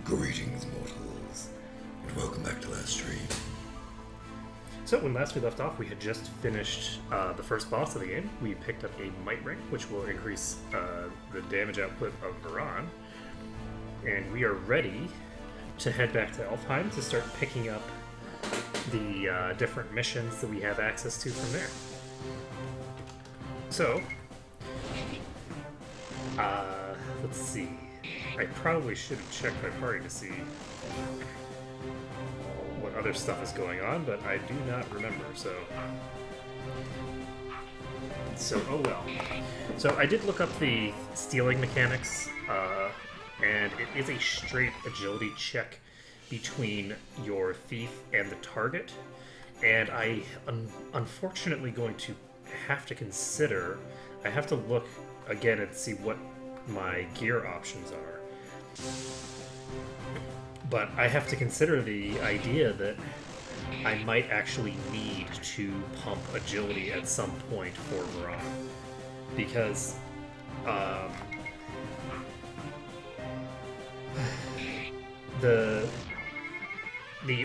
Greetings, mortals, and welcome back to last stream. So when last we left off, we had just finished the first boss of the game. We picked up a Might Ring, which will increase the damage output of Varan. And we are ready to head back to Elfheim to start picking up the different missions that we have access to from there. So, let's see. I probably should have checked my party to see what other stuff is going on, but I do not remember, so oh well. So I did look up the stealing mechanics, and it is a straight agility check between your thief and the target, and I unfortunately going to have to consider, I have to look again and see what my gear options are. But I have to consider the idea that I might actually need to pump agility at some point for Varan. Because the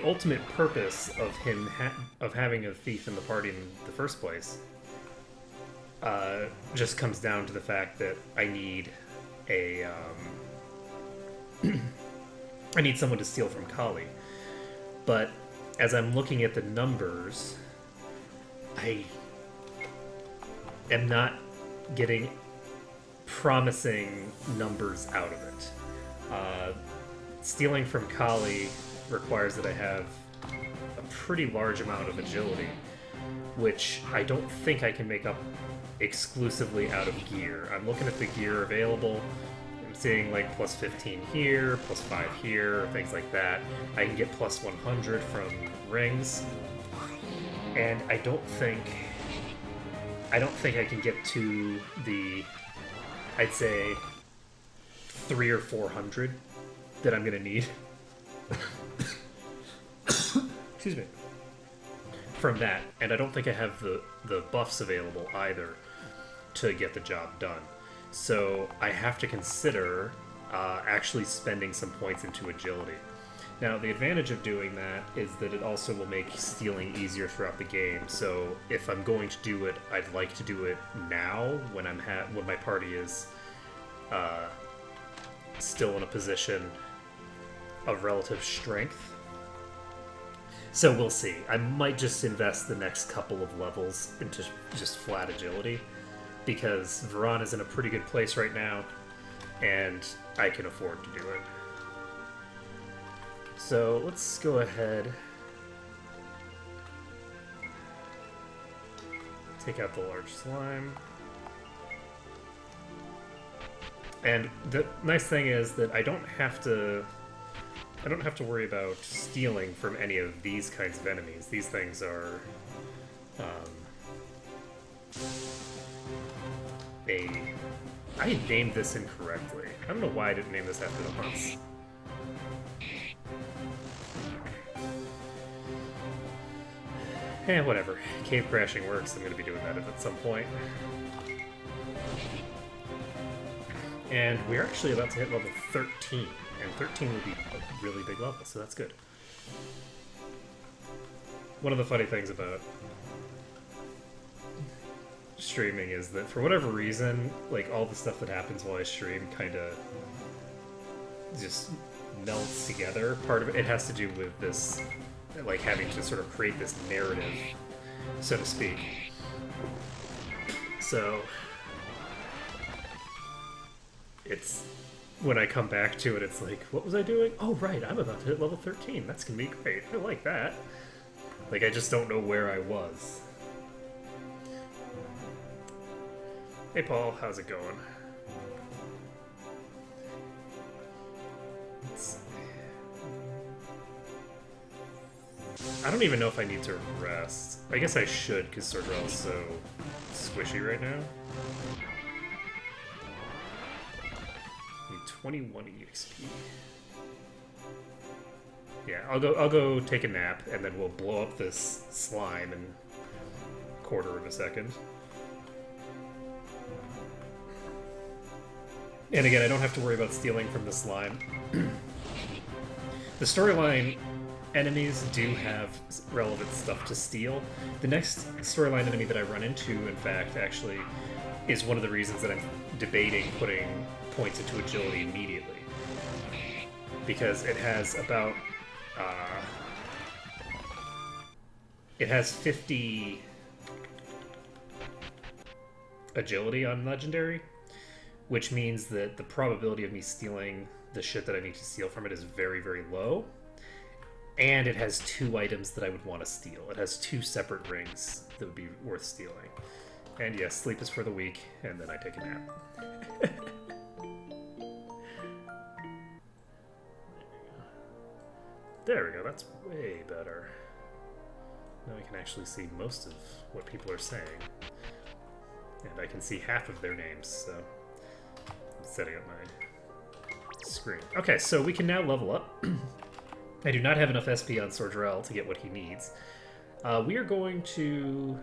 ultimate purpose of him having a thief in the party in the first place just comes down to the fact that I need a I need someone to steal from Kali. But as I'm looking at the numbers, I am not getting promising numbers out of it. Stealing from Kali requires that I have a pretty large amount of agility, which I don't think I can make up exclusively out of gear. I'm looking at the gear available. I'm seeing like plus 15 here, plus 5 here, things like that. I can get plus 100 from rings, and I don't think I can get to the, I'd say, 300 or 400 that I'm gonna need. Excuse me. From that, and I don't think I have the buffs available either to get the job done. So I have to consider actually spending some points into agility. Now, the advantage of doing that is that it also will make stealing easier throughout the game. So if I'm going to do it, I'd like to do it now when when my party is still in a position of relative strength. So we'll see. I might just invest the next couple of levels into just flat agility, because Varan is in a pretty good place right now, and I can afford to do it. So let's go ahead, take out the large slime. And the nice thing is that I don't have to worry about stealing from any of these kinds of enemies. These things are I named this incorrectly. I don't know why I didn't name this after the hunts. Whatever. Cave crashing works. I'm going to be doing that at some point. And we're actually about to hit level 13. And 13 would be a really big level, so that's good. One of the funny things about streaming is that for whatever reason, like, all the stuff that happens while I stream kind of just melts together. Part of it has to do with this, like, having to sort of create this narrative, so to speak. So it's, when I come back to it, it's like, what was I doing? Oh, right, I'm about to hit level 13. That's gonna be great. I like that. Like, I just don't know where I was. Hey, Paul, how's it going? Let's see. I don't even know if I need to rest. I guess I should, because Sorgrel's so squishy right now. 21 EXP. Yeah, I'll go take a nap, and then we'll blow up this slime in a quarter of a second. And again, I don't have to worry about stealing from the slime. The storyline enemies do have relevant stuff to steal. The next storyline enemy that I run into, in fact, actually is one of the reasons that I'm debating putting points into agility immediately. Because it has about... it has 50 agility on legendary, which means that the probability of me stealing the shit that I need to steal from it is very, very low. And it has 2 items that I would want to steal. It has 2 separate rings that would be worth stealing. And yes, sleep is for the weak, and then I take a nap. There we go, that's way better. Now I can actually see most of what people are saying. And I can see half of their names, so I'm setting up my screen. Okay, so we can now level up. I do not have enough SP on Sordrel to get what he needs. We are going to...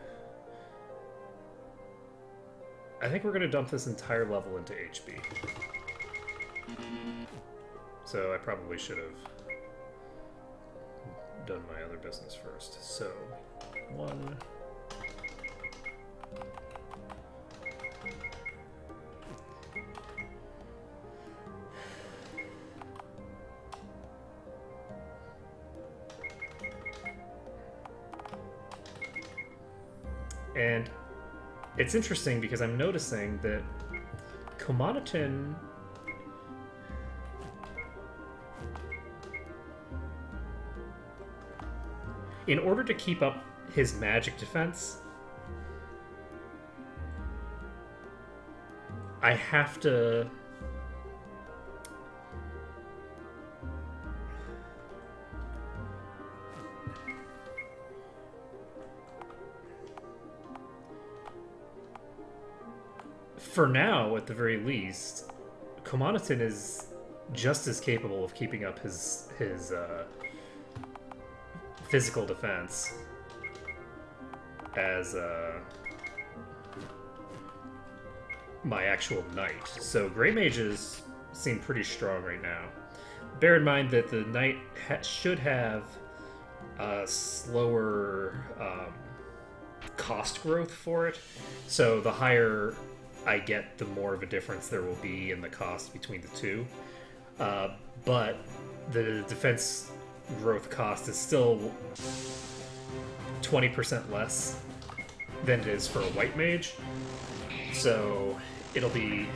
I think we're going to dump this entire level into HB. So I probably should have done my other business first. So, 1... And it's interesting because I'm noticing that Komanatin in order to keep up his magic defense, I have to for now, at the very least, Komanatin is just as capable of keeping up his physical defense as my actual knight. So Grey Mages seem pretty strong right now. Bear in mind that the knight should have a slower cost growth for it. So the higher I get, the more of a difference there will be in the cost between the two. But the defense growth cost is still 20% less than it is for a white mage. So it'll be...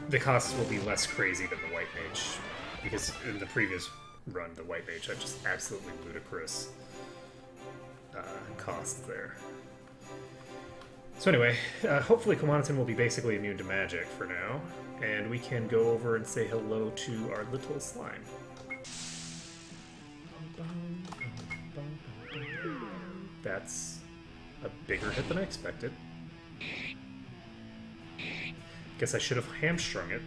the costs will be less crazy than the white mage. Because in the previous run, the white mage had just absolutely ludicrous costs there. So anyway, hopefully Komanatin will be basically immune to magic for now, and we can go over and say hello to our little slime. That's a bigger hit than I expected. Guess I should have hamstrung it.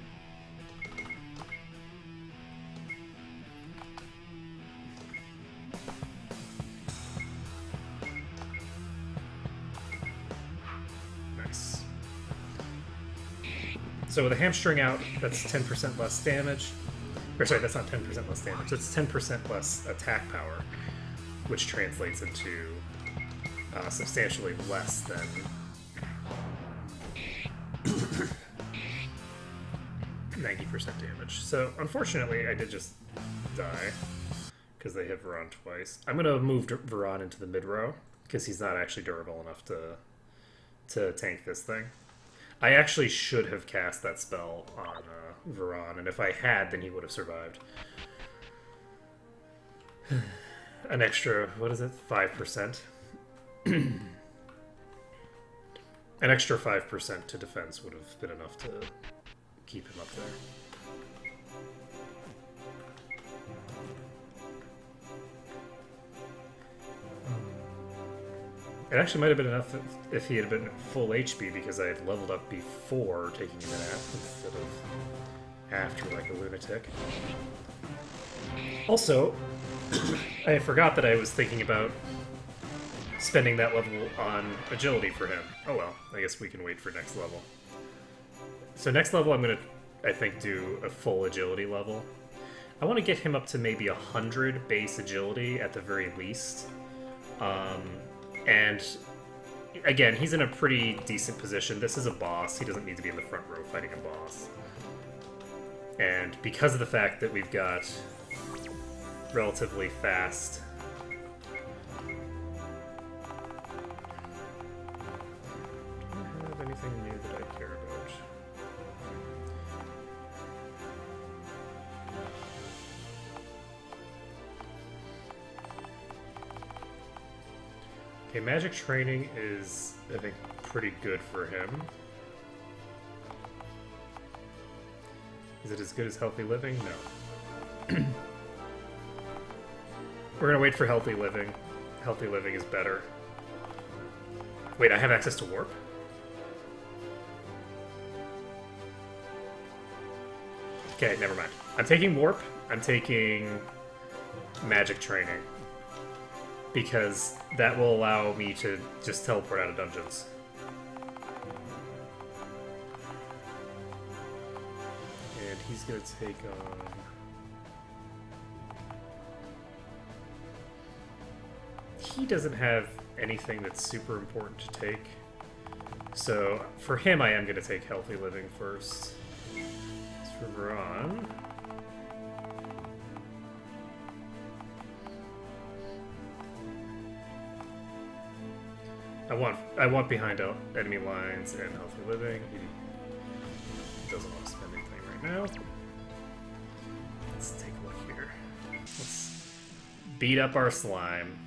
So with a hamstring out, that's 10% less damage. Or sorry, that's not 10% less damage. It's 10% less attack power, which translates into substantially less than 90% damage. So unfortunately, I did just die because they hit Varan twice. I'm going to move Varan into the mid row because he's not actually durable enough to tank this thing. I actually should have cast that spell on Varan, and if I had, then he would have survived. An extra, what is it, 5%? An extra 5% to defense would have been enough to keep him up there. It actually might have been enough if he had been at full HP, because I had leveled up before taking him nap instead of after like a lunatic. Also, I forgot that I was thinking about spending that level on agility for him. Oh well, I guess we can wait for next level. So next level I'm going to, I think, do a full agility level. I want to get him up to maybe 100 base agility at the very least. And again, he's in a pretty decent position. This is a boss. He doesn't need to be in the front row fighting a boss. And because of the fact that we've got relatively fast... Do I have anything new that I care about? Okay, magic training is, I think, pretty good for him. Is it as good as healthy living? No. We're gonna wait for healthy living. Healthy living is better. Wait, I have access to warp? Okay, never mind. I'm taking warp. I'm taking magic training. Because that will allow me to just teleport out of dungeons. And he's gonna take on... He doesn't have anything that's super important to take. So, for him, I am gonna take healthy living first. As for Veron... I want behind enemy lines and healthy living. He doesn't want to spend anything right now. Let's take a look here. Let's beat up our slime.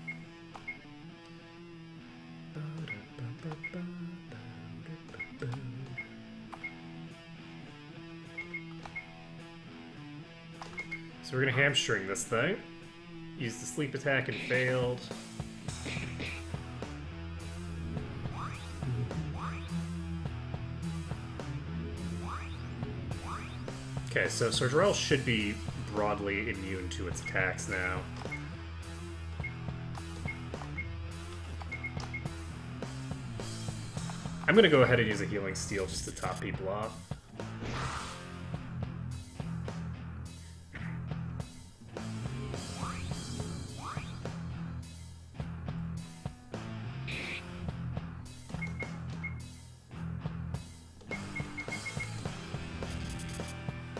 So we're gonna hamstring this thing. Use the sleep attack and failed. Okay, so Sordrel should be broadly immune to its attacks now. I'm gonna go ahead and use a healing steel just to top people off.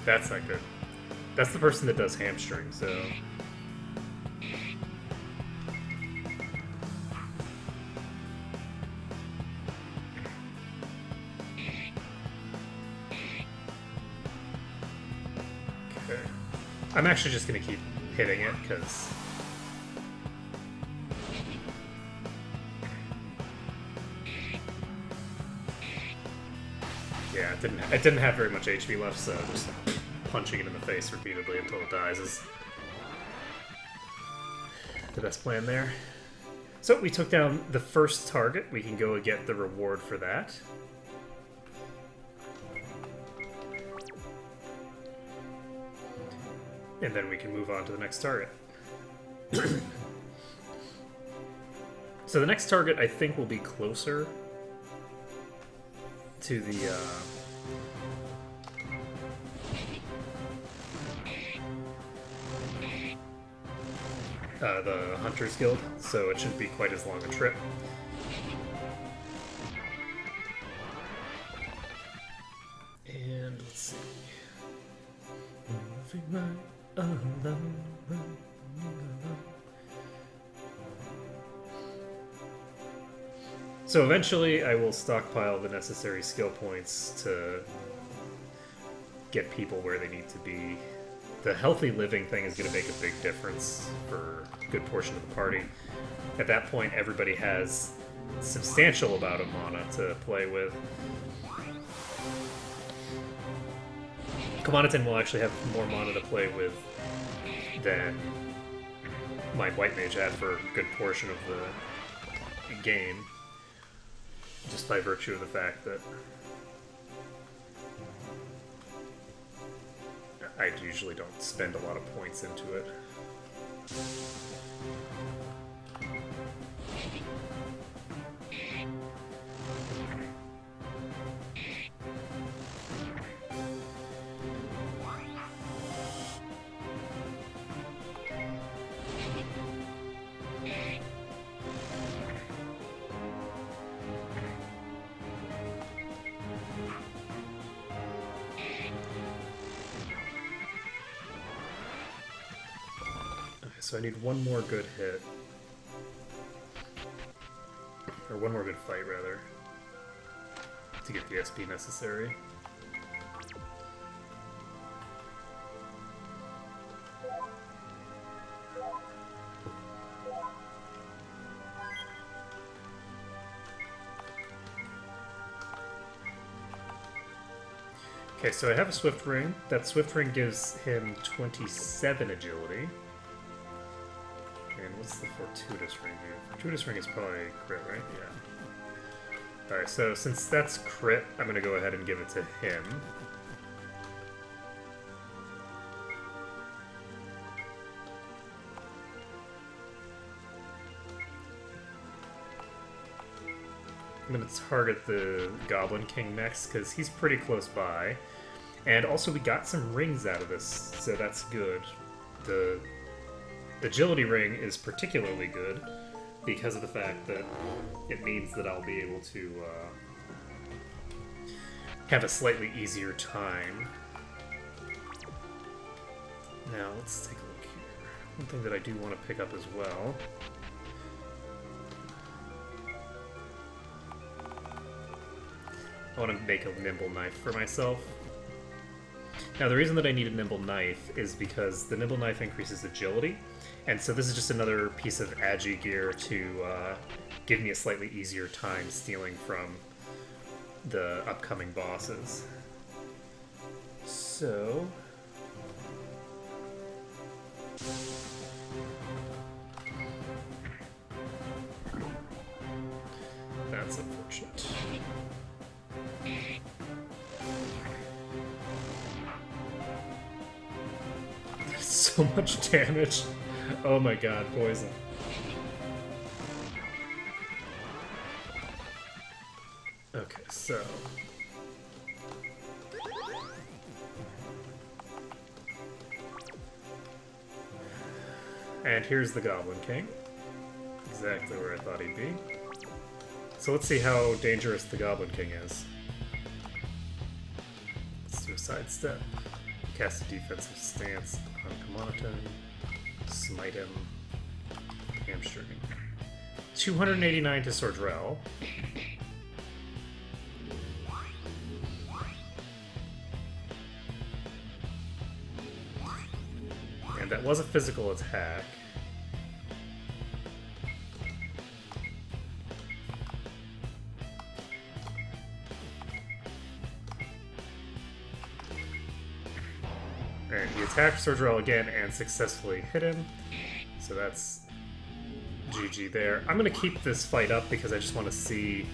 That's not good. That's the person that does hamstring, so... Okay. I'm actually just gonna keep hitting it, because... Yeah, it didn't have very much HP left, so just punching it in the face repeatedly until it dies is the best plan there. So we took down the first target. We can go and get the reward for that. And then we can move on to the next target. So the next target, I think, will be closer to the Hunter's Guild, so it shouldn't be quite as long a trip. And let's see. Moving right along. So eventually I will stockpile the necessary skill points to get people where they need to be. The healthy living thing is going to make a big difference for a good portion of the party. At that point, everybody has a substantial amount of mana to play with. Kamanatin will actually have more mana to play with than my white mage had for a good portion of the game. Just by virtue of the fact that I usually don't spend a lot of points into it. so I need one more good hit. Or one more good fight, rather. To get the SP necessary. Okay, so I have a Swift Ring. That Swift Ring gives him 27 agility. And what's the Fortuitous Ring do? Fortuitous Ring is probably crit, right? Yeah. Alright, so since that's crit, I'm going to go ahead and give it to him. I'm going to target the Goblin King next, because he's pretty close by. And also we got some rings out of this, so that's good. The Agility Ring is particularly good, because of the fact that it means that I'll be able to have a slightly easier time. Now, let's take a look here. One thing that I do want to pick up as well. I want to make a nimble knife for myself. Now, the reason that I need a nimble knife is because the nimble knife increases agility, and so this is just another piece of agi gear to give me a slightly easier time stealing from the upcoming bosses. So... that's unfortunate. So much damage. Oh my god, poison. Okay, so... and here's the Goblin King. Exactly where I thought he'd be. So let's see how dangerous the Goblin King is. Let's do a sidestep. Cast a defensive stance on Kamonoton. Smite him. Hamstring. 289 to Sordrell. And that was a physical attack. And he attacked Sordrell again and successfully hit him. So that's GG there. I'm going to keep this fight up because I just want to see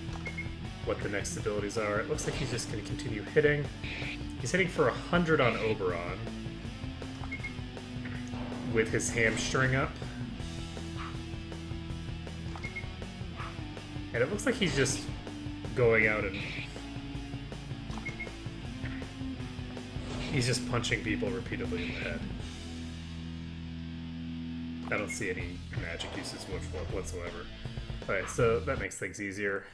what the next abilities are. It looks like he's just going to continue hitting. He's hitting for 100 on Oberon with his hamstring up. And it looks like he's just going out and... he's just punching people repeatedly in the head. I don't see any magic uses whatsoever. Alright, so that makes things easier.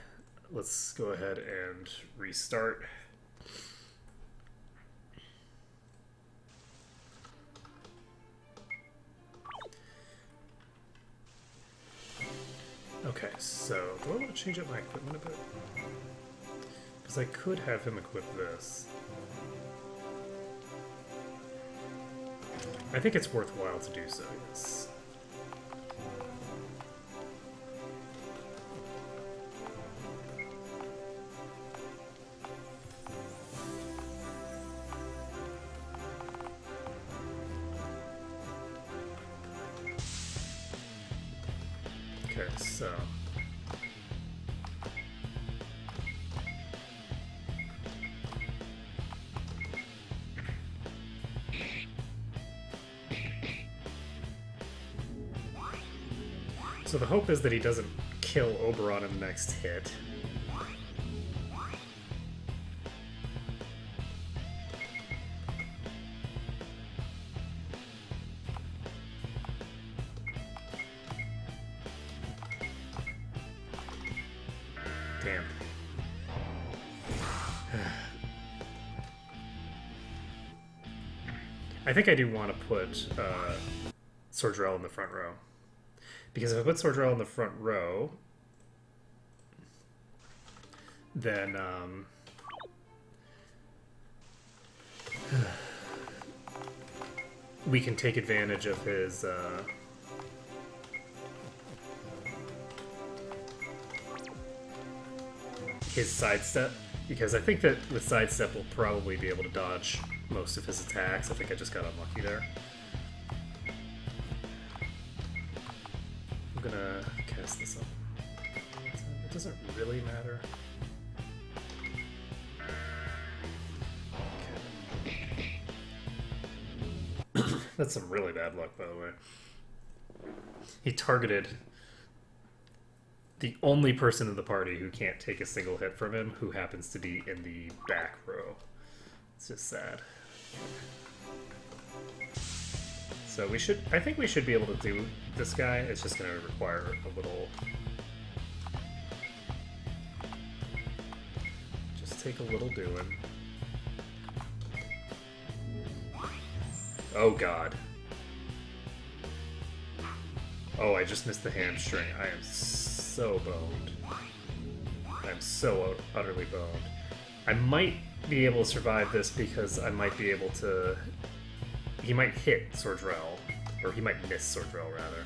Let's go ahead and restart. Okay, so do I want to change up my equipment a bit? Because I could have him equip this. I think it's worthwhile to do so, yes. Okay, so... so the hope is that he doesn't kill Oberon in the next hit. Damn. I think I do want to put Sordrell in the front row. Because if I put Sordrell in the front row, then we can take advantage of his sidestep, because I think that with sidestep we'll probably be able to dodge most of his attacks. I think I just got unlucky there. I'm gonna cast this up. It doesn't really matter. Okay. That's some really bad luck, by the way. He targeted the only person in the party who can't take a single hit from him, who happens to be in the back row. It's just sad. So I think we should be able to do this guy. It's just going to require a little... Just take a little doing. Oh god. Oh, I just missed the hamstring. I am so boned. I'm so utterly boned. I might be able to survive this because I might be able to... He might hit Sordrell, or he might miss Sordrell, rather.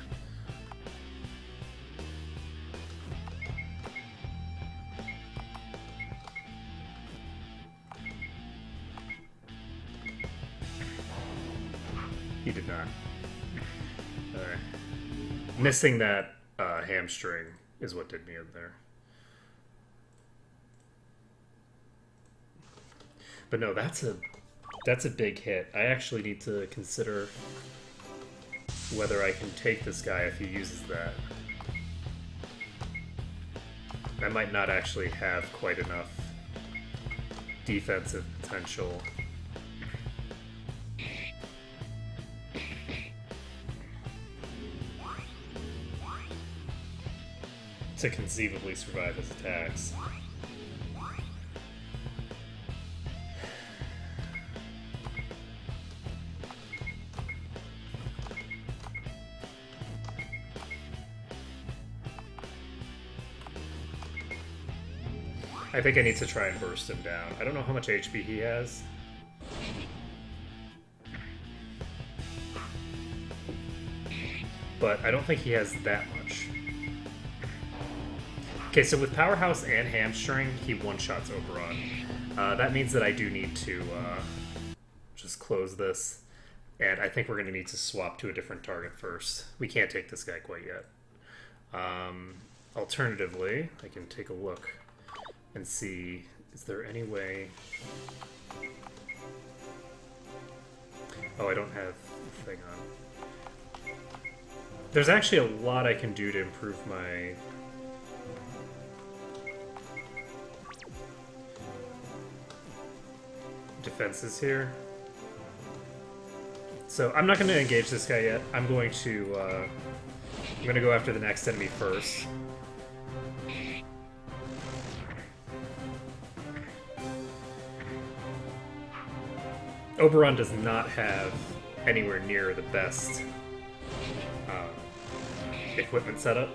He did not. Alright. Missing that hamstring is what did me in there. But no, that's a big hit. I actually need to consider whether I can take this guy if he uses that. I might not actually have quite enough defensive potential. To conceivably survive his attacks. I think I need to try and burst him down. I don't know how much HP he has. But I don't think he has that much. Okay, so with Powerhouse and Hamstring, he one-shots Oberon. That means that I do need to just close this. And I think we're going to need to swap to a different target first. We can't take this guy quite yet. Alternatively, I can take a look and see, is there any way... Oh, I don't have the thing on. There's actually a lot I can do to improve my... defenses here. So I'm not going to engage this guy yet. I'm going to go after the next enemy first. Oberon does not have anywhere near the best equipment setup.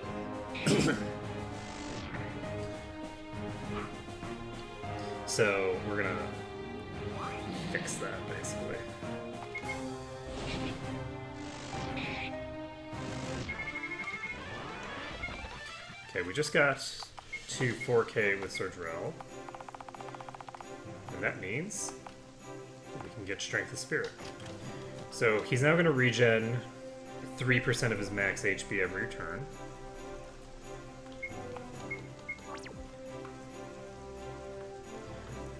So we're gonna fix that, basically. Okay, we just got to 4K with Sordrell. And that means we can get Strength of Spirit. So he's now going to regen 3% of his max HP every turn.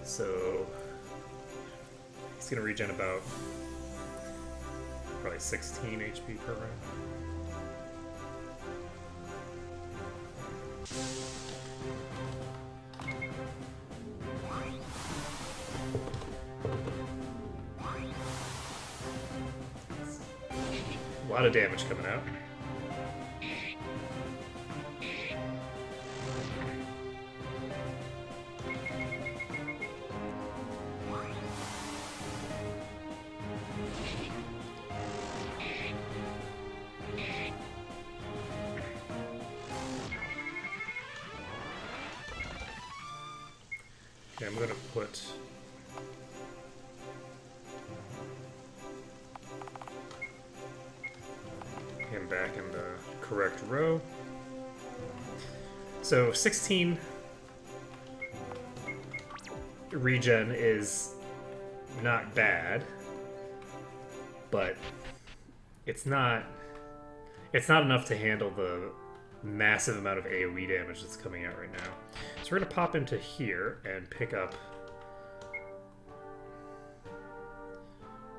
So he's going to regen about probably 16 HP per round. A lot of damage coming out. Okay, I'm gonna put him back in the correct row. So 16 regen is not bad, but it's not enough to handle the massive amount of AoE damage that's coming out right now. So we're gonna pop into here and pick up.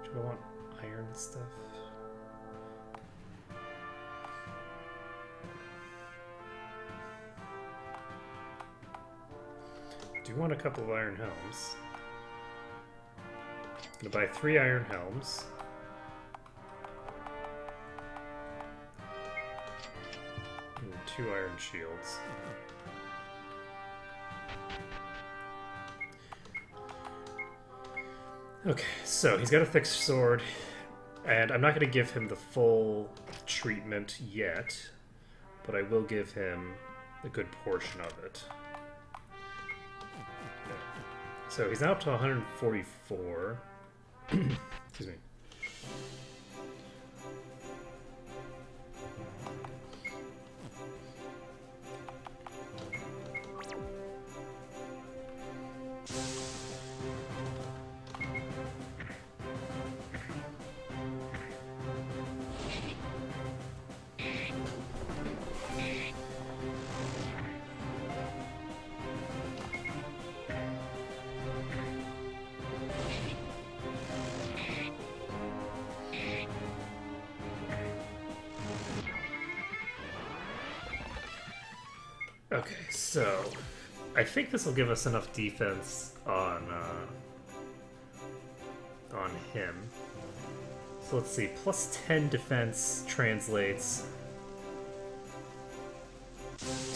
Do I want iron stuff? Do want a couple of iron helms. I'm gonna buy 3 iron helms. And 2 iron shields. Okay, so he's got a thick sword, and I'm not going to give him the full treatment yet, but I will give him a good portion of it. So he's now up to 144. Excuse me. Okay, so I think this will give us enough defense on him. So let's see, plus 10 defense translates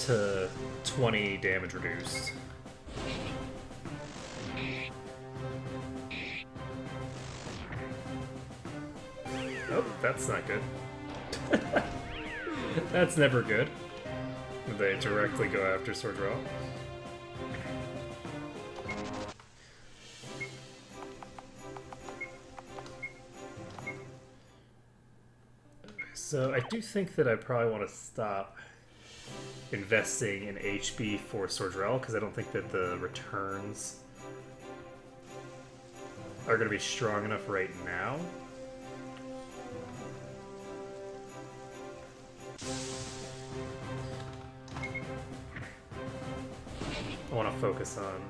to 20 damage reduced. Oh, that's not good. That's never good. They directly go after sword draw. So I do think that I probably want to stop investing in HP for Sordrel, because I don't think that the returns are going to be strong enough right now. I want to focus on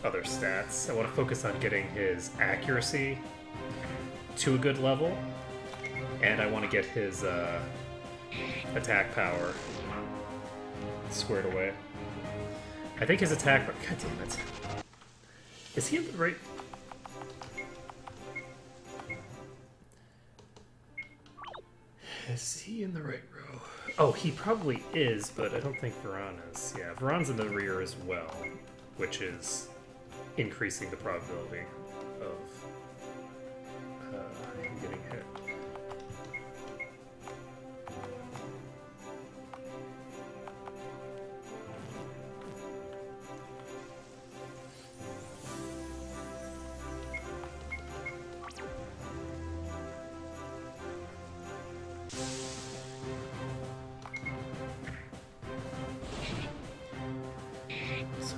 other stats. I want to focus on getting his accuracy to a good level, and I want to get his attack power squared away. I think his attack... God damn it. Is he in the right... Is he in the right row? Oh, he probably is, but I don't think Varan is. Yeah, Varan's in the rear as well, which is increasing the probability of him getting hit.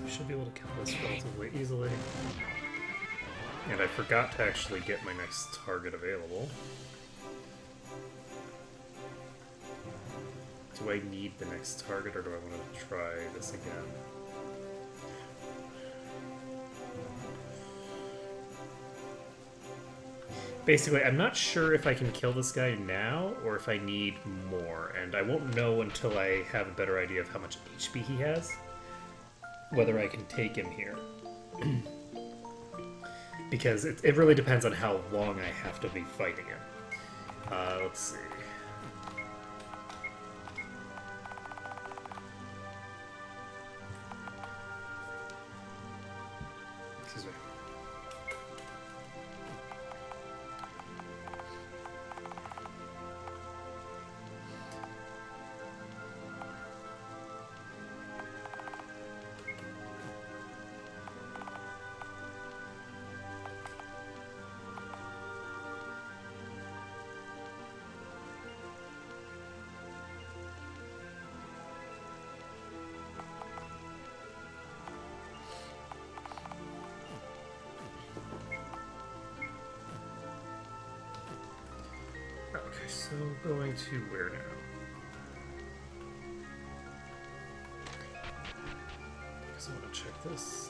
Should be able to kill this relatively easily. And I forgot to actually get my next target available. Do I need the next target, or do I want to try this again? Basically, I'm not sure if I can kill this guy now, or if I need more, and I won't know until I have a better idea of how much HP he has, whether I can take him here. Because it really depends on how long I have to be fighting him. Let's see. Excuse me. so going to where now? I want to check this.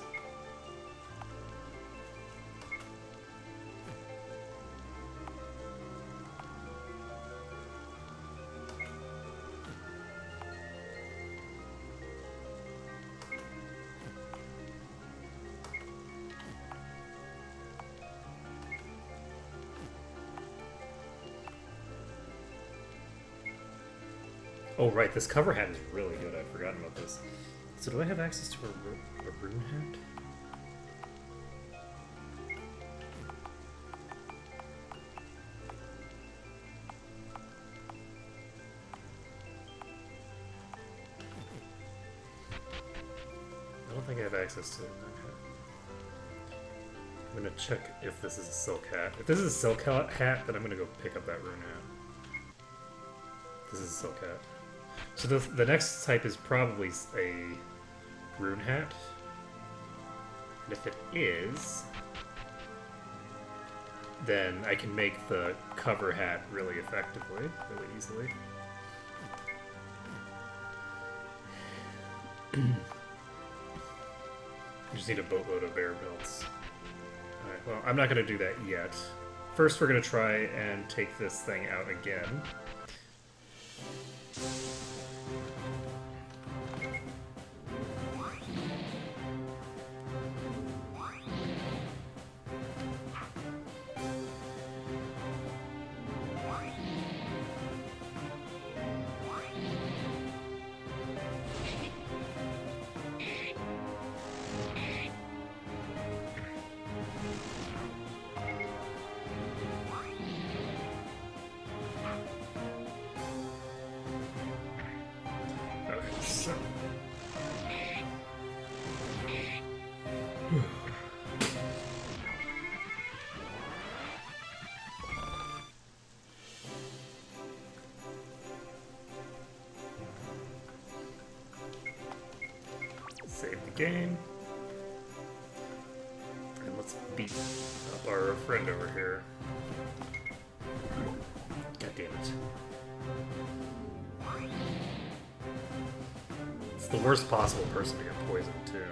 Oh right, this cover hat is really good. I'd forgotten about this. So do I have access to a rune hat? I don't think I have access to it. I'm gonna check if this is a silk hat. If this is a silk hat, then I'm gonna go pick up that rune hat. This is a silk hat. So the next type is probably a rune hat. And if it is, then I can make the cover hat really effectively, really easily. I just need a boatload of air belts. Alright, well, I'm not going to do that yet. First, we're going to try and take this thing out again. Save the game. And let's beat up our friend over here. God damn it. It's the worst possible person to get poisoned, too.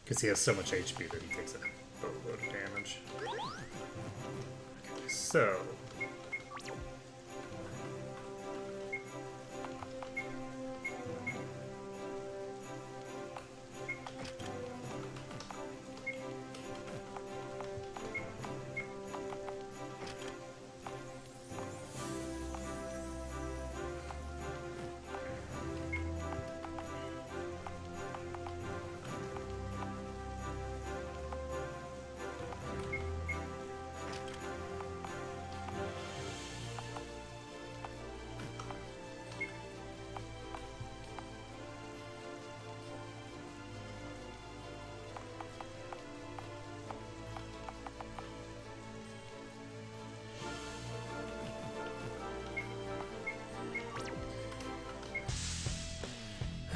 Because he has so much HP that he takes a boatload of damage. Okay, so...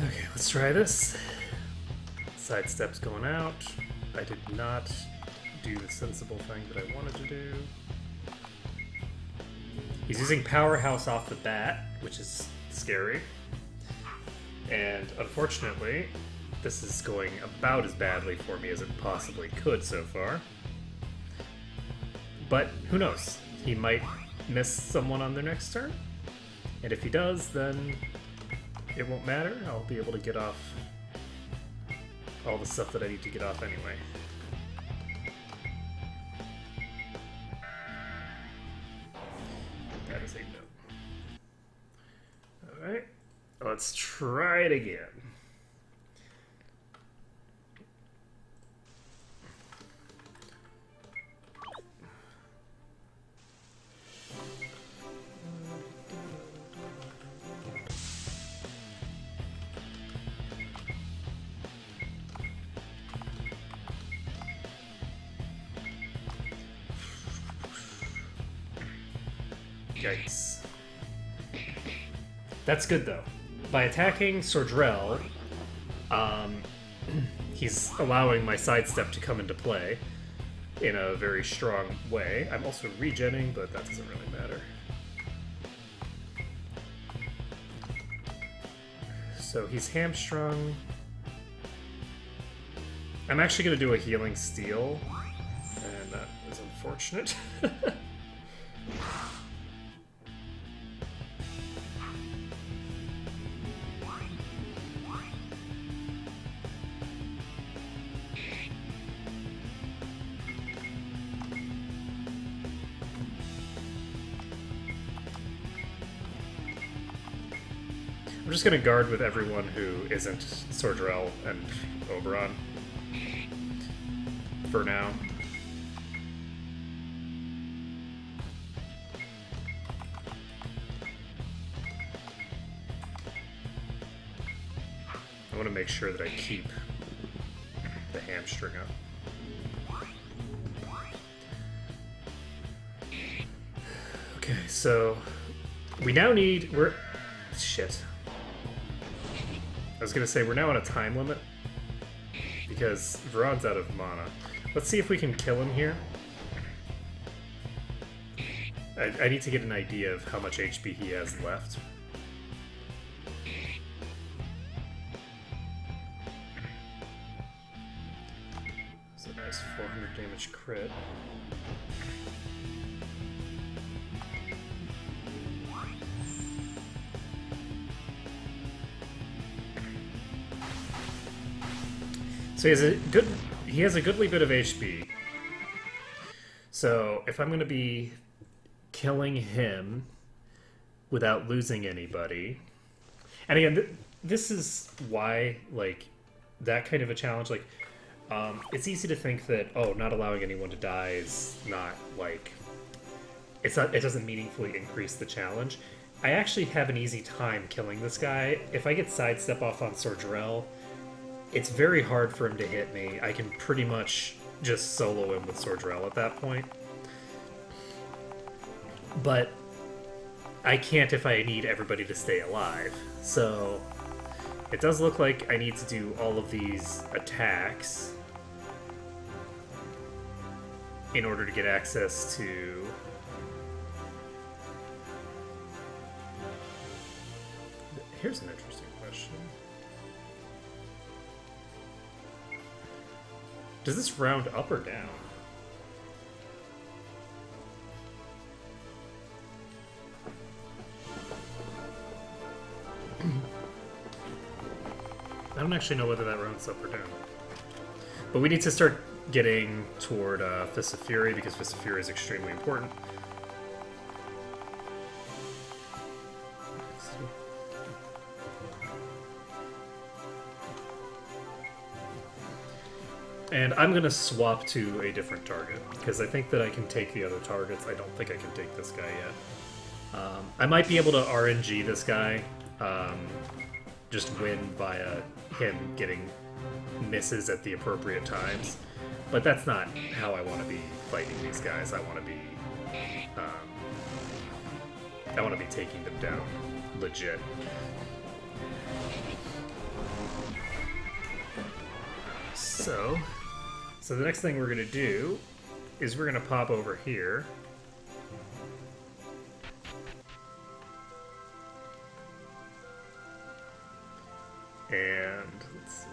Okay, let's try this. Sidestep's going out. I did not do the sensible thing that I wanted to do. He's using Powerhouse off the bat, which is scary. And unfortunately, this is going about as badly for me as it possibly could so far. But who knows? He might miss someone on their next turn. And if he does, then it won't matter. I'll be able to get off all the stuff that I need to get off anyway. That is a no. Alright, let's try it again. Yikes. That's good, though. By attacking Sordrell, he's allowing my sidestep to come into play in a very strong way. I'm also regenning, but that doesn't really matter. So he's hamstrung. I'm actually going to do a healing steel, and that is unfortunate. I'm just going to guard with everyone who isn't Sordrell and Oberon for now. I want to make sure that I keep the hamstring up. Okay, so we now need... Shit. I was gonna say, we're now on a time limit because Varad's out of mana. Let's see if we can kill him here. I need to get an idea of how much HP he has left. So nice 400 damage crit. So he has a goodly bit of HP. So if I'm going to be killing him without losing anybody, and again, this is why, like, that kind of a challenge, like, it's easy to think that, oh, not allowing anyone to die is not, like, it doesn't meaningfully increase the challenge. I actually have an easy time killing this guy. If I get sidestep off on Sordrell, it's very hard for him to hit me. I can pretty much just solo him with Sordrell at that point. But I can't if I need everybody to stay alive. So it does look like I need to do all of these attacks in order to get access to... Here's an interesting question. Does this round up or down? I don't actually know whether that rounds up or down. But we need to start getting toward Fist of Fury, because Fist of Fury is extremely important. And I'm going to swap to a different target, because I think that I can take the other targets. I don't think I can take this guy yet. I might be able to RNG this guy, just win via him getting misses at the appropriate times. But that's not how I want to be fighting these guys. I want to be taking them down legit. So the next thing we're going to do is we're going to pop over here. And let's see.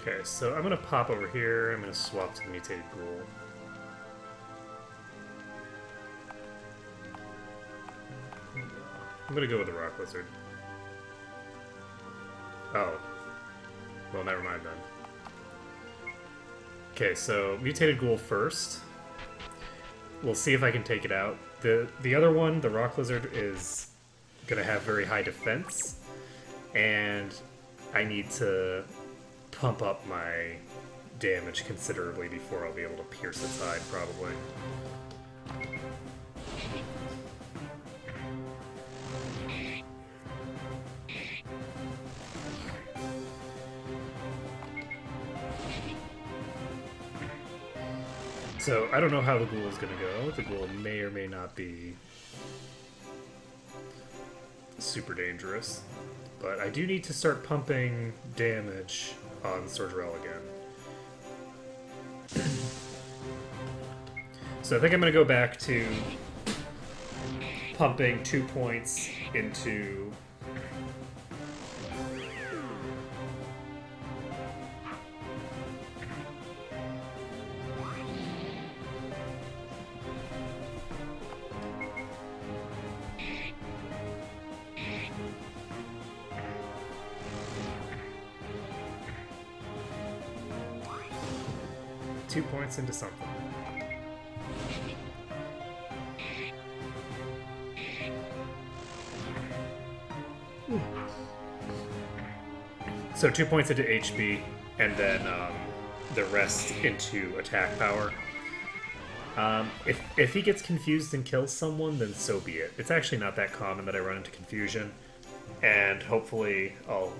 Okay, so I'm going to pop over here. I'm going to swap to the mutated ghoul. I'm going to go with the rock lizard. Oh. Well, never mind then. Okay, so mutated ghoul first. We'll see if I can take it out. The other one, the rock lizard, is going to have very high defense. And I need to pump up my damage considerably before I'll be able to pierce its hide, probably. So I don't know how the ghoul is going to go. The ghoul may or may not be super dangerous. But I do need to start pumping damage on Sorgerel again. So I think I'm going to go back to pumping 2 points into... Two points into something. So 2 points into HP, and then the rest into attack power. If he gets confused and kills someone, then so be it. It's actually not that common that I run into confusion, and hopefully I'll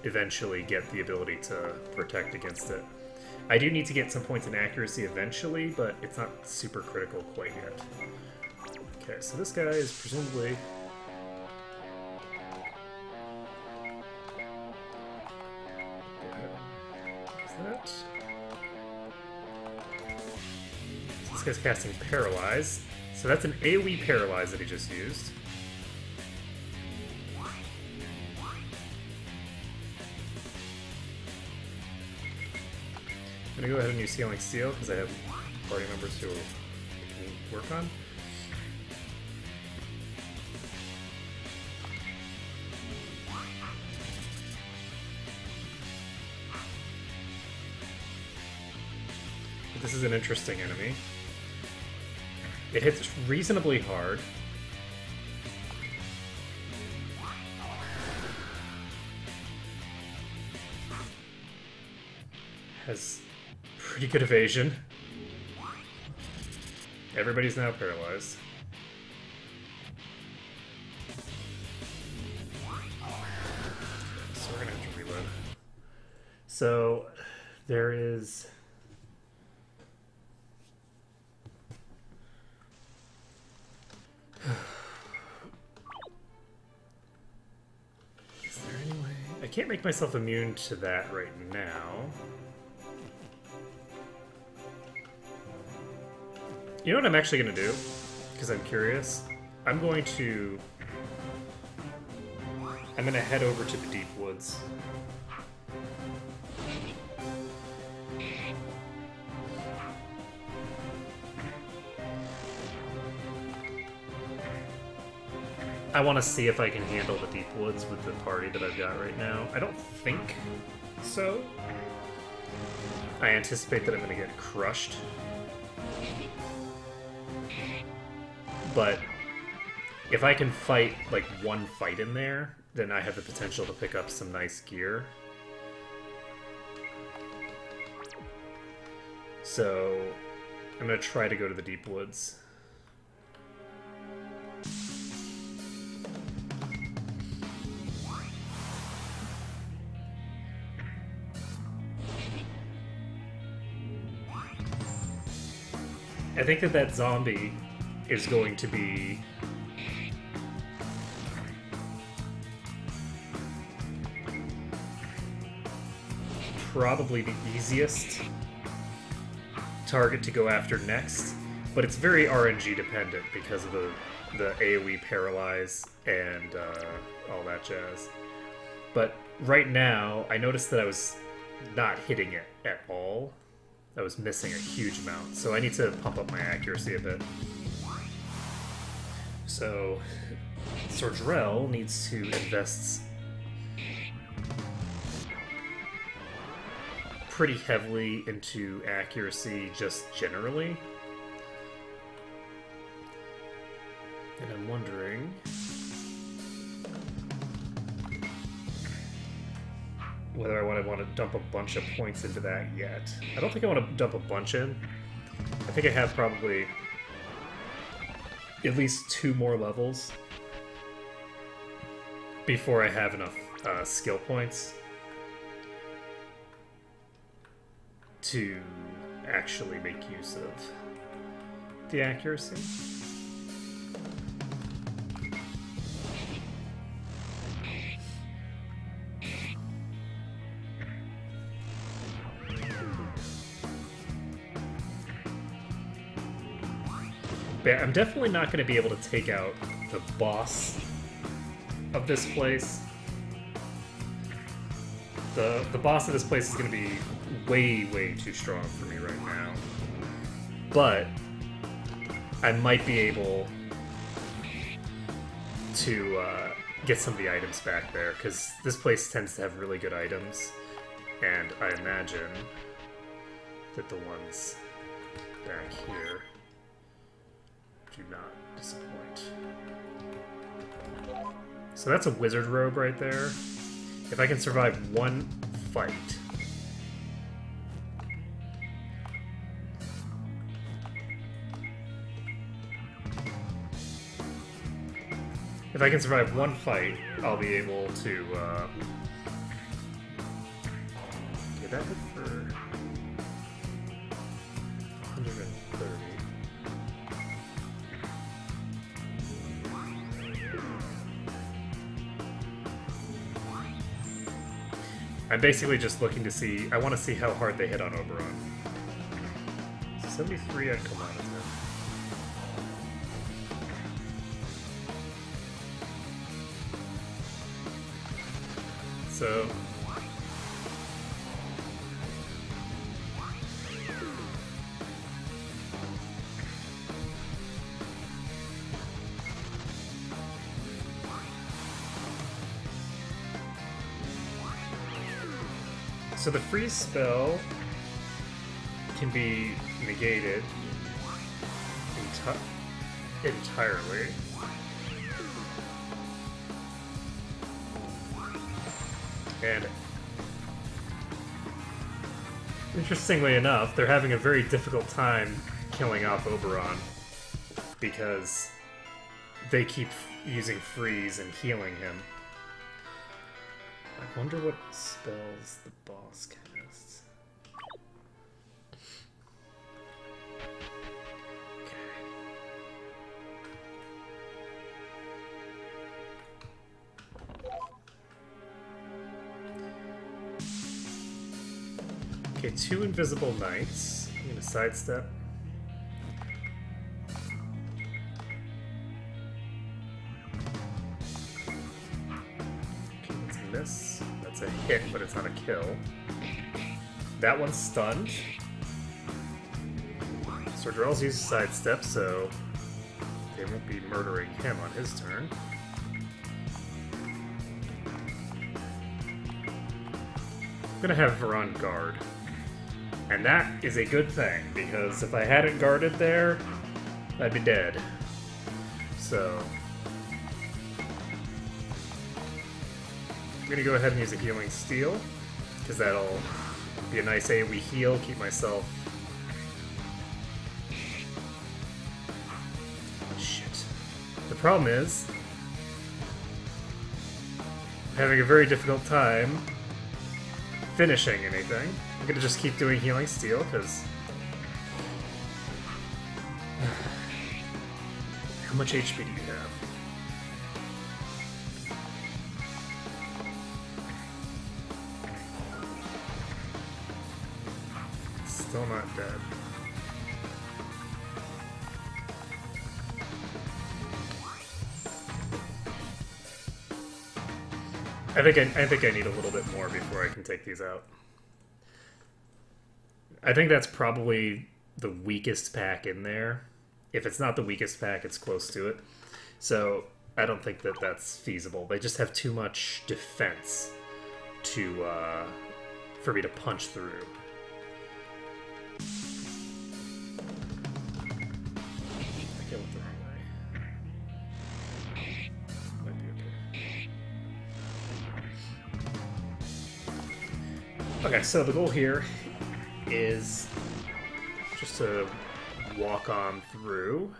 eventually get the ability to protect against it. I do need to get some points in accuracy eventually, but it's not super critical quite yet. Okay, so this guy is presumably... That. This guy's casting Paralyze. So that's an AoE Paralyze that he just used. I'm gonna go ahead and use Healing Seal because I have party members who can work on. This is an interesting enemy. It hits reasonably hard. Has pretty good evasion. Everybody's now paralyzed. So we're gonna have to reload. So there is... Is there any way? I can't make myself immune to that right now. You know what I'm actually going to do? Because I'm curious. I'm going to head over to the deep woods. I want to see if I can handle the deep woods with the party that I've got right now. I don't think so. I anticipate that I'm going to get crushed. But if I can fight, like, one fight in there, then I have the potential to pick up some nice gear. So I'm going to try to go to the deep woods. I think that zombie is going to be probably the easiest target to go after next, but it's very RNG dependent because of the AoE Paralyze and all that jazz. But right now, I noticed that I was not hitting it at all. I was missing a huge amount, so I need to pump up my accuracy a bit. So, Sorgerel needs to invest pretty heavily into accuracy just generally. And I'm wondering... whether I want to dump a bunch of points into that yet. I don't think I want to dump a bunch in. I think I have probably at least 2 more levels before I have enough skill points to actually make use of the accuracy. But I'm definitely not going to be able to take out the boss of this place. The boss of this place is going to be way too strong for me right now. But I might be able to get some of the items back there, because this place tends to have really good items, and I imagine that the ones back here do not disappoint. So that's a wizard robe right there. If I can survive one fight, I'll be able to get that hit for 130. I'm basically just looking to see, I want to see how hard they hit on Oberon. 73, I'd come on with him. So... So the freeze spell can be negated entirely. And interestingly enough, they're having a very difficult time killing off Oberon because they keep using freeze and healing him. I wonder what spells the boss casts. Okay, 2 invisible knights. I'm gonna sidestep. Miss. That's a hit, but it's not a kill. That one's stunned. Sordrell's used sidestep, so they won't be murdering him on his turn. I'm gonna have Veron guard. And that is a good thing, because if I hadn't guarded there, I'd be dead. So... I'm gonna go ahead and use a healing steel, because that'll be a nice AoE heal, keep myself... Shit. The problem is... I'm having a very difficult time finishing anything. I'm gonna just keep doing healing steel, because... How much HP do you have? Still not dead. I think I need a little bit more before I can take these out. I think that's probably the weakest pack in there. If it's not the weakest pack, it's close to it. So I don't think that that's feasible. They just have too much defense to for me to punch through. I went the wrong way. Might be okay. Okay, so the goal here is just to walk on through.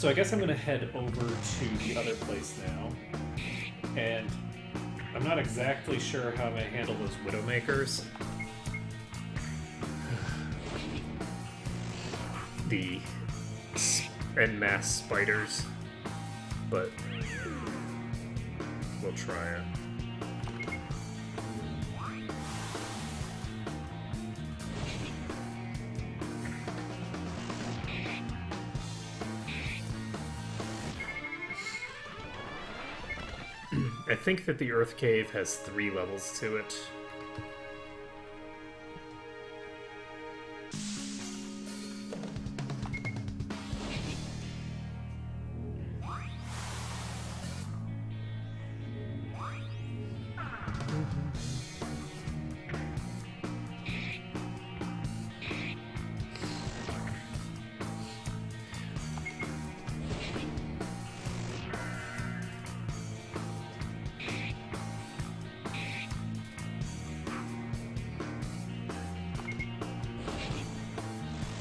So I guess I'm gonna head over to the other place now, and I'm not exactly sure how I'm gonna handle those Widowmakers. The en masse spiders, but we'll try it. I think that the Earth Cave has 3 levels to it.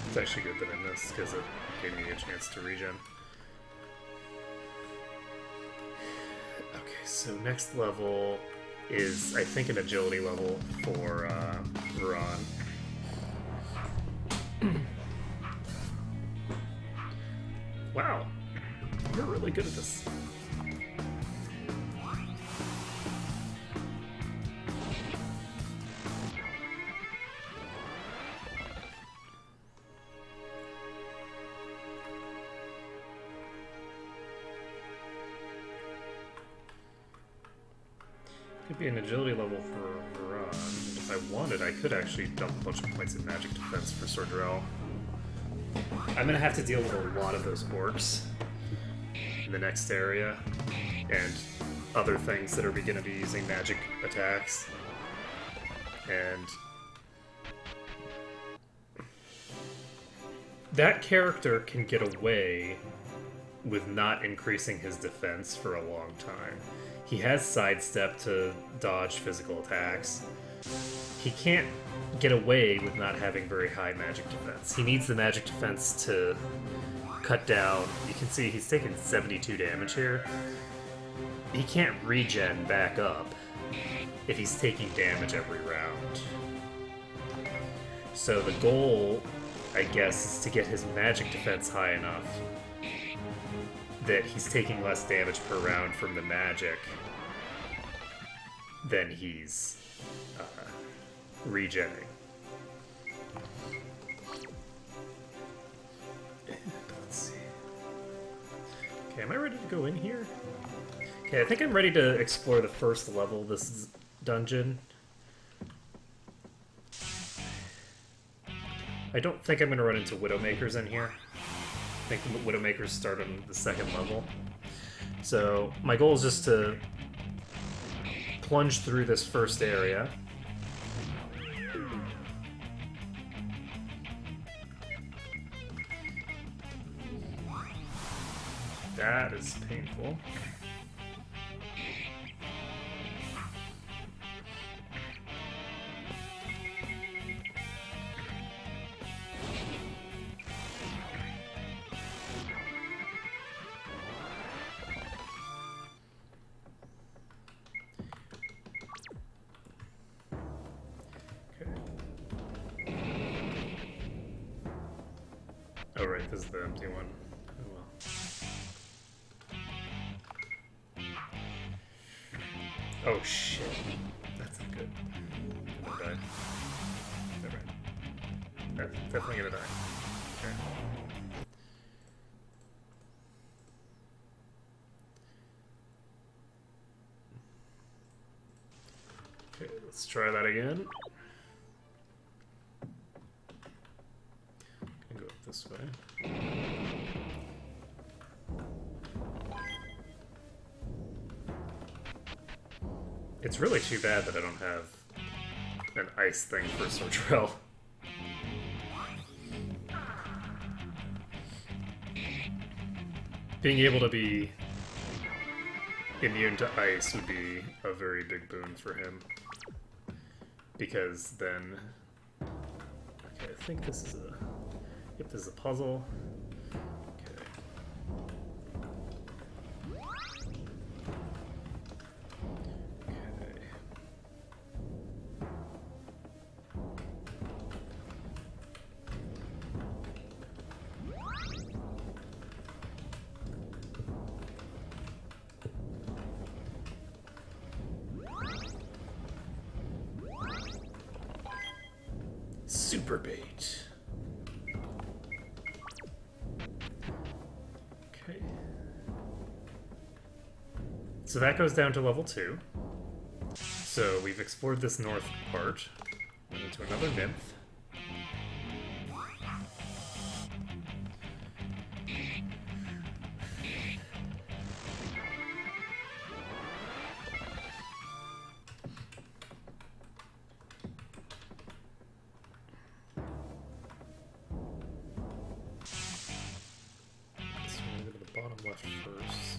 It's actually good that I missed, because it gave me a chance to regen. Okay, so next level is, I think, an agility level for Ron. Wow, you're really good at this. Could be an agility level for Ron. If I wanted, I could actually dump a bunch of points in magic defense for Sordrell. I'm gonna have to deal with a lot of those orcs in the next area, and other things that are gonna be using magic attacks. And that character can get away with not increasing his defense for a long time. He has sidestep to dodge physical attacks. He can't get away with not having very high magic defense. He needs the magic defense to cut down. You can see he's taking 72 damage here. He can't regen back up if he's taking damage every round. So the goal, I guess, is to get his magic defense high enough that he's taking less damage per round from the magic than he's regenning. Let's see. Okay, am I ready to go in here? Okay, I think I'm ready to explore the first level of this dungeon. I don't think I'm going to run into Widowmakers in here. I think the Widowmakers start on the second level. So my goal is just to plunge through this first area. That is painful. Oh right, this is the empty one. Oh well. Oh shit. That's not good. I'm gonna die. Never mind. That's definitely gonna die. Okay. Okay, let's try that again. Go up this way. It's really too bad that I don't have an ice thing for Sordrell. Being able to be immune to ice would be a very big boon for him. Because then... Okay, I think this is a... Yep, this is a puzzle. Okay. Super bait. Okay. So that goes down to level 2. So we've explored this north part. Went into another nymph. So we're going to go to the bottom left first.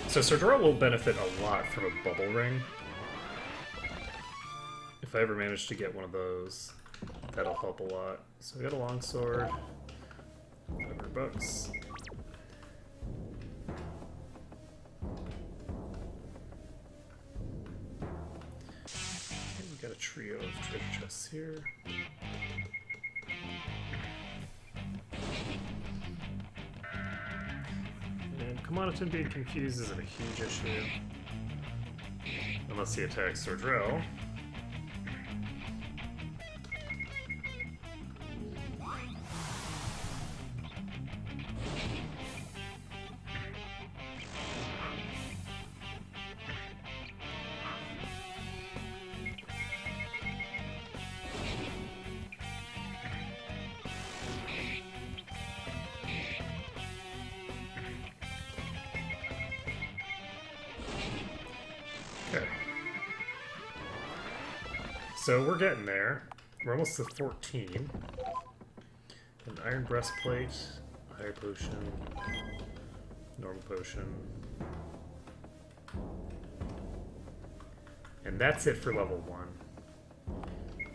So Sordora will benefit a lot from a bubble ring. If I ever manage to get one of those, that'll help a lot. So we got a longsword, $500. Okay, we got a trio of treasure chests here. And Kamanaton being confused isn't a huge issue. Unless he attacks Sordrell. Okay. So we're getting there. We're almost to 14. An iron breastplate, high potion, normal potion. And that's it for level 1.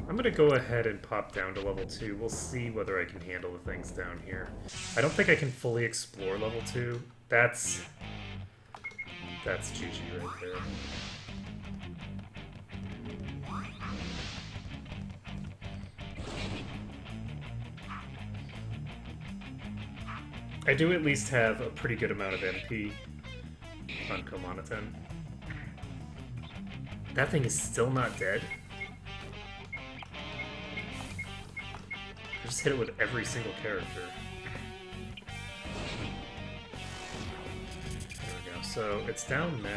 I'm gonna go ahead and pop down to level 2. We'll see whether I can handle the things down here. I don't think I can fully explore level 2. That's GG right there. I do at least have a pretty good amount of MP on Kamanaton. That thing is still not dead. I just hit it with every single character. There we go. So it's down now.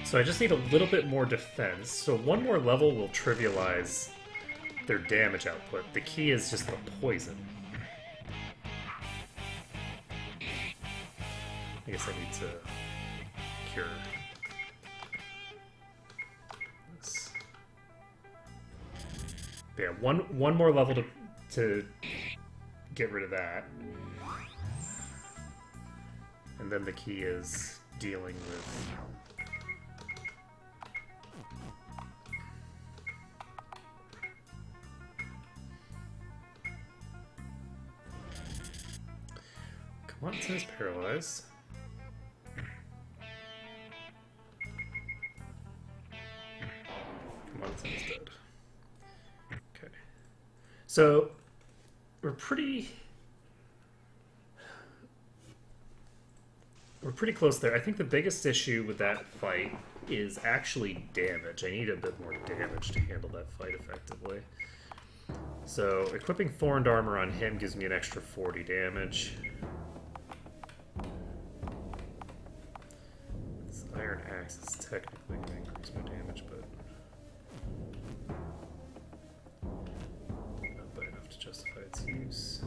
So I just need a little bit more defense. So one more level will trivialize their damage output. The key is just the poison. I guess I need to cure this. But yeah, one more level to get rid of that. And then the key is dealing with Kamanaton is paralyzed. Kamanaton is dead. Okay. So, we're pretty close there. I think the biggest issue with that fight is actually damage. I need a bit more damage to handle that fight effectively. So, equipping Thorned Armor on him gives me an extra 40 damage. Iron Axe is technically going to increase my damage, but not by enough to justify its use.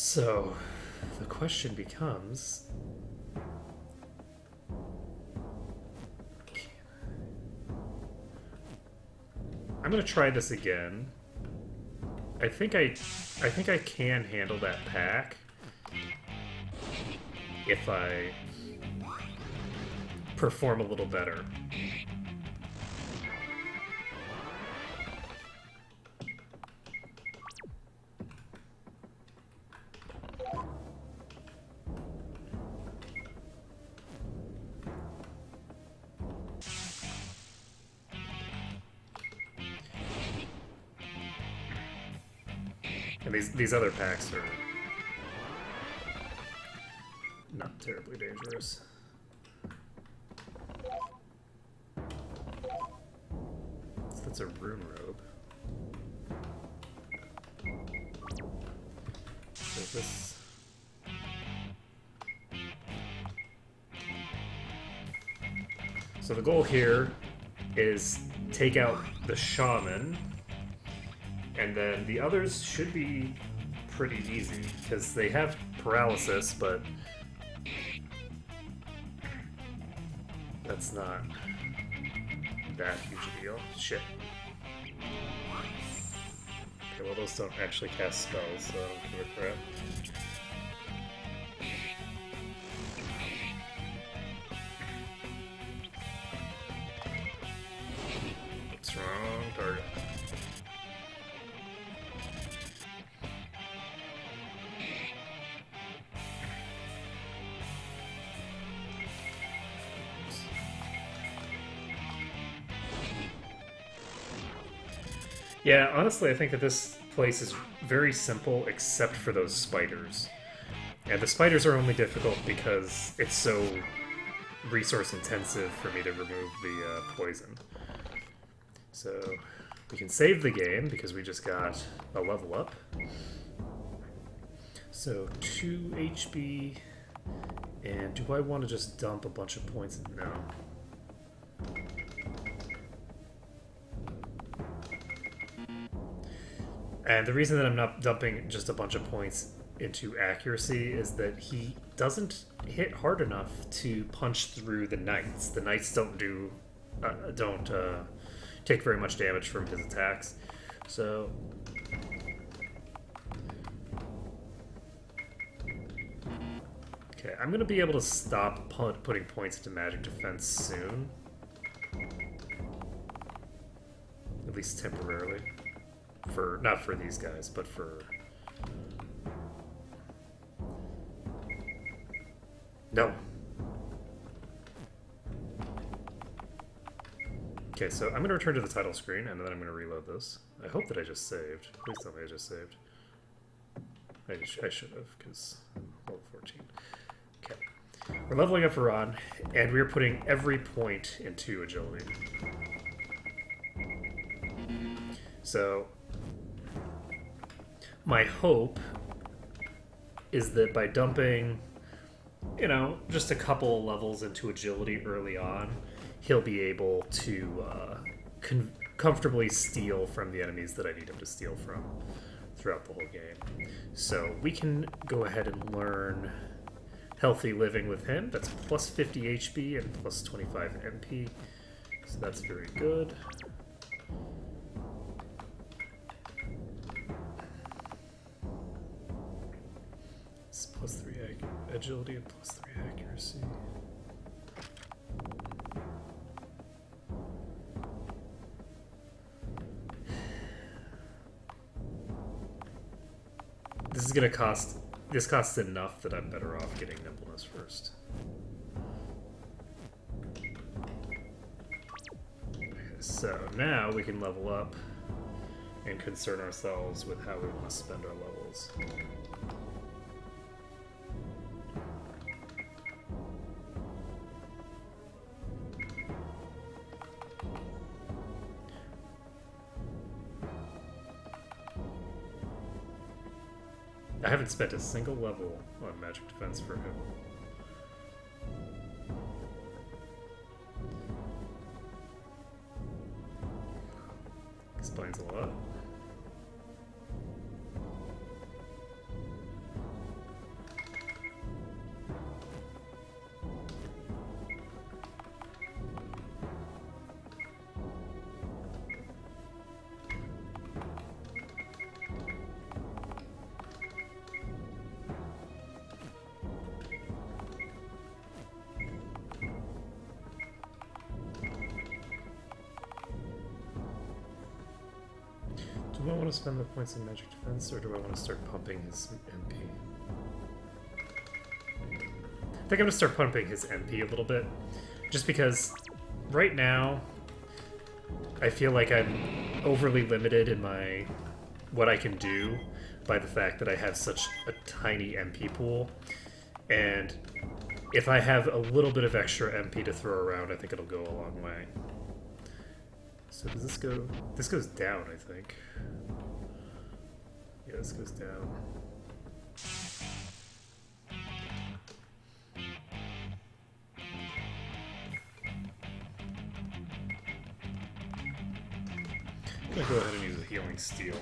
So, the question becomes... I'm gonna try this again. I think I can handle that pack if I perform a little better. And these other packs are not terribly dangerous. So that's a rune robe. So this... So the goal here is take out the shaman, and then the others should be pretty easy, because they have paralysis, but that's not that huge a deal. Shit. Okay, well those don't actually cast spells, so I don't give a crap. What's wrong? Target. Yeah, honestly, I think that this place is very simple except for those spiders. And the spiders are only difficult because it's so resource intensive for me to remove the poison. So we can save the game because we just got a level up. So 2 HP, and do I want to just dump a bunch of points? No. And the reason that I'm not dumping just a bunch of points into accuracy is that he doesn't hit hard enough to punch through the knights. The knights don't take very much damage from his attacks. So okay, I'm gonna be able to stop putting points into magic defense soon, at least temporarily. For not for these guys, but for no. Okay, so I'm gonna return to the title screen and then I'm gonna reload this. I hope that I just saved. Please tell me I just saved. I should have, because level 14. Okay, we're leveling up Iran, and we're putting every point into agility. So my hope is that by dumping, you know, just a couple levels into agility early on, he'll be able to comfortably steal from the enemies that I need him to steal from throughout the whole game. So we can go ahead and learn Healthy Living with him. That's plus 50 HP and plus 25 MP. So that's very good. Plus 3 agility and plus 3 accuracy. This is gonna cost. This costs enough that I'm better off getting nimbleness first. So now we can level up and concern ourselves with how we want to spend our levels. I haven't spent a single level on magic defense for him. Explains a lot. Do I want to spend the points in magic defense, or do I want to start pumping his MP? I think I'm going to start pumping his MP a little bit, just because right now I feel like I'm overly limited in my what I can do by the fact that I have such a tiny MP pool, and if I have a little bit of extra MP to throw around, I think it'll go a long way. So does this go... This goes down, I think. Yeah, this goes down. I'm gonna go ahead and use a healing steel.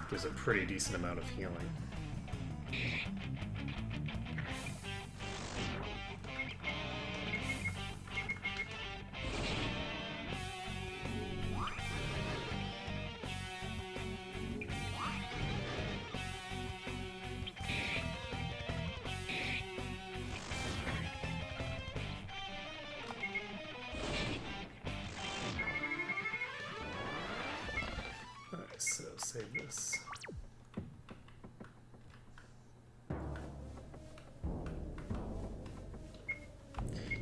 Gives a pretty decent amount of healing. So save this.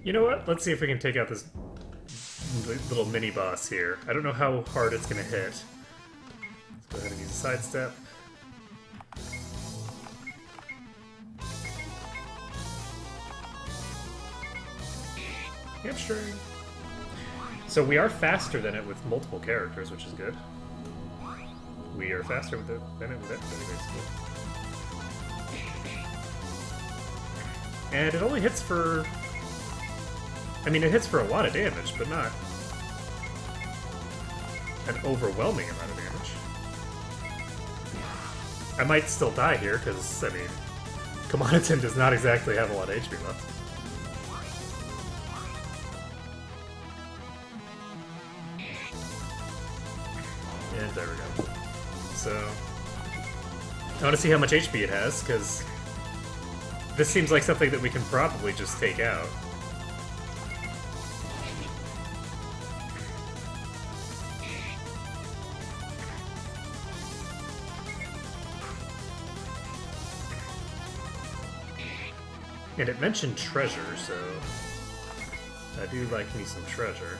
You know what? Let's see if we can take out this little mini boss here. I don't know how hard it's going to hit. Let's go ahead and use a sidestep. Hamstring. So we are faster than it with multiple characters, which is good. We are faster with it than it with everybody, basically. And it only hits for... I mean, it hits for a lot of damage, but not an overwhelming amount of damage. I might still die here, because, I mean, Commoditon does not exactly have a lot of HP left. And there we go. So, I want to see how much HP it has, because this seems like something that we can probably just take out. And it mentioned treasure, so I do like me some treasure.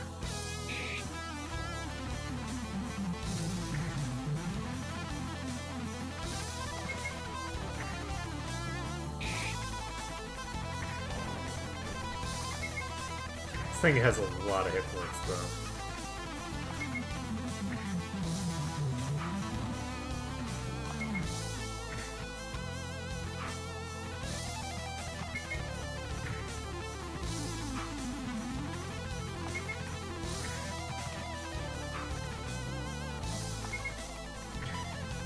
This thing has a lot of hit points, though.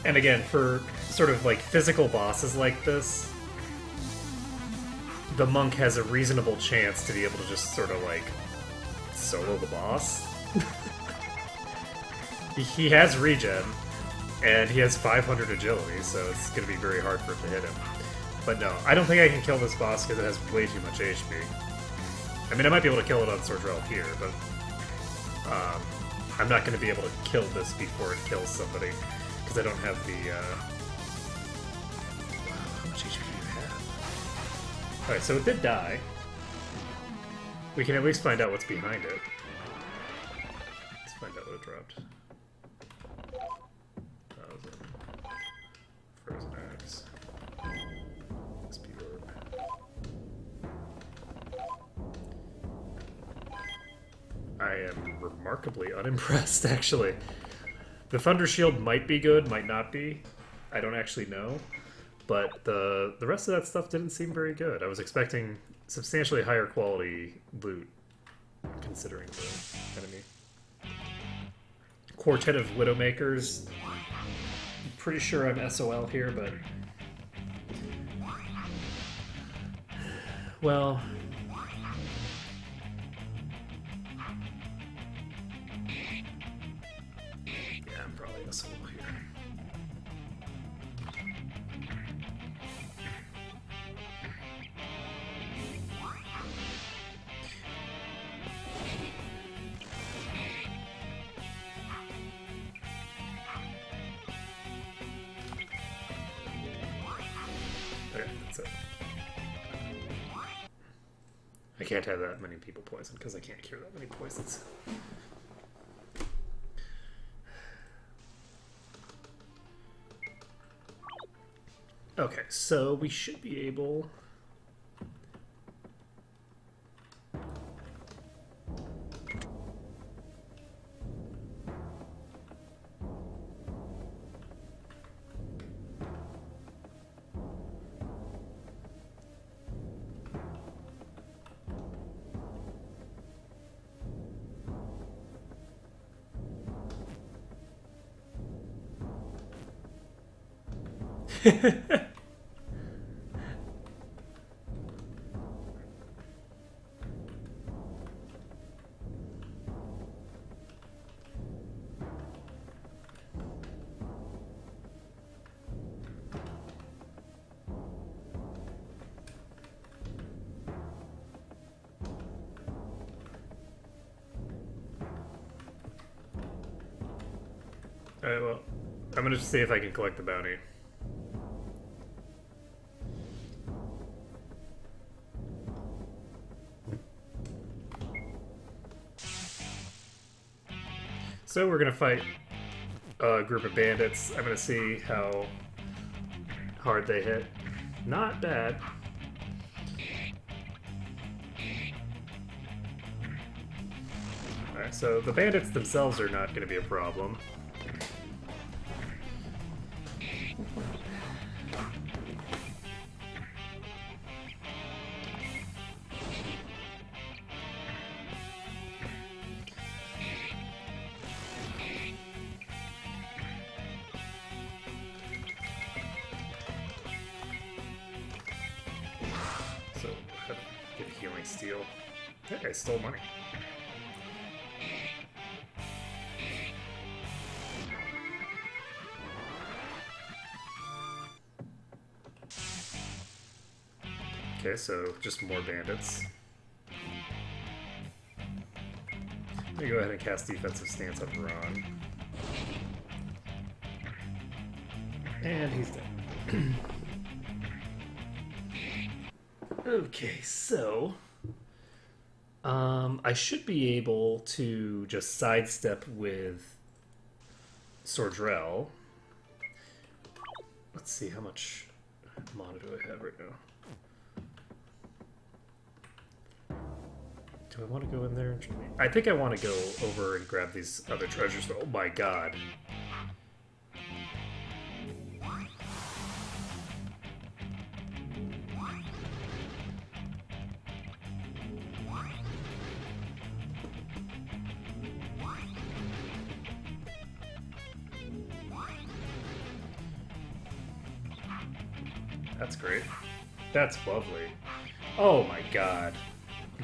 And again, for sort of like physical bosses like this, the monk has a reasonable chance to be able to just sort of like solo the boss. He has regen, and he has 500 agility, so it's going to be very hard for it to hit him. But no, I don't think I can kill this boss because it has way too much HP. I mean, I might be able to kill it on Sword Drill here, but I'm not going to be able to kill this before it kills somebody. I don't have the, wow, how much HP do you have? Alright, so it did die. We can at least find out what's behind it. Let's find out what it dropped. Frozen Axe. XP Orb. I am remarkably unimpressed, actually. The Thunder Shield might be good, might not be. I don't actually know. But the rest of that stuff didn't seem very good. I was expecting substantially higher quality loot, considering the enemy. Quartet of Widowmakers. I'm pretty sure I'm SOL here, but... well... That's it. I can't have that many people poisoned because I can't cure that many poisons. Okay, so we should be able... Alright, well, I'm gonna see if I can collect the bounty. So we're gonna fight a group of bandits. I'm gonna see how hard they hit. Not bad. Alright, so the bandits themselves are not gonna be a problem. So, how to get healing steel. That guy stole money. Okay, so just more bandits. Let me go ahead and cast defensive stance on Ron. And he's dead. Okay, so I should be able to just sidestep with Sordrell. Let's see how much mana do I have right now. Do I want to go in there? And I think I want to go over and grab these other treasures. Oh my god. That's great. That's lovely. Oh my god.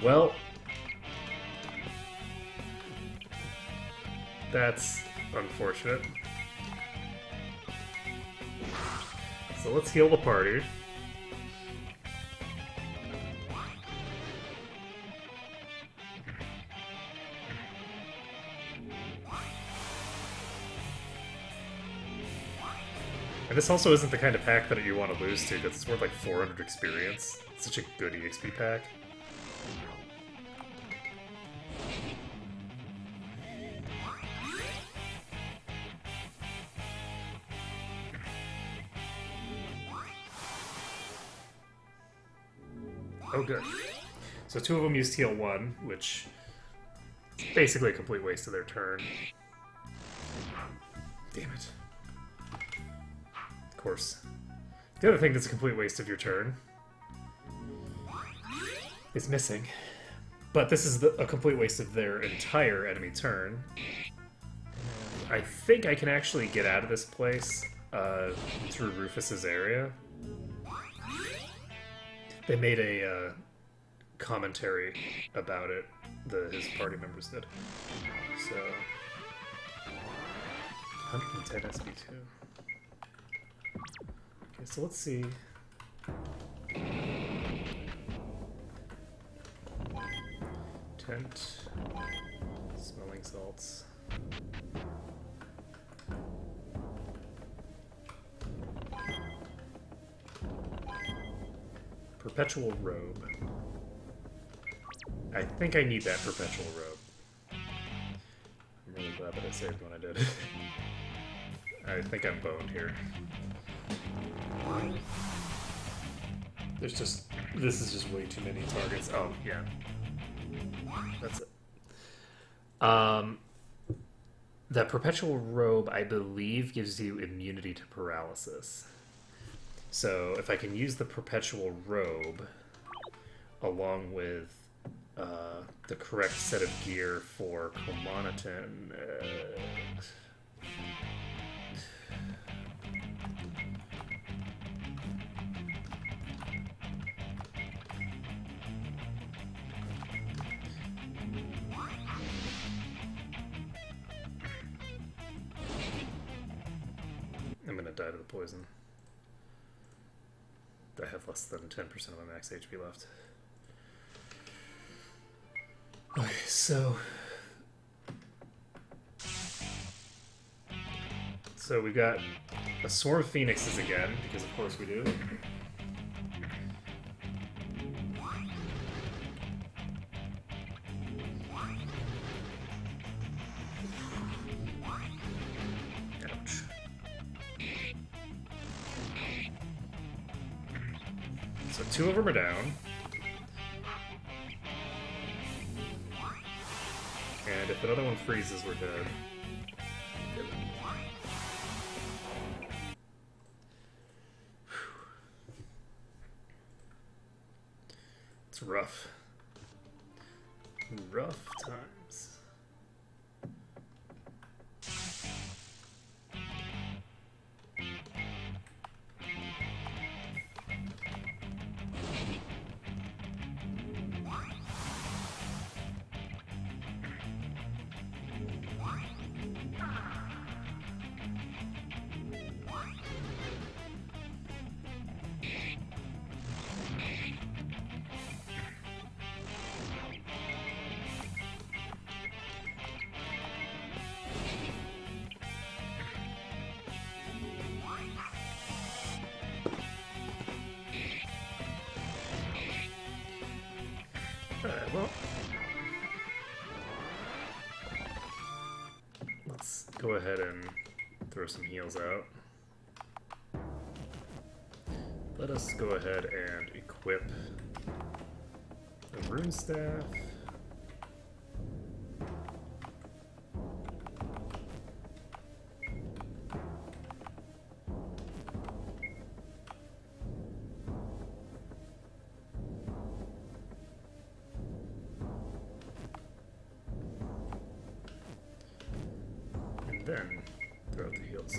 Well... that's unfortunate. So let's heal the party. And this also isn't the kind of pack that you want to lose to, because it's worth like 400 experience. It's such a good EXP pack. Oh, good. So two of them used heal 1, which is basically a complete waste of their turn. Damn it. Of course. The other thing that's a complete waste of your turn is missing. But this is a complete waste of their entire enemy turn. And I think I can actually get out of this place through Rufus's area. They made a commentary about it, his party members did. So, 110 SP2. Okay, so let's see. Tent, smelling salts. perpetual robe. I think I need that perpetual robe. I'm really glad that I saved when I did. I think I'm boned here. There's just... This is just way too many targets. Oh, yeah. That's it. That perpetual robe, I believe, gives you immunity to paralysis. So if I can use the perpetual robe along with the correct set of gear for Chromonauton. I'm gonna die to the poison. I have less than 10% of my max HP left. Okay, so we've got a swarm of phoenixes again, because of course we do. Ouch. So 2 of them are down. And if another one freezes, we're dead. It's rough. Rough times. Alright, well, let's go ahead and throw some heals out. Let us go ahead and equip the rune staff. Then throw out the heals.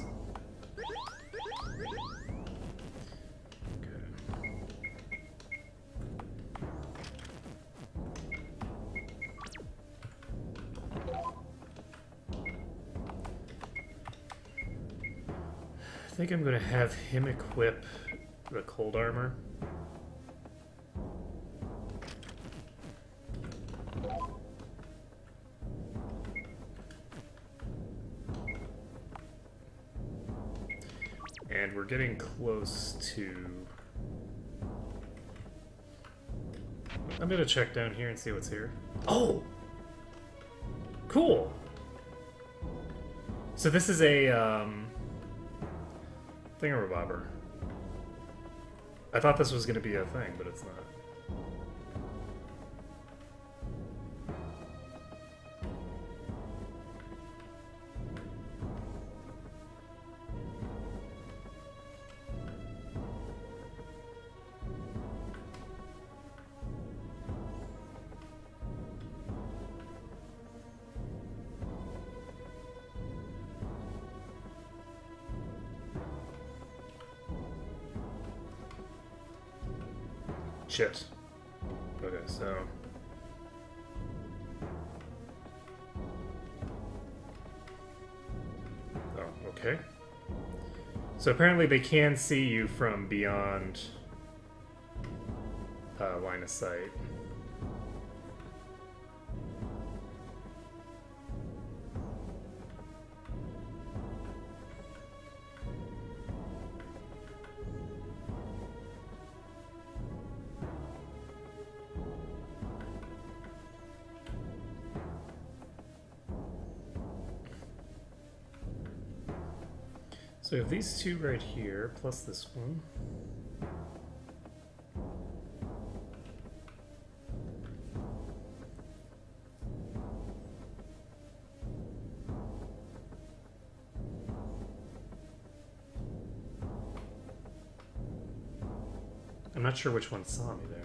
Okay. I think I'm going to have him equip the cold armor. And we're getting close to... I'm gonna check down here and see what's here. Oh! Cool! So this is a, thingamabobber. I thought this was gonna be a thing, but it's not. Shit. Okay, so... Oh, okay. So apparently they can see you from beyond line of sight. So we have these two right here, plus this one. I'm not sure which one saw me there.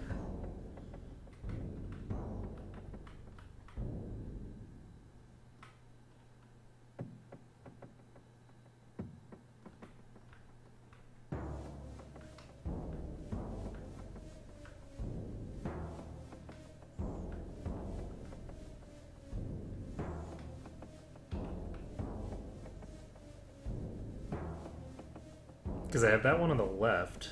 Because I have that one on the left.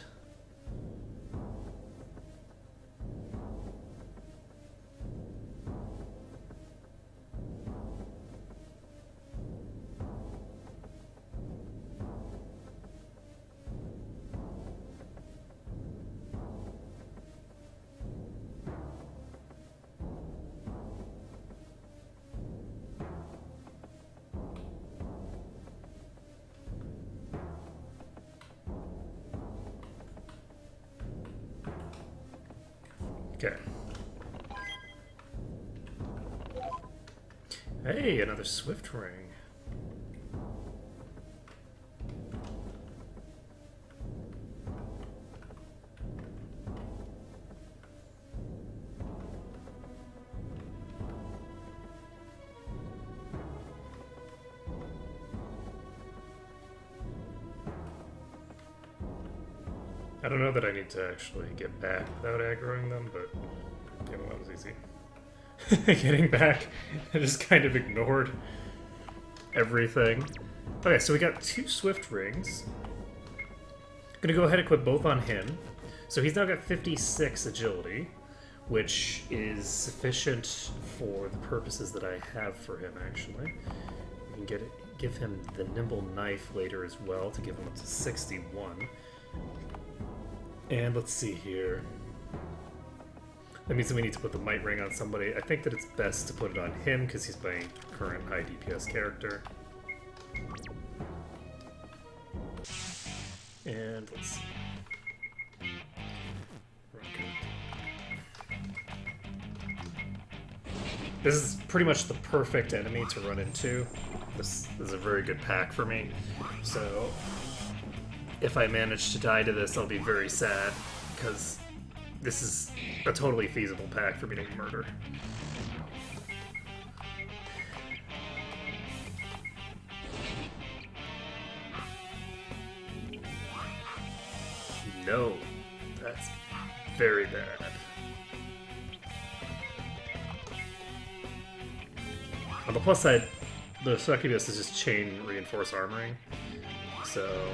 Okay. Hey, another Swift ring. I don't know that I need to actually get back without aggroing them, but yeah, well, that was easy. Getting back, I just kind of ignored everything. Okay, so we got 2 Swift rings. Gonna go ahead and equip both on him. So he's now got 56 agility, which is sufficient for the purposes that I have for him, actually. We can give him the nimble knife later as well to give him up to 61. And let's see here. That means that we need to put the might ring on somebody. I think that it's best to put it on him because he's my current high DPS character. And let's see. This is pretty much the perfect enemy to run into. This is a very good pack for me. So if I manage to die to this, I'll be very sad, because this is a totally feasible pack for me to murder. No, that's very bad. On the plus side, the Succubus is just chain reinforced armoring, so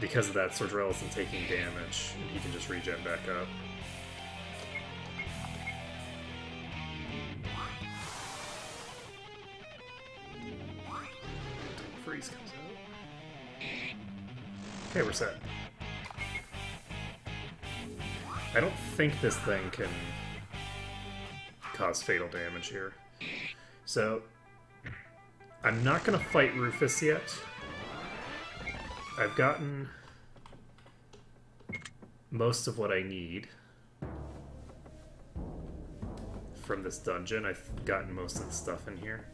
because of that, Sordrell isn't taking damage, and he can just regen back up. Freeze comes out. Okay, we're set. I don't think this thing can cause fatal damage here. So, I'm not going to fight Rufus yet. I've gotten most of what I need from this dungeon. I've gotten most of the stuff in here.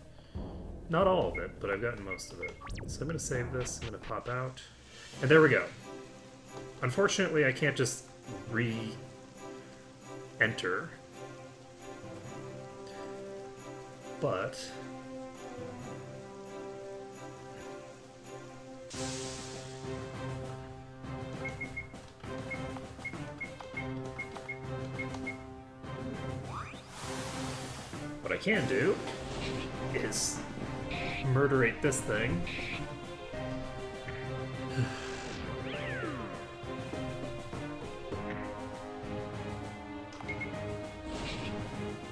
Not all of it, but I've gotten most of it. So I'm going to save this, I'm going to pop out. And there we go. Unfortunately, I can't just re-enter. But what I can do is murderate this thing.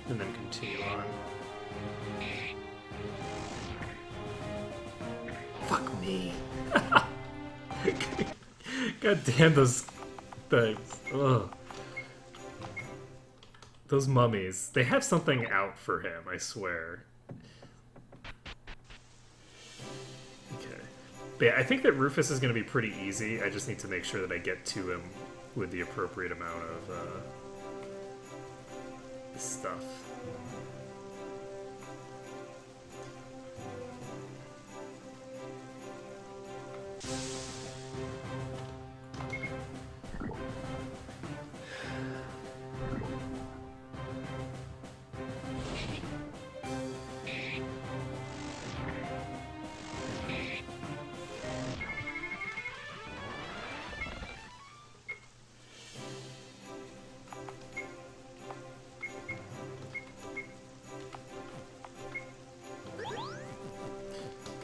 And then continue on. Fuck me. God damn those things. Ugh. Those mummies. They have something out for him, I swear. Okay. But yeah, I think that Rufus is going to be pretty easy. I just need to make sure that I get to him with the appropriate amount of stuff.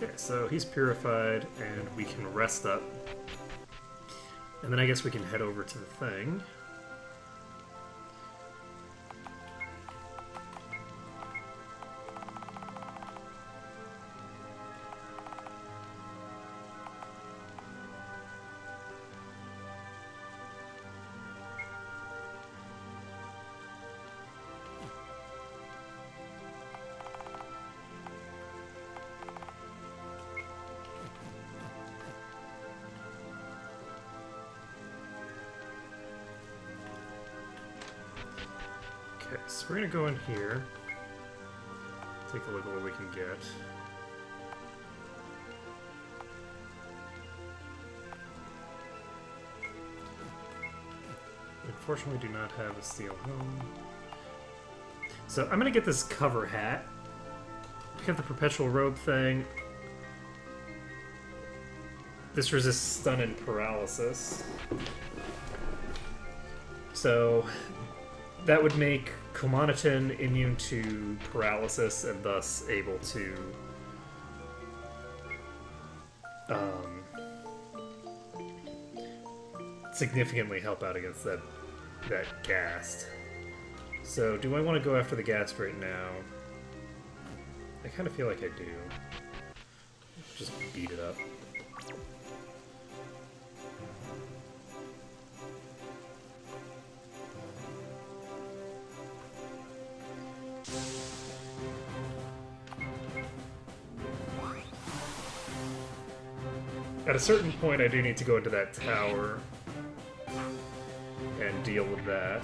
Okay, so he's purified, and we can rest up. And then I guess we can head over to the thing. Okay, so we're gonna go in here, take a look at what we can get. Unfortunately, do not have a steel helm. So I'm gonna get this cover hat. Pick up the perpetual robe thing. This resists stun and paralysis. So that would make Kumanitin immune to paralysis and thus able to significantly help out against that ghast. So do I want to go after the ghast right now? I kind of feel like I do. Just beat it up. At a certain point, I do need to go into that tower and deal with that.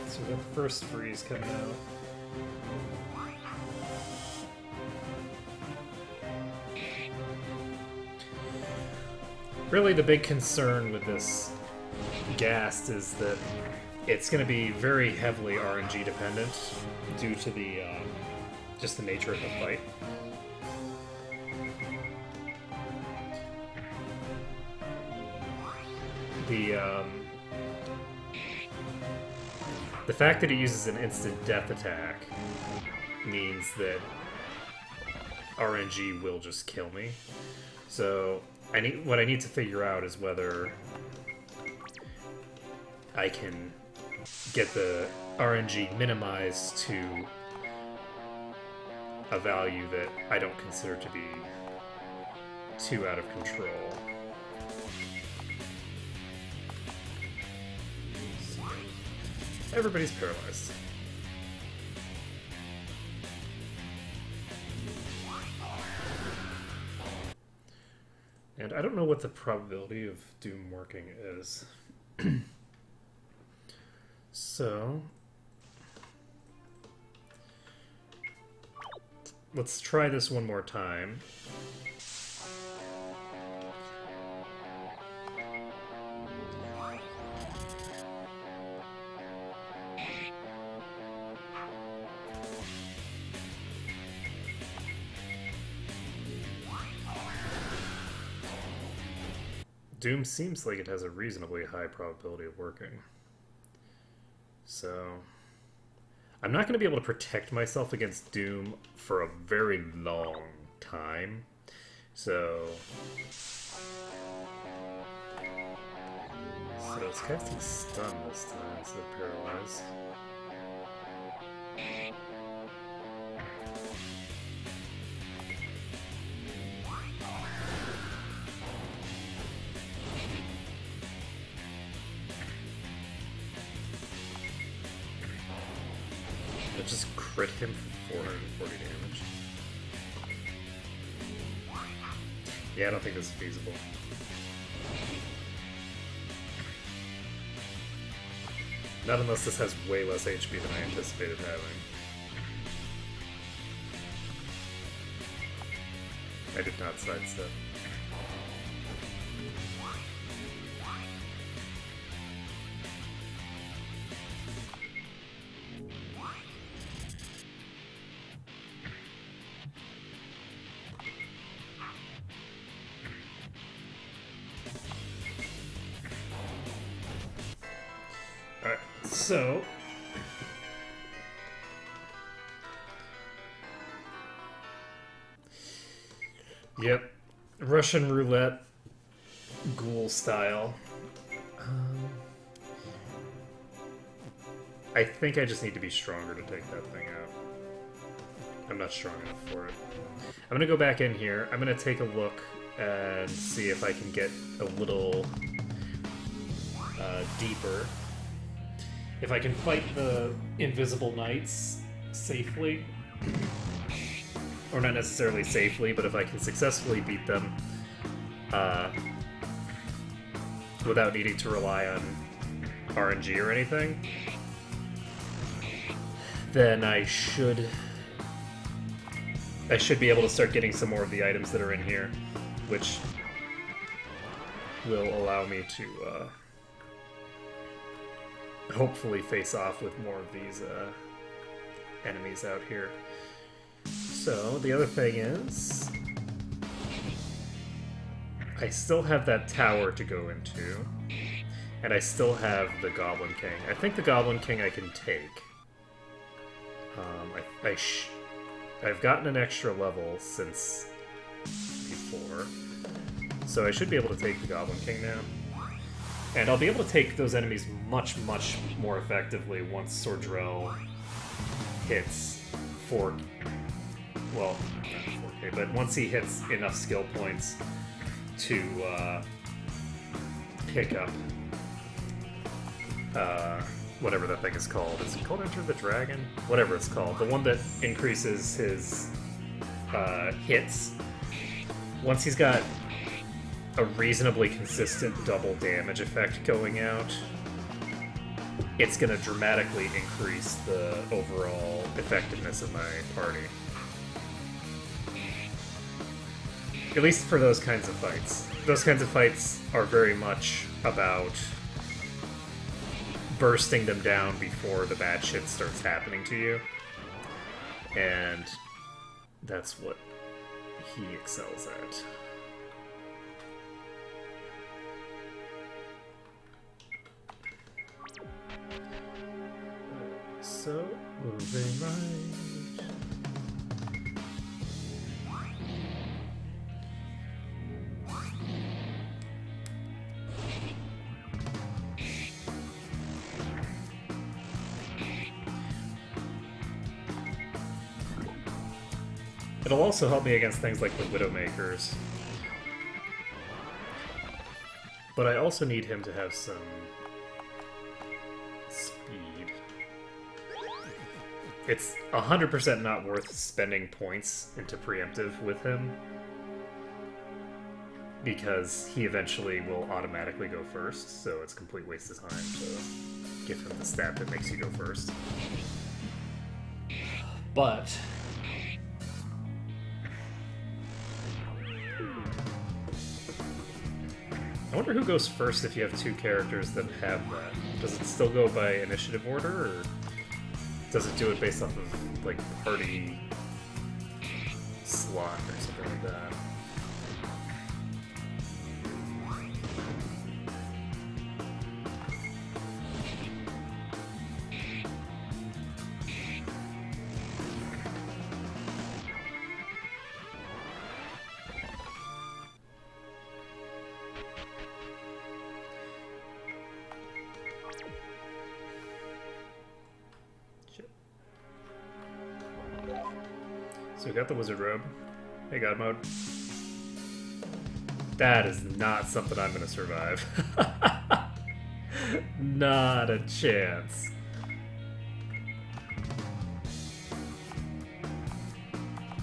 So we got the first freeze coming out. Really, the big concern with this ghast is that it's going to be very heavily RNG dependent due to the just the nature of the fight. The fact that it uses an instant death attack means that RNG will just kill me. So what I need to figure out is whether I can get the RNG minimized to a value that I don't consider to be too out of control. Everybody's paralyzed. And I don't know what the probability of Doom working is. So let's try this one more time. Doom seems like it has a reasonably high probability of working. So I'm not going to be able to protect myself against Doom for a very long time. So it's casting stun this time instead of paralyze. It just crit him for 440 damage. Yeah, I don't think this is feasible. Not unless this has way less HP than I anticipated having. I did not sidestep. Alright, so yep, Russian roulette, ghoul style. I think I just need to be stronger to take that thing out. I'm not strong enough for it. I'm gonna go back in here. I'm gonna take a look and see if I can get a little deeper. If I can fight the invisible knights safely, or not necessarily safely, but if I can successfully beat them without needing to rely on RNG or anything, then I should be able to start getting some more of the items that are in here, which will allow me to hopefully face off with more of these enemies out here. So the other thing is, I still have that tower to go into, and I still have the Goblin King. I think the Goblin King I can take. I've gotten an extra level since before, so I should be able to take the Goblin King now. And I'll be able to take those enemies much, much more effectively once Sordrell hits 4K. Well, not 4K, but once he hits enough skill points to pick up whatever that thing is called. Is it called Enter the Dragon? Whatever it's called. The one that increases his hits. Once he's got a reasonably consistent double damage effect going out, it's going to dramatically increase the overall effectiveness of my party. At least for those kinds of fights. Those kinds of fights are very much about bursting them down before the bad shit starts happening to you. And that's what he excels at. So, moving right. It'll also help me against things like the Widowmakers. But I also need him to have some speed. It's 100% not worth spending points into preemptive with him, because he eventually will automatically go first, so it's a complete waste of time to give him the stat that makes you go first. But I wonder who goes first if you have two characters that have that. Does it still go by initiative order, or does it do it based off of, like, party slot or something like that? So we got the wizard robe. Hey, God mode. That is not something I'm gonna survive. Not a chance.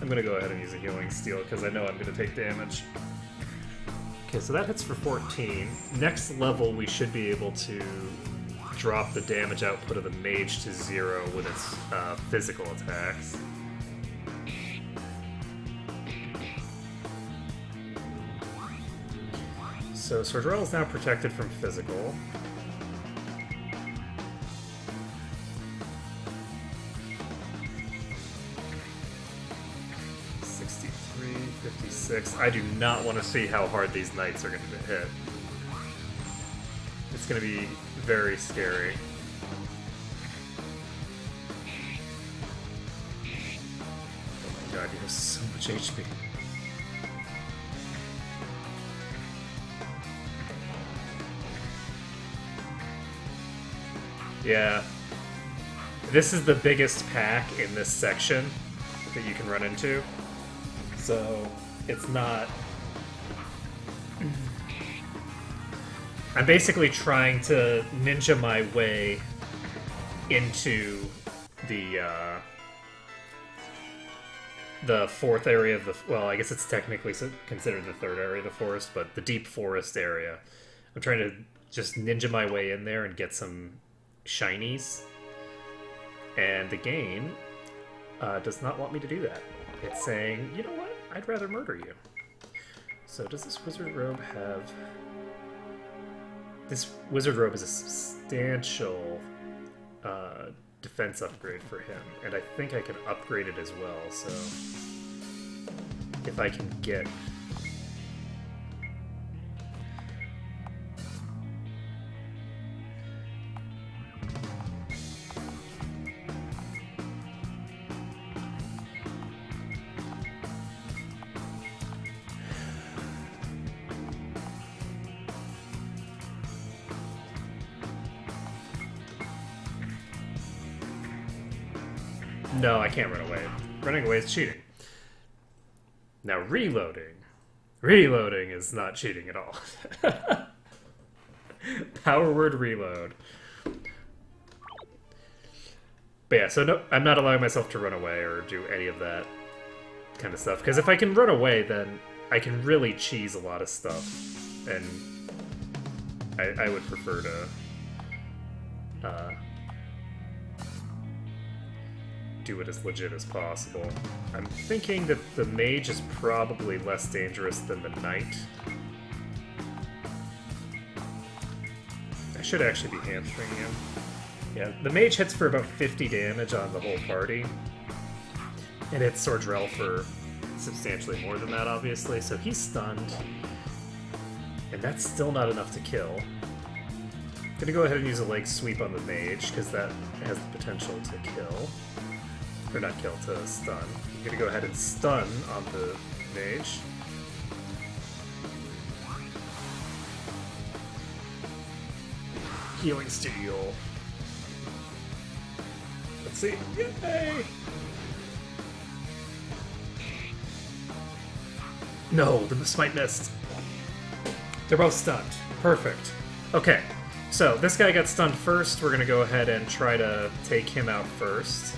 I'm gonna go ahead and use a healing steel because I know I'm gonna take damage. Okay, so that hits for 14. Next level, we should be able to drop the damage output of the mage to 0 with its physical attacks. So Sordrell is now protected from physical. I do not want to see how hard these knights are going to hit. It's going to be very scary. Oh my god, you have so much HP. Yeah. This is the biggest pack in this section that you can run into. So, it's not... I'm basically trying to ninja my way into the fourth area of the... Well, I guess it's technically considered the third area of the forest, but the deep forest area. I'm trying to just ninja my way in there and get some shinies. And the game does not want me to do that. It's saying, you know what? I'd rather murder you. So does this wizard robe have... This wizard robe is a substantial defense upgrade for him, and I think I can upgrade it as well, so... If I can get... No, I can't run away. Running away is cheating. Now, reloading. Reloading is not cheating at all. Power word reload. But yeah, so no, I'm not allowing myself to run away or do any of that kind of stuff. Because if I can run away, then I can really cheese a lot of stuff. And I would prefer to... do it as legit as possible. I'm thinking that the mage is probably less dangerous than the knight. I should actually be hamstringing him. Yeah, the mage hits for about 50 damage on the whole party. It hits Sordrell for substantially more than that, obviously, so he's stunned. And that's still not enough to kill. I'm gonna go ahead and use a leg sweep on the mage, because that has the potential to kill. Or not kill, to stun. I'm gonna go ahead and stun on the mage. Healing steel. Let's see. Yay! No, the smite missed. They're both stunned. Perfect. Okay, so this guy got stunned first. We're gonna go ahead and try to take him out first.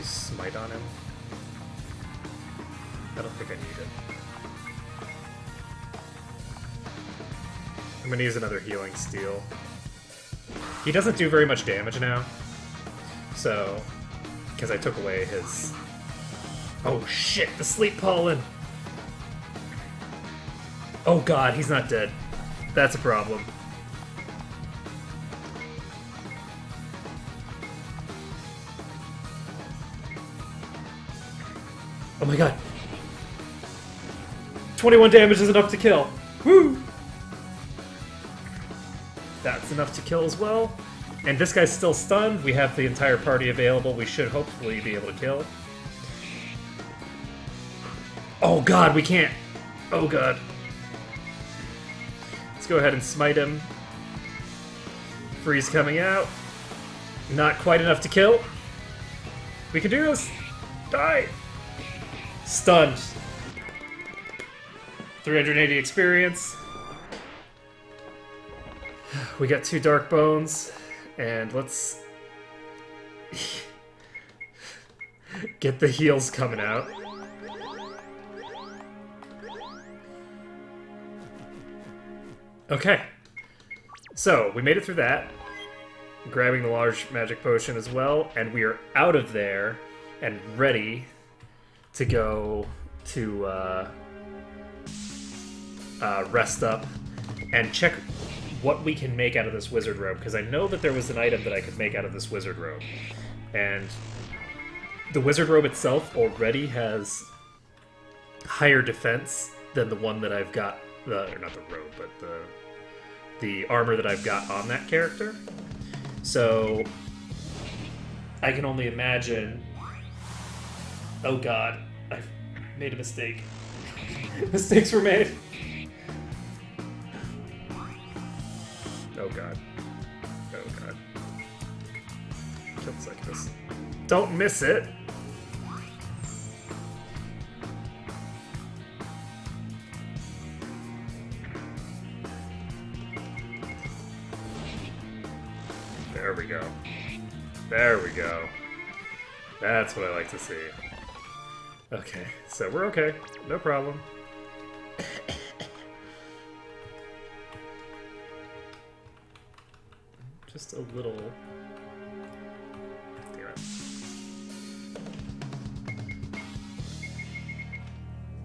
Smite on him. I don't think I need it. I'm gonna use another healing steel. He doesn't do very much damage now, so because I took away his... Oh shit, the sleep pollen! Oh god, he's not dead. That's a problem. Oh my god. 21 damage is enough to kill. Woo! That's enough to kill as well. And this guy's still stunned. We have the entire party available. We should hopefully be able to kill. Oh god, we can't. Oh god. Let's go ahead and smite him. Freeze coming out. Not quite enough to kill. We can do this. Die. Stunned. 380 experience. We got 2 Dark Bones. And let's get the heals coming out. Okay. So, we made it through that. Grabbing the large magic potion as well, and we are out of there and ready to go to rest up and check what we can make out of this wizard robe, because I know that there was an item that I could make out of this wizard robe, and the wizard robe itself already has higher defense than the one that I've got, or not the robe, but the armor that I've got on that character. So, I can only imagine... Oh god, I've made a mistake. Mistakes were made. Oh god. Oh god. Kill the Cyclist. Don't miss it! There we go. There we go. That's what I like to see. Okay, so we're okay. No problem. Just a little... Damn it.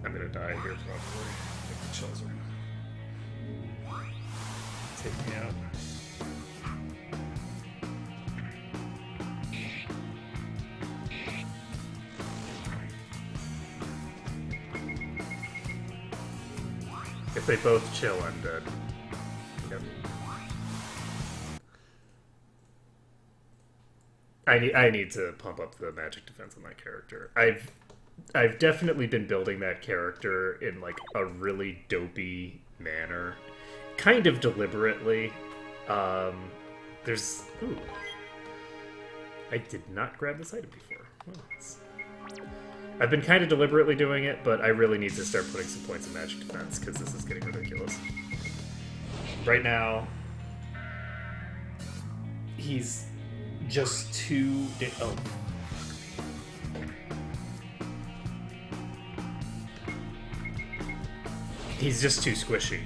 I'm gonna die here probably. I think the chills are take me out. If they both chill, I'm dead. Yep. I need to pump up the magic defense on that character. I've definitely been building that character in like a really dopey manner, kind of deliberately. There's ooh, I did not grab this item before. Oh, I've been kind of deliberately doing it, but I really need to start putting some points of magic defense, because this is getting ridiculous. Right now, he's just too... Oh. He's just too squishy.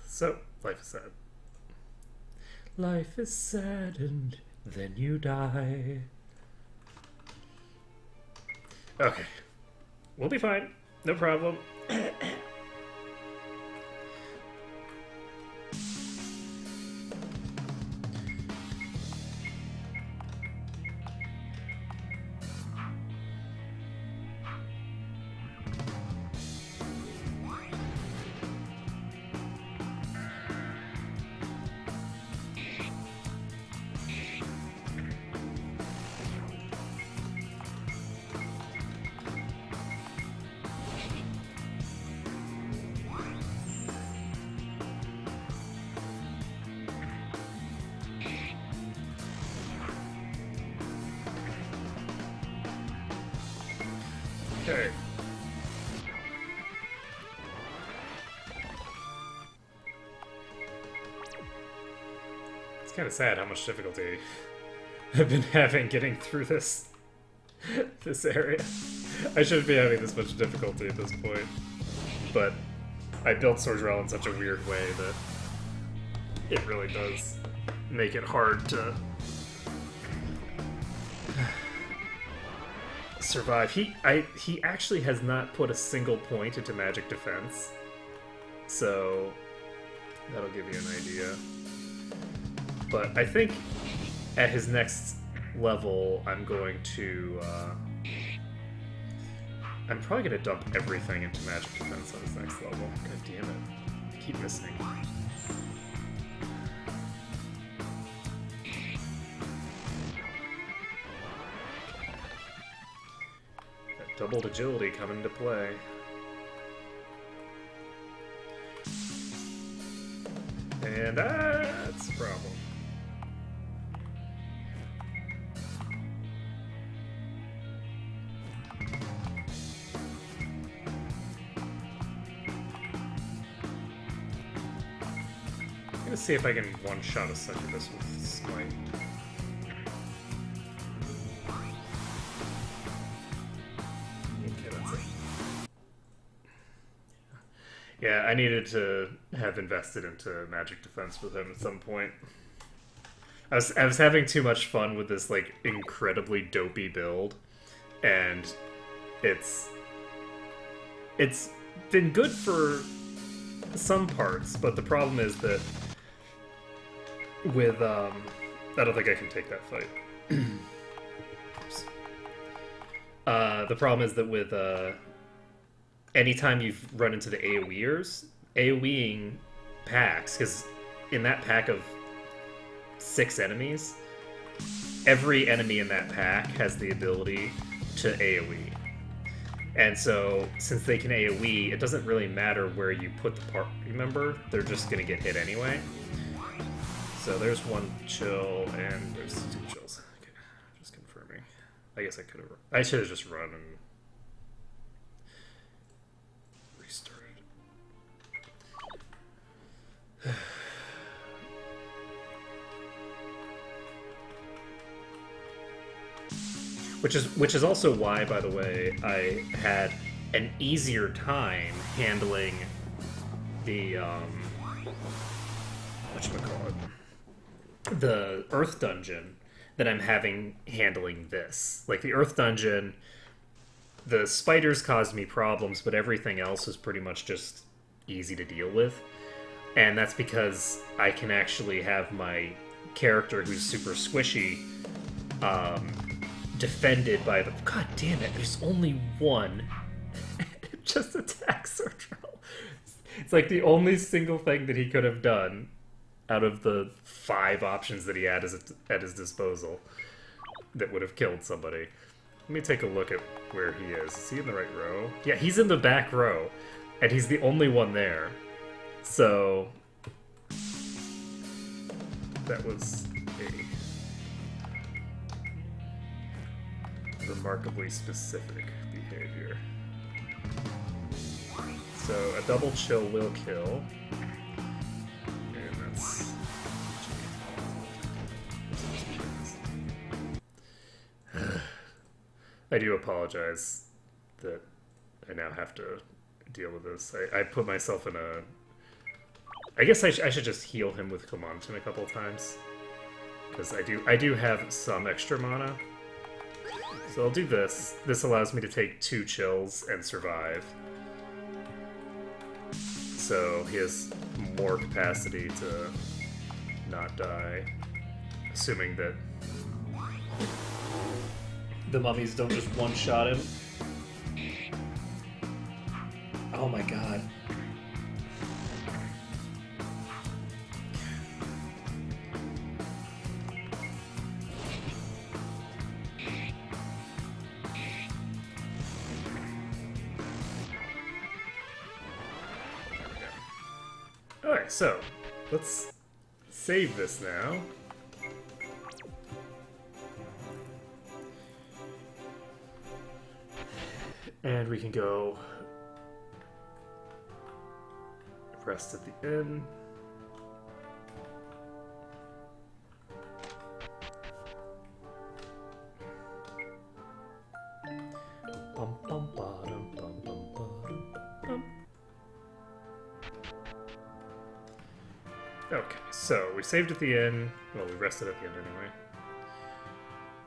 So, life is sad. Life is sad and then you die. Okay. We'll be fine. No problem. Okay. It's kind of sad how much difficulty I've been having getting through this area. I shouldn't be having this much difficulty at this point, but I built Sorgerel in such a weird way that it really does make it hard to survive. He actually has not put a single point into magic defense, so That'll give you an idea. But I think at his next level, I'm going to... I'm probably going to dump everything into magic defense on his next level. God damn it. I keep missing. That doubled agility coming into play. And that's a problem. I'm gonna see if I can one-shot a succubus with Smite. Okay, that's it. Yeah, I needed to have invested into magic defense with him at some point. I was having too much fun with this like incredibly dopey build, and it's been good for some parts, but the problem is that with I don't think I can take that fight. Oops. The problem is that with anytime you've run into the AoEing packs, because in that pack of 6 enemies, every enemy in that pack has the ability to AoE. And so, since they can AoE, it doesn't really matter where you put the part, remember? They're just gonna get hit anyway. So there's one chill, and there's 2 chills. Okay, just confirming. I guess I should have just run and restarted. Which is also why, by the way, I had an easier time handling the whatchamacallit, the Earth Dungeon than I'm handling this. Like the Earth Dungeon, the spiders caused me problems, but everything else was pretty much just easy to deal with. And that's because I can actually have my character who's super squishy defended by the... God damn it, there's only one. It just attacks Sortrell. It's like the only single thing that he could have done out of the 5 options that he had at his disposal that would have killed somebody. Let me take a look at where he is. Is he in the right row? Yeah, he's in the back row, and he's the only one there. So... that was a remarkably specific behavior. So a double chill will kill. And that's... I do apologize that I now have to deal with this. I put myself in a... I guess I should just heal him with Comantin a couple times. Because I do have some extra mana. So I'll do this. This allows me to take 2 chills and survive. So he has more capacity to not die. Assuming that the mummies don't just one-shot him. Oh my god. Alright, so let's save this now. And we can go rest at the inn. Bum, bum, ba-dum, bum, bum, ba-dum, bum. Okay, so we saved at the inn. Well, we rested at the end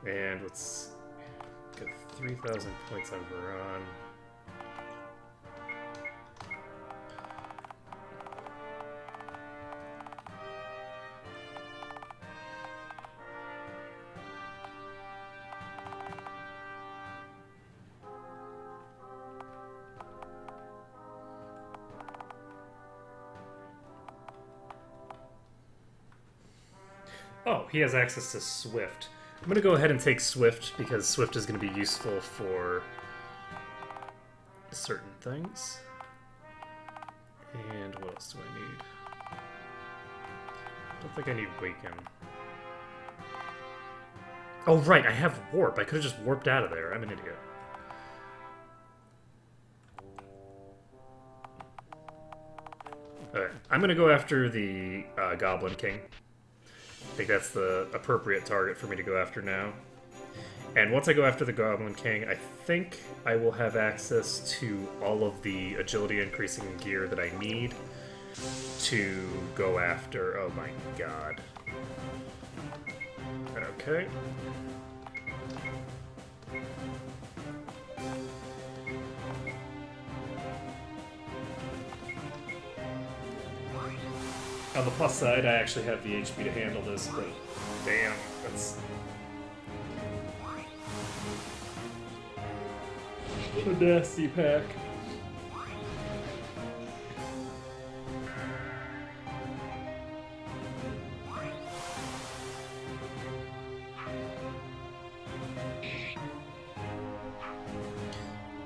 anyway. And let's get 3,000 points on Varan. Oh, he has access to Swift. I'm going to go ahead and take Swift because Swift is going to be useful for certain things. And what else do I need? I don't think I need Waken. Oh, right, I have Warp. I could have just warped out of there. I'm an idiot. Alright, I'm going to go after the Goblin King. I think that's the appropriate target for me to go after now. And once I go after the Goblin King, I think I will have access to all of the agility increasing gear that I need to go after... Oh my god. Okay. On the plus side, I actually have the HP to handle this, but damn, that's a nasty pack.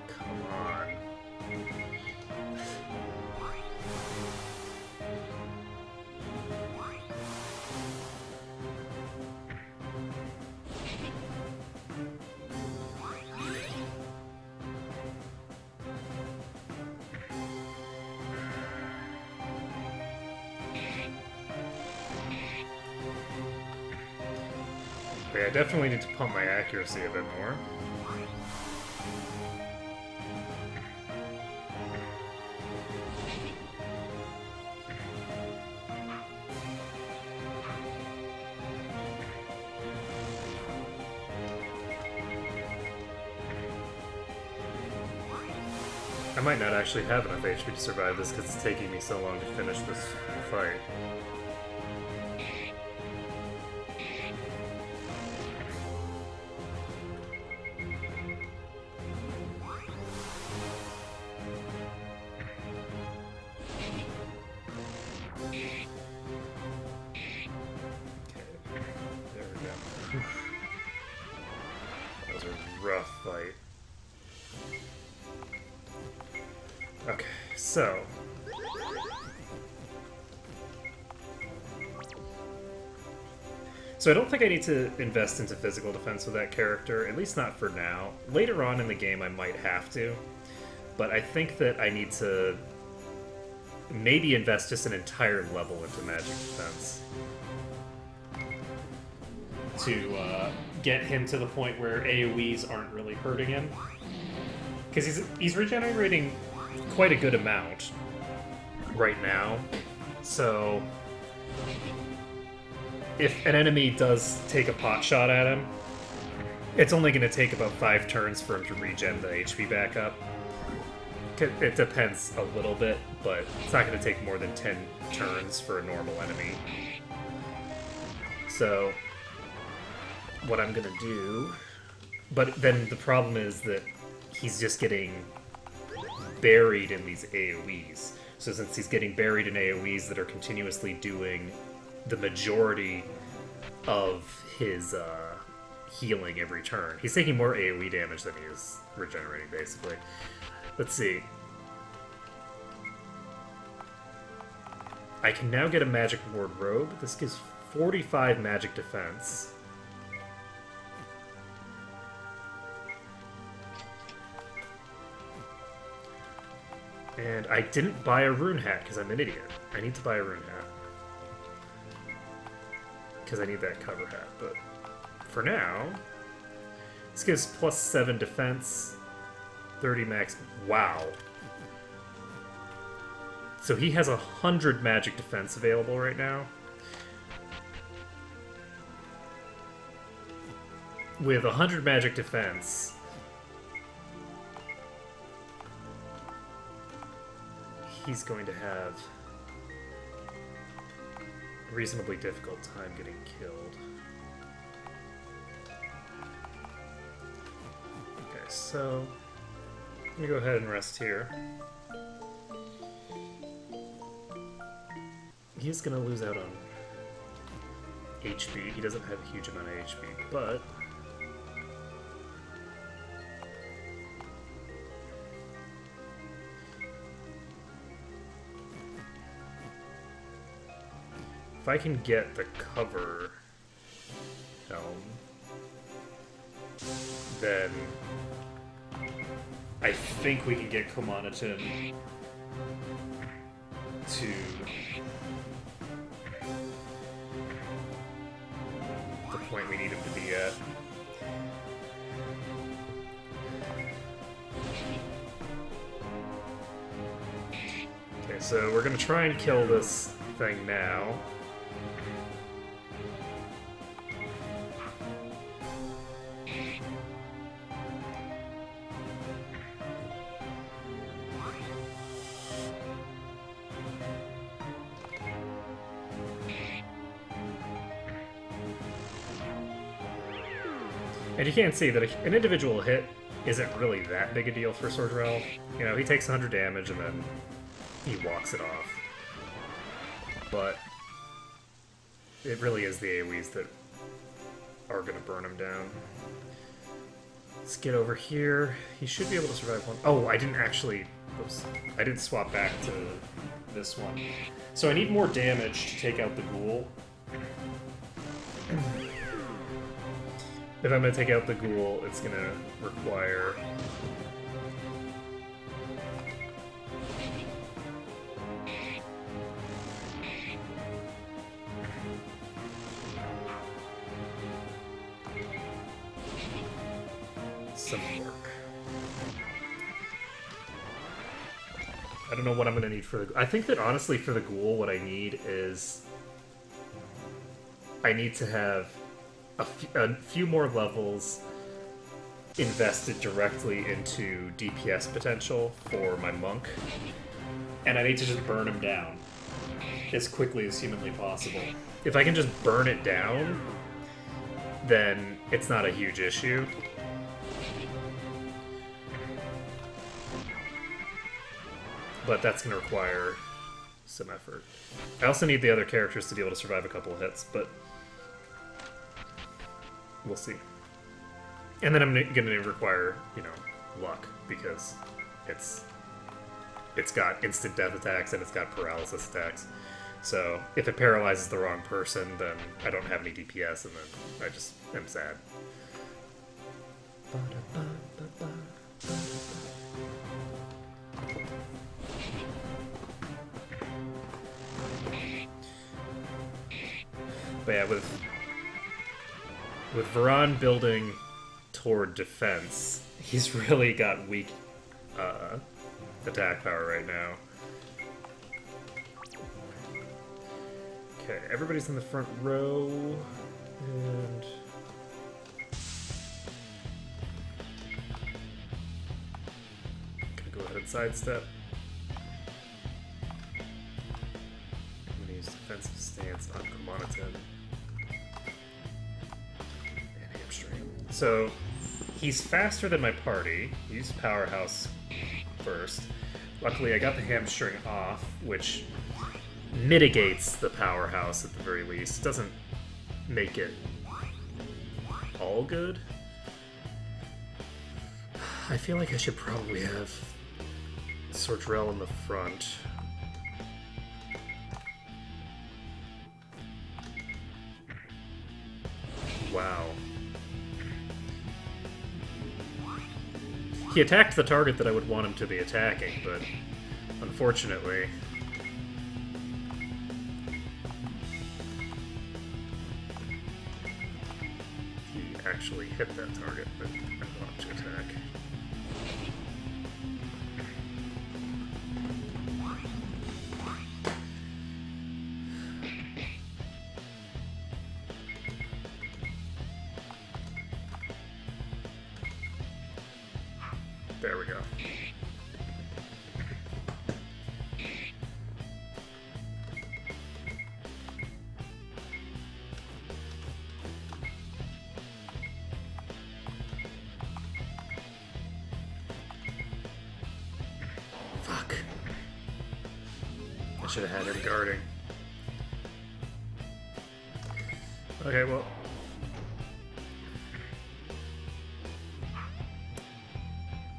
Come on. Okay, I definitely need to pump my accuracy a bit more. I might not actually have enough HP to survive this because it's taking me so long to finish this fight. Fight. Okay, so I don't think I need to invest into physical defense with that character, at least not for now. Later on in the game I might have to, but I think that I need to maybe invest just an entire level into magic defense to get him to the point where AoEs aren't really hurting him. Because he's regenerating quite a good amount right now. So if an enemy does take a pot shot at him, it's only going to take about 5 turns for him to regen the HP back up. It depends a little bit, but it's not going to take more than 10 turns for a normal enemy. So what I'm gonna do, but then the problem is that he's just getting buried in these AoEs. So since he's getting buried in AoEs that are continuously doing the majority of his healing every turn, he's taking more AoE damage than he is regenerating, basically. Let's see. I can now get a Magic Ward Robe. This gives 45 magic defense. And I didn't buy a rune hat because I'm an idiot. I need to buy a rune hat. Because I need that cover hat. But for now, this gives plus 7 defense, 30 max. Wow. So he has 100 magic defense available right now. With 100 magic defense, he's going to have a reasonably difficult time getting killed. Okay, so let me go ahead and rest here. He's going to lose out on HP. He doesn't have a huge amount of HP, but... if I can get the cover helm, then I think we can get Komanatin to the point we need him to be at. Okay, so we're gonna try and kill this thing now. And you can see that an individual hit isn't really that big a deal for Sordrel. You know, he takes 100 damage and then he walks it off. But it really is the AoEs that are going to burn him down. Let's get over here. He should be able to survive one. Oh, I didn't actually... Oops. I didn't swap back to this one. So I need more damage to take out the ghoul. If I'm going to take out the ghoul, it's going to require... some work. I don't know what I'm going to need for the... I think that honestly for the ghoul, what I need is... I need to have a few more levels invested directly into DPS potential for my monk, and I need to just burn him down as quickly as humanly possible. If I can just burn it down, then it's not a huge issue. But that's going to require some effort. I also need the other characters to be able to survive a couple of hits, but we'll see. And then I'm going to require, you know, luck, because it's got instant death attacks and it's got paralysis attacks. So if it paralyzes the wrong person, then I don't have any DPS, and then I just am sad. But yeah, with Varan building toward defense, he's really got weak attack power right now. Okay, everybody's in the front row, and gonna go ahead and sidestep. I'm gonna use defensive stance on Komanatin. So, he's faster than my party. He used Powerhouse first. Luckily, I got the hamstring off, which mitigates the Powerhouse at the very least. Doesn't make it all good. I feel like I should probably have Sordrel in the front. Wow. He attacked the target that I would want him to be attacking, but unfortunately... he actually hit that target that I want to attack. There we go. Fuck. I should have had him guarding. Okay, well.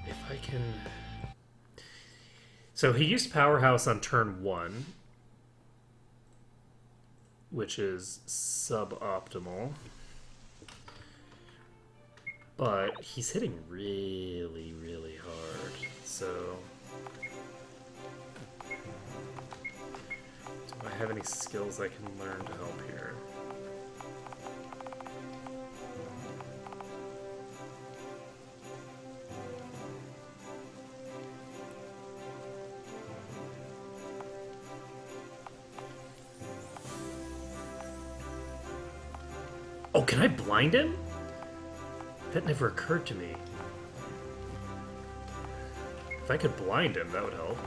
If I can. So he used Powerhouse on turn 1, which is suboptimal. But he's hitting really, really hard. So. Do I have any skills I can learn to help here? Oh, can I blind him? That never occurred to me. If I could blind him, that would help.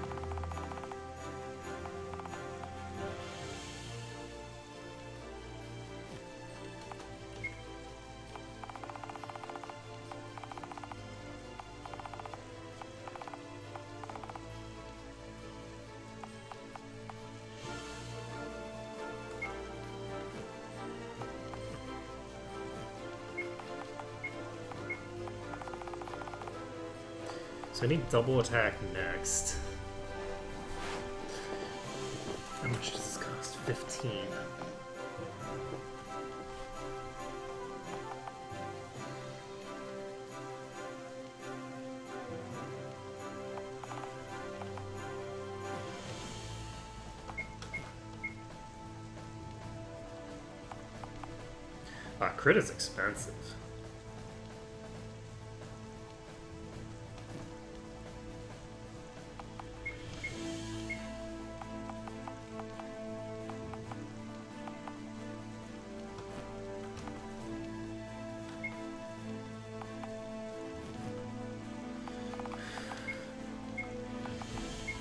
So I need double attack next. How much does this cost? 15. Crit is expensive.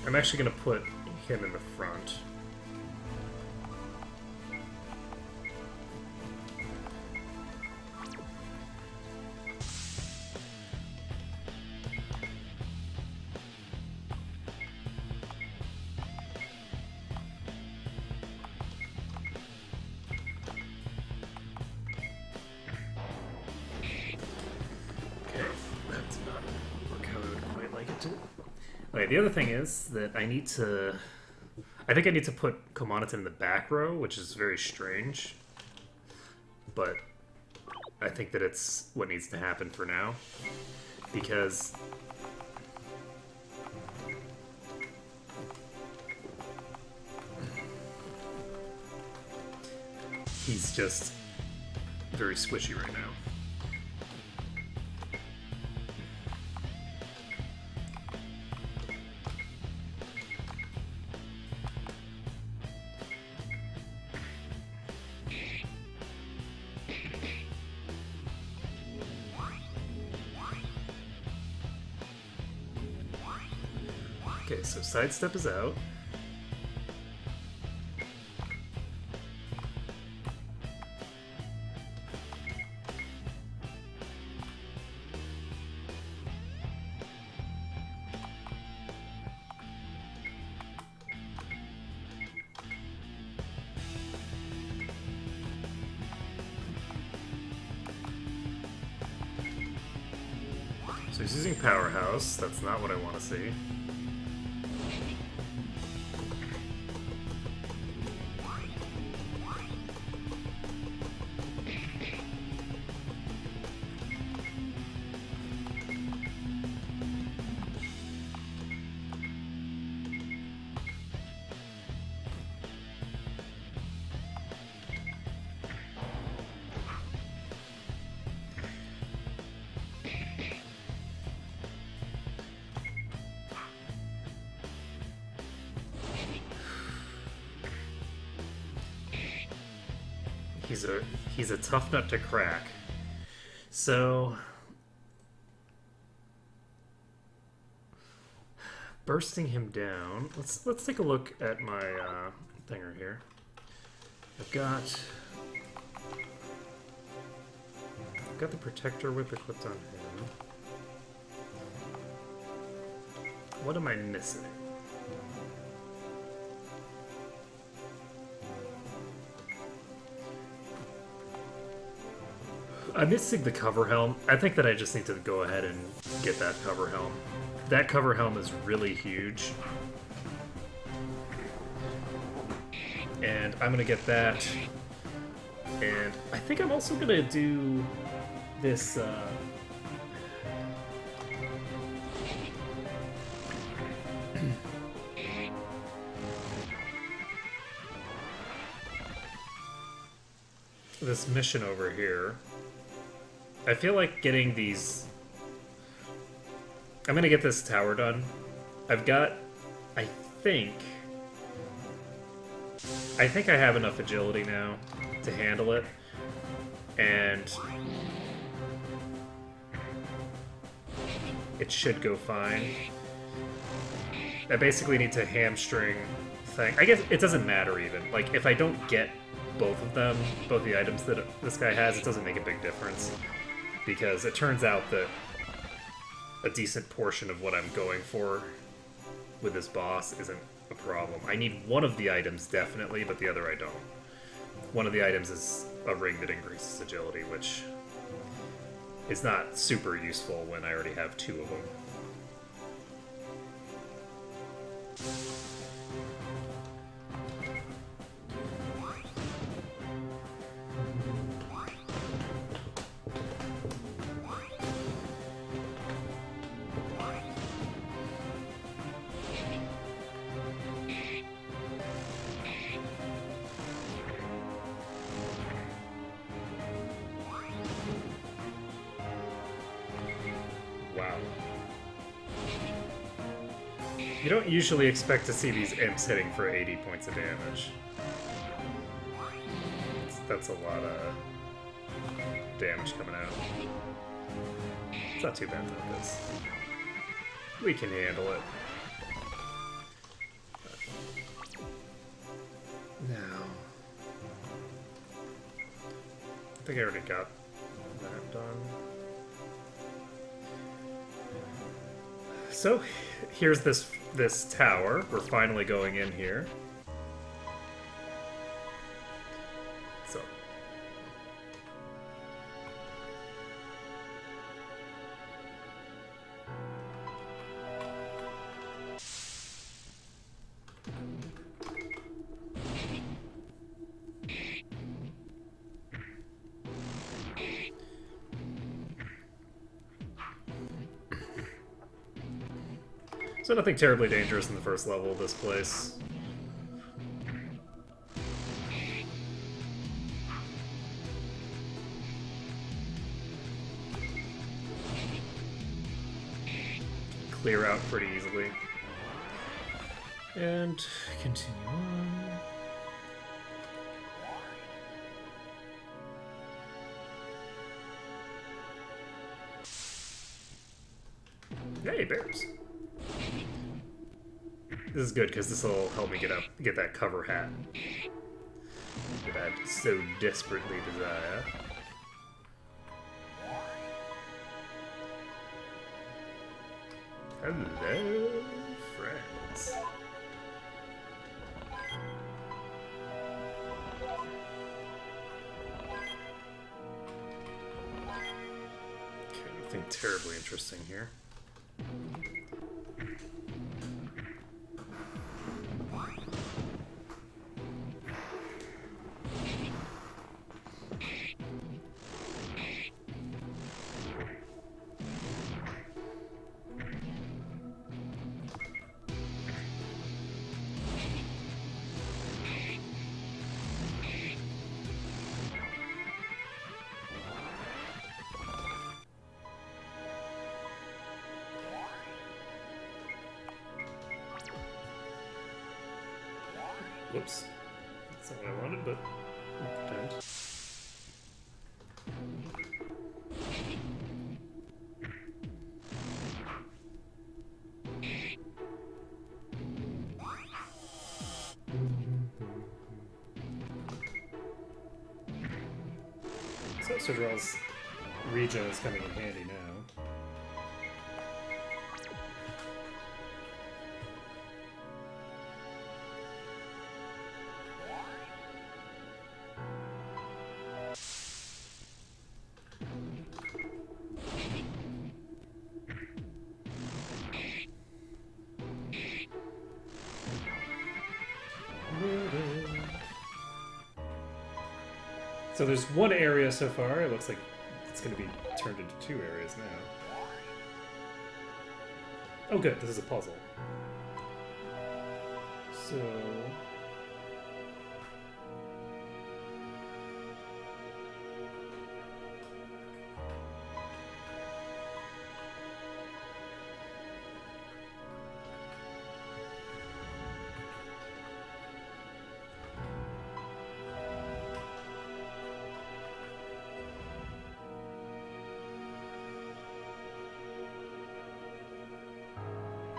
I'm actually going to put him in the front. Okay, that's not work how I would quite like it to. Okay, the other thing is that I need to... I think I need to put Komanaton in the back row, which is very strange. But I think that it's what needs to happen for now. Because... he's just very squishy right now. Okay, so sidestep is out. So he's using Powerhouse. That's not what I want to see. He's a tough nut to crack. So bursting him down. Let's take a look at my thinger here. I've got the protector whip equipped on him. What am I missing? I'm missing the cover helm. I think that I just need to go ahead and get that cover helm. That cover helm is really huge. And I'm gonna get that. And I think I'm also gonna do this, this mission over here. I feel like getting these... I'm gonna get this tower done. I've got... I think I have enough agility now to handle it. And it should go fine. I basically need to hamstring thing. I guess it doesn't matter even. Like, if I don't get both of them, both the items that this guy has, it doesn't make a big difference. Because it turns out that a decent portion of what I'm going for with this boss isn't a problem. I need one of the items definitely, but the other I don't. One of the items is a ring that increases agility, which is not super useful when I already have two of them. You don't usually expect to see these imps hitting for 80 points of damage. That's a lot of damage coming out. It's not too bad though, because we can handle it. Now, I think I already got that done. So, here's this tower. We're finally going in here. So. So nothing terribly dangerous in the first level of this place. Clear out pretty easily. And continue on. Hey, bears. This is good because this will help me get that cover hat that I so desperately desire. Hello, friends. Okay, nothing terribly interesting here. Whoops. That's not what I wanted, but I'll pretend. So Sidrell's regen is coming in handy now. So there's one area so far. It looks like it's going to be turned into 2 areas now. Oh good, this is a puzzle. So...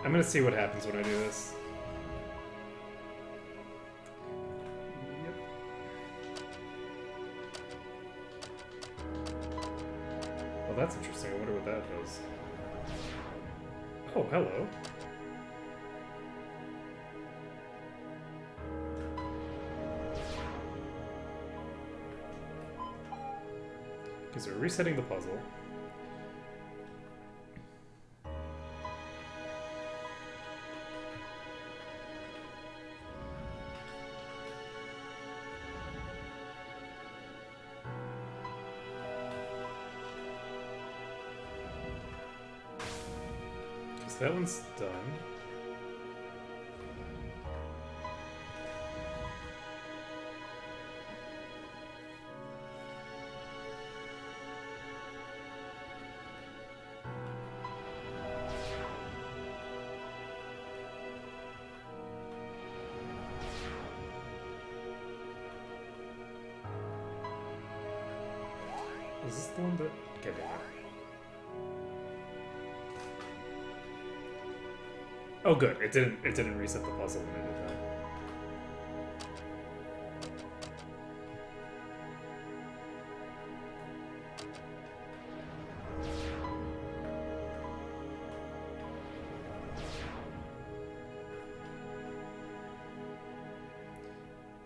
I'm gonna see what happens when I do this. Yep. Well, that's interesting. I wonder what that does. Oh, hello. Okay, so we're resetting the puzzle. So that one's done. Is this the one that... Okay, there. Oh good, it didn't reset the puzzle when I did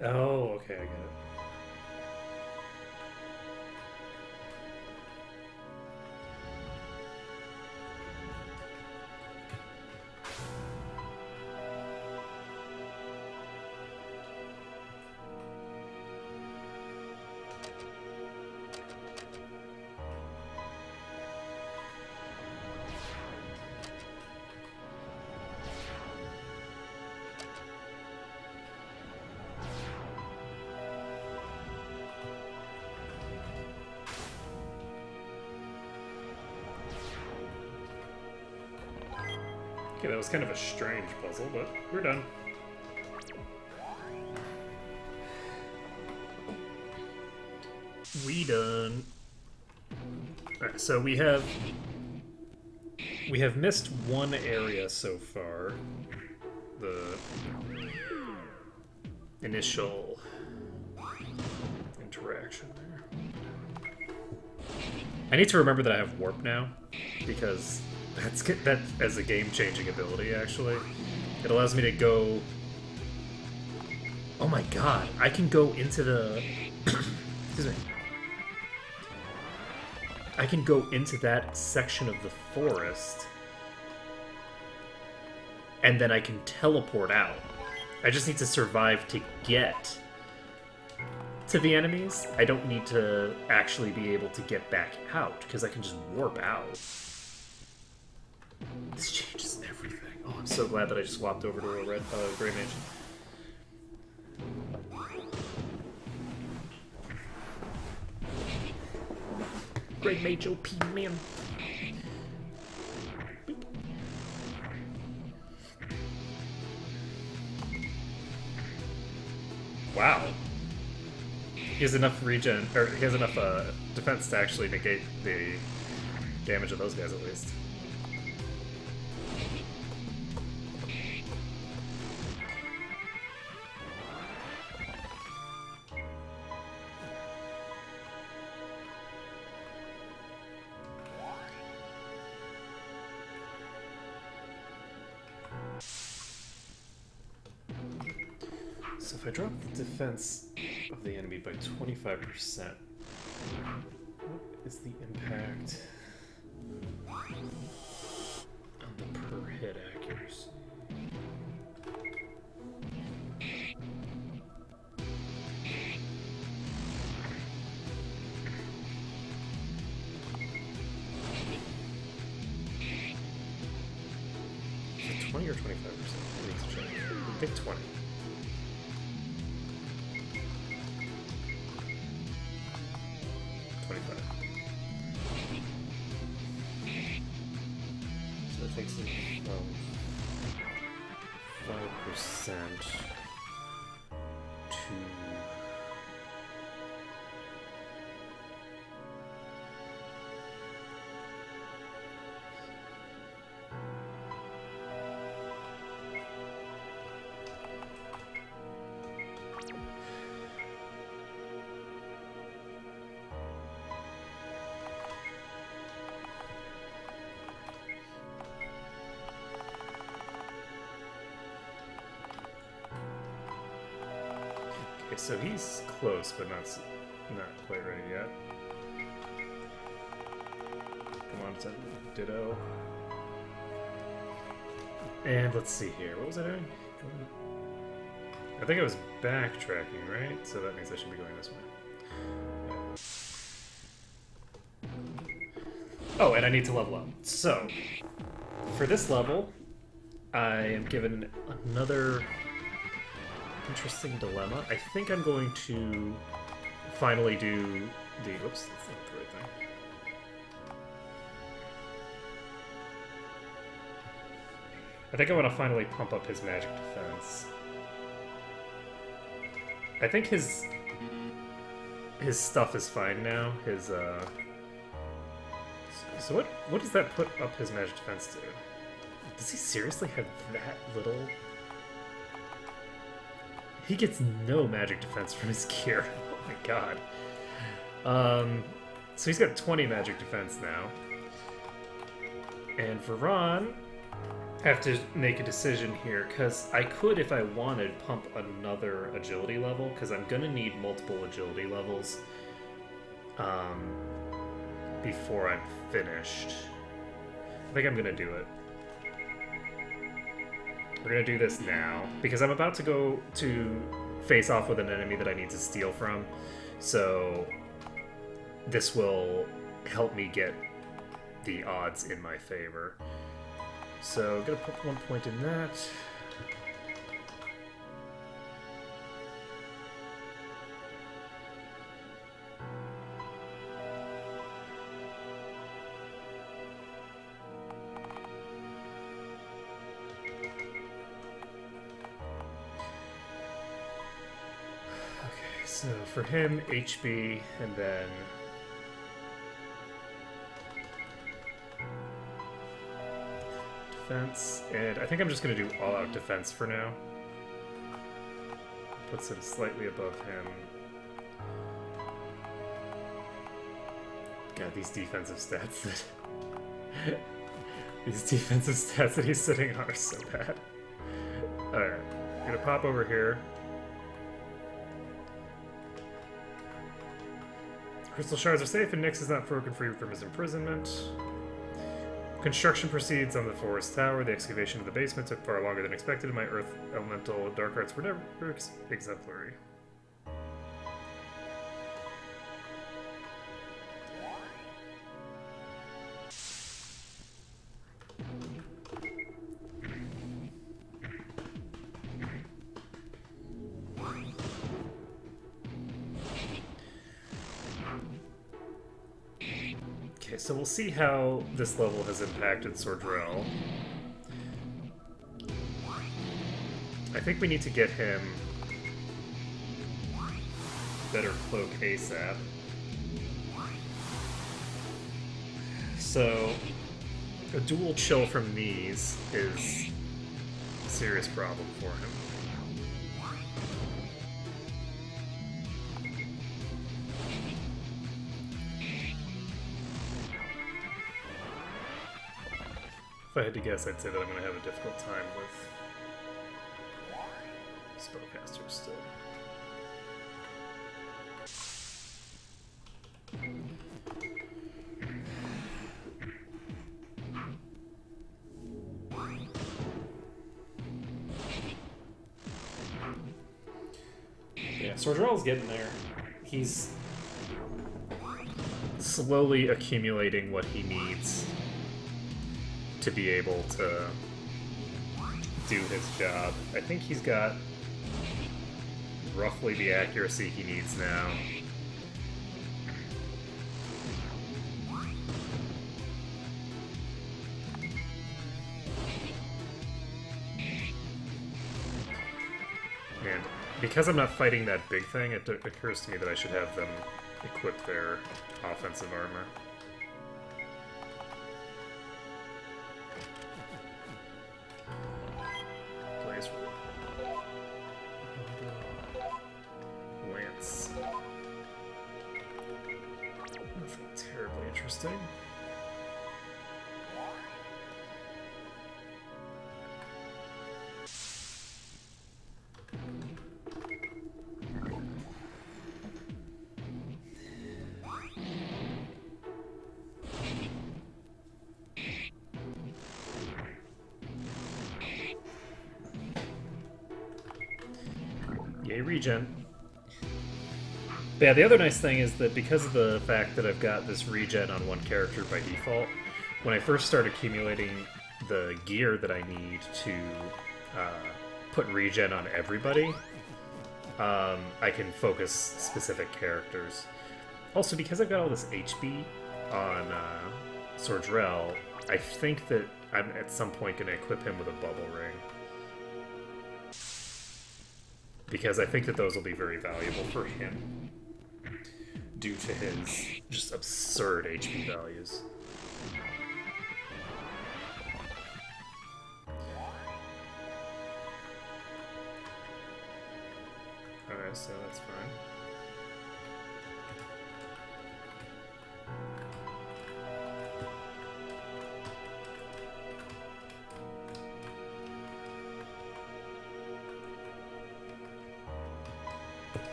that. Oh, okay, I get it. Okay, that was kind of a strange puzzle, but we're done. We done. Alright, so we have missed one area so far. The initial interaction there. I need to remember that I have warp now, because that as a game-changing ability, actually. It allows me to go... Oh my god, I can go into the... Excuse me. I can go into that section of the forest, and then I can teleport out. I just need to survive to get to the enemies. I don't need to actually be able to get back out, because I can just warp out. This changes everything. Oh, I'm so glad that I just swapped over to a gray mage. Gray mage OP, man. Wow. He has enough regen, or he has enough defense to actually negate the damage of those guys at least. So if I drop the defense of the enemy by 25%, what is the impact on the per hit accuracy? or 25%? I need to check. I think 20. So that takes it from 5% to... Okay, so he's close, but not quite ready yet. Come on, it's a ditto. And let's see here. What was I doing? I think I was backtracking, right? So that means I should be going this way. Oh, and I need to level up. So, for this level, I am given another interesting dilemma. I think I'm going to finally do the... Whoops, that's not the right thing. I think I want to finally pump up his magic defense. I think his stuff is fine now. His So what does that put up his magic defense to? Does he seriously have that little? He gets no magic defense from his gear. Oh my god. So he's got 20 magic defense now. And for Ron, I have to make a decision here, because I could, if I wanted, pump another agility level, because I'm going to need multiple agility levels before I'm finished. I think I'm going to do it. We're going to do this now, because I'm about to go to face off with an enemy that I need to steal from, so this will help me get the odds in my favor. So I'm going to put 1 point in that. So for him, HB, and then defense, and I think I'm just going to do all-out defense for now. Puts him slightly above him. God, these defensive stats that... these defensive stats that he's sitting on are so bad. Alright, I'm going to pop over here. Crystal shards are safe, and Nyx is not broken free from his imprisonment. Construction proceeds on the forest tower. The excavation of the basement took far longer than expected, and my earth elemental dark arts were never exemplary. So we'll see how this level has impacted Sordrell. I think we need to get him better cloak ASAP. So a dual chill from these is a serious problem for him. If I had to guess, I'd say that I'm going to have a difficult time with spellcasters still. Yeah, Sordrell's getting there. He's slowly accumulating what he needs to be able to do his job. I think he's got roughly the accuracy he needs now. And because I'm not fighting that big thing, it occurs to me that I should have them equip their offensive armor. Blaze Lance. Nothing terribly interesting. Yay, regen. But yeah, the other nice thing is that because of the fact that I've got this regen on one character by default, when I first start accumulating the gear that I need to put regen on everybody, I can focus specific characters. Also, because I've got all this HP on Sordrell, I think that I'm at some point going to equip him with a bubble ring. Because I think that those will be very valuable for him due to his just absurd HP values. Okay, so that's fine.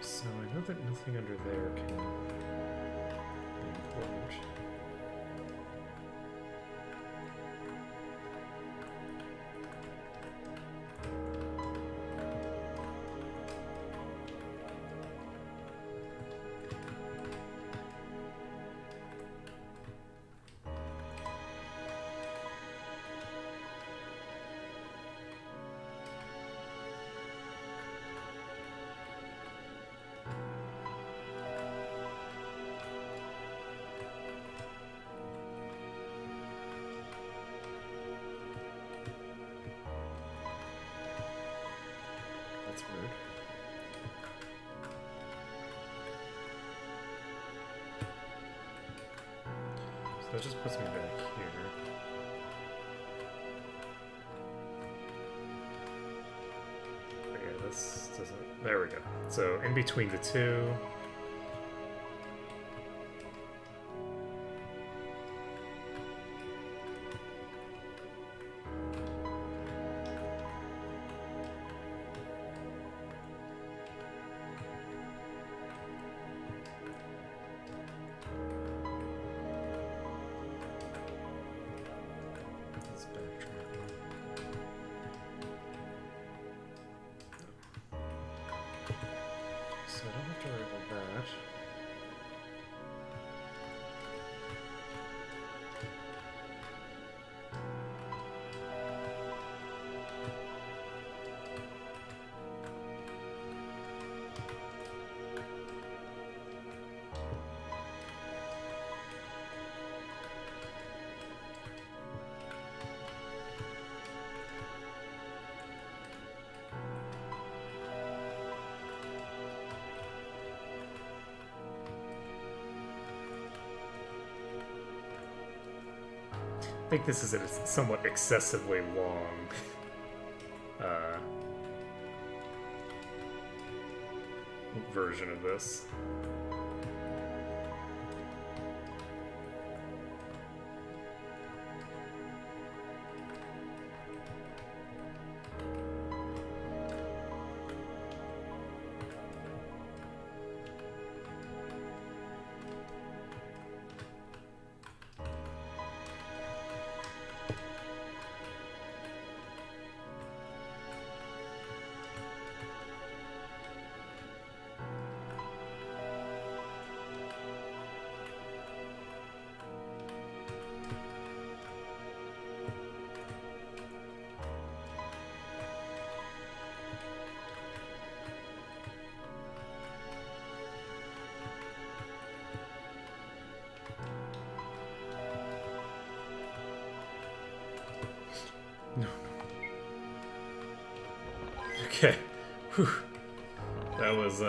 So I know that nothing under there can be important. That's weird. So that just puts me back here. But yeah, this doesn't... There we go. So in between the two... So I don't have to worry about that. I think this is a somewhat excessively long version of this. Whew. That was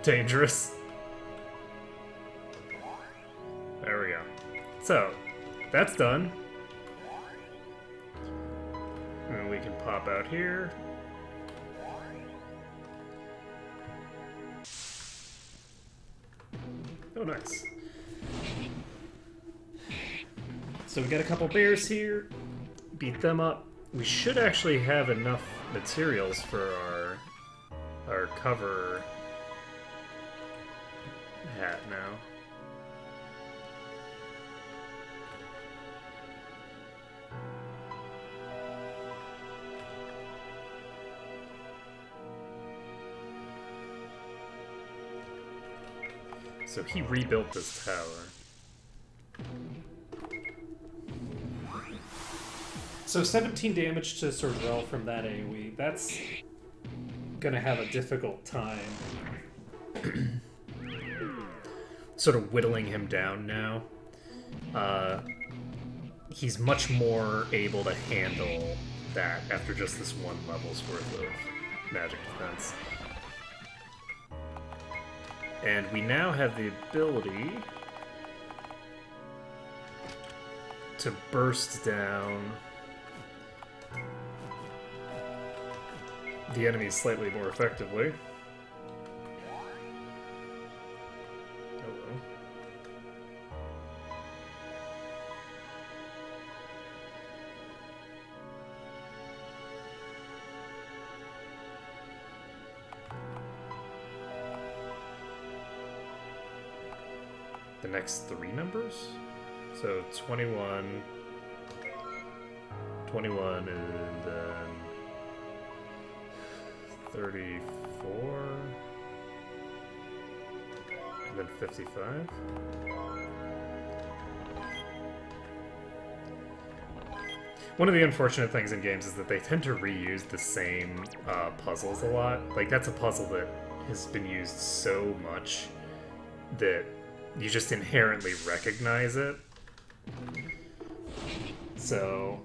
dangerous. There we go. So, that's done. And we can pop out here. Oh, nice. So we got a couple bears here. Beat them up. We should actually have enough materials for our cover hat now. So he rebuilt this tower. So 17 damage to Sorrel from that AoE. That's gonna have a difficult time. Sort of whittling him down now. He's much more able to handle that after just this one level's worth of magic defense. And we now have the ability to burst down the enemies slightly more effectively. Hello. The next three numbers? So 21, 21, and then 34, and then 55. One of the unfortunate things in games is that they tend to reuse the same puzzles a lot. Like, that's a puzzle that has been used so much that you just inherently recognize it. So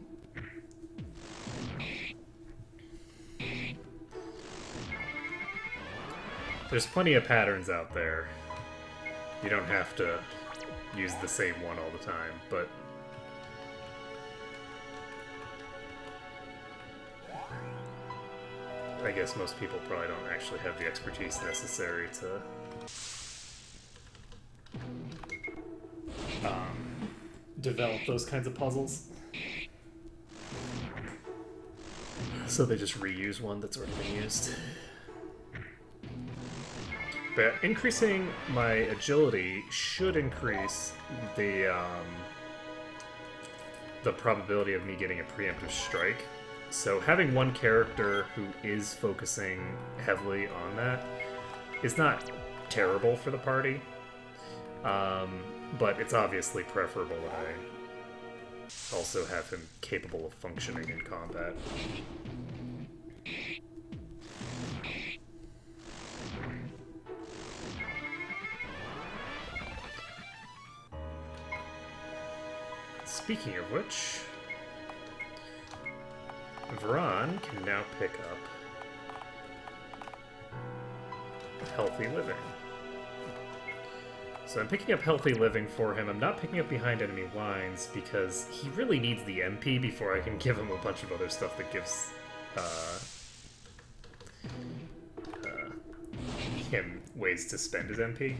there's plenty of patterns out there. You don't have to use the same one all the time, but I guess most people probably don't actually have the expertise necessary to develop those kinds of puzzles. So they just reuse one that's already been used. But increasing my agility should increase the probability of me getting a preemptive strike. So having one character who is focusing heavily on that is not terrible for the party. But it's obviously preferable that I also have him capable of functioning in combat. Speaking of which, Vron can now pick up Healthy Living. So I'm picking up Healthy Living for him. I'm not picking up Behind Enemy Lines because he really needs the MP before I can give him a bunch of other stuff that gives him ways to spend his MP.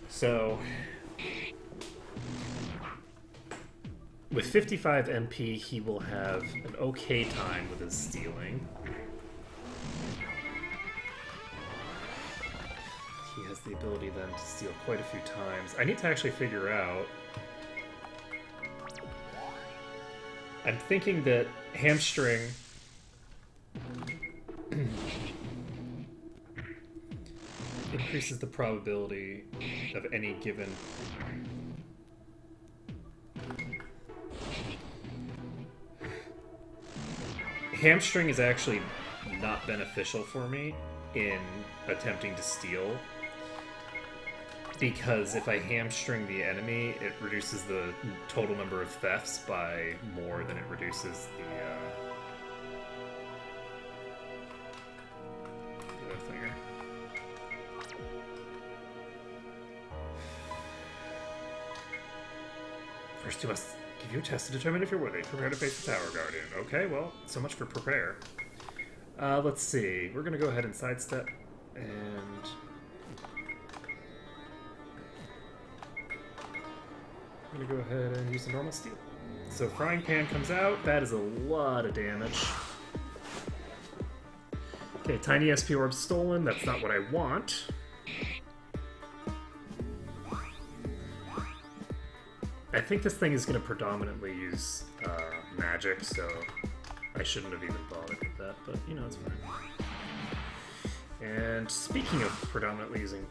So with 55 MP, he will have an okay time with his stealing. He has the ability then to steal quite a few times. I need to actually figure out... I'm thinking that Hamstring increases the probability of any given... Hamstring is actually not beneficial for me in attempting to steal, because if I hamstring the enemy, it reduces the total number of thefts by more than it reduces First, you must give you a test to determine if you're worthy. Prepare to face the Tower Guardian. Okay, well, so much for prepare. Let's see. We're gonna go ahead and sidestep, and I'm gonna go ahead and use the normal steel. So Frying Pan comes out. That is a lot of damage. Okay, Tiny SP Orb stolen. That's not what I want. I think this thing is going to predominantly use magic, so I shouldn't have even bothered with that, but, you know, it's fine. And speaking of predominantly using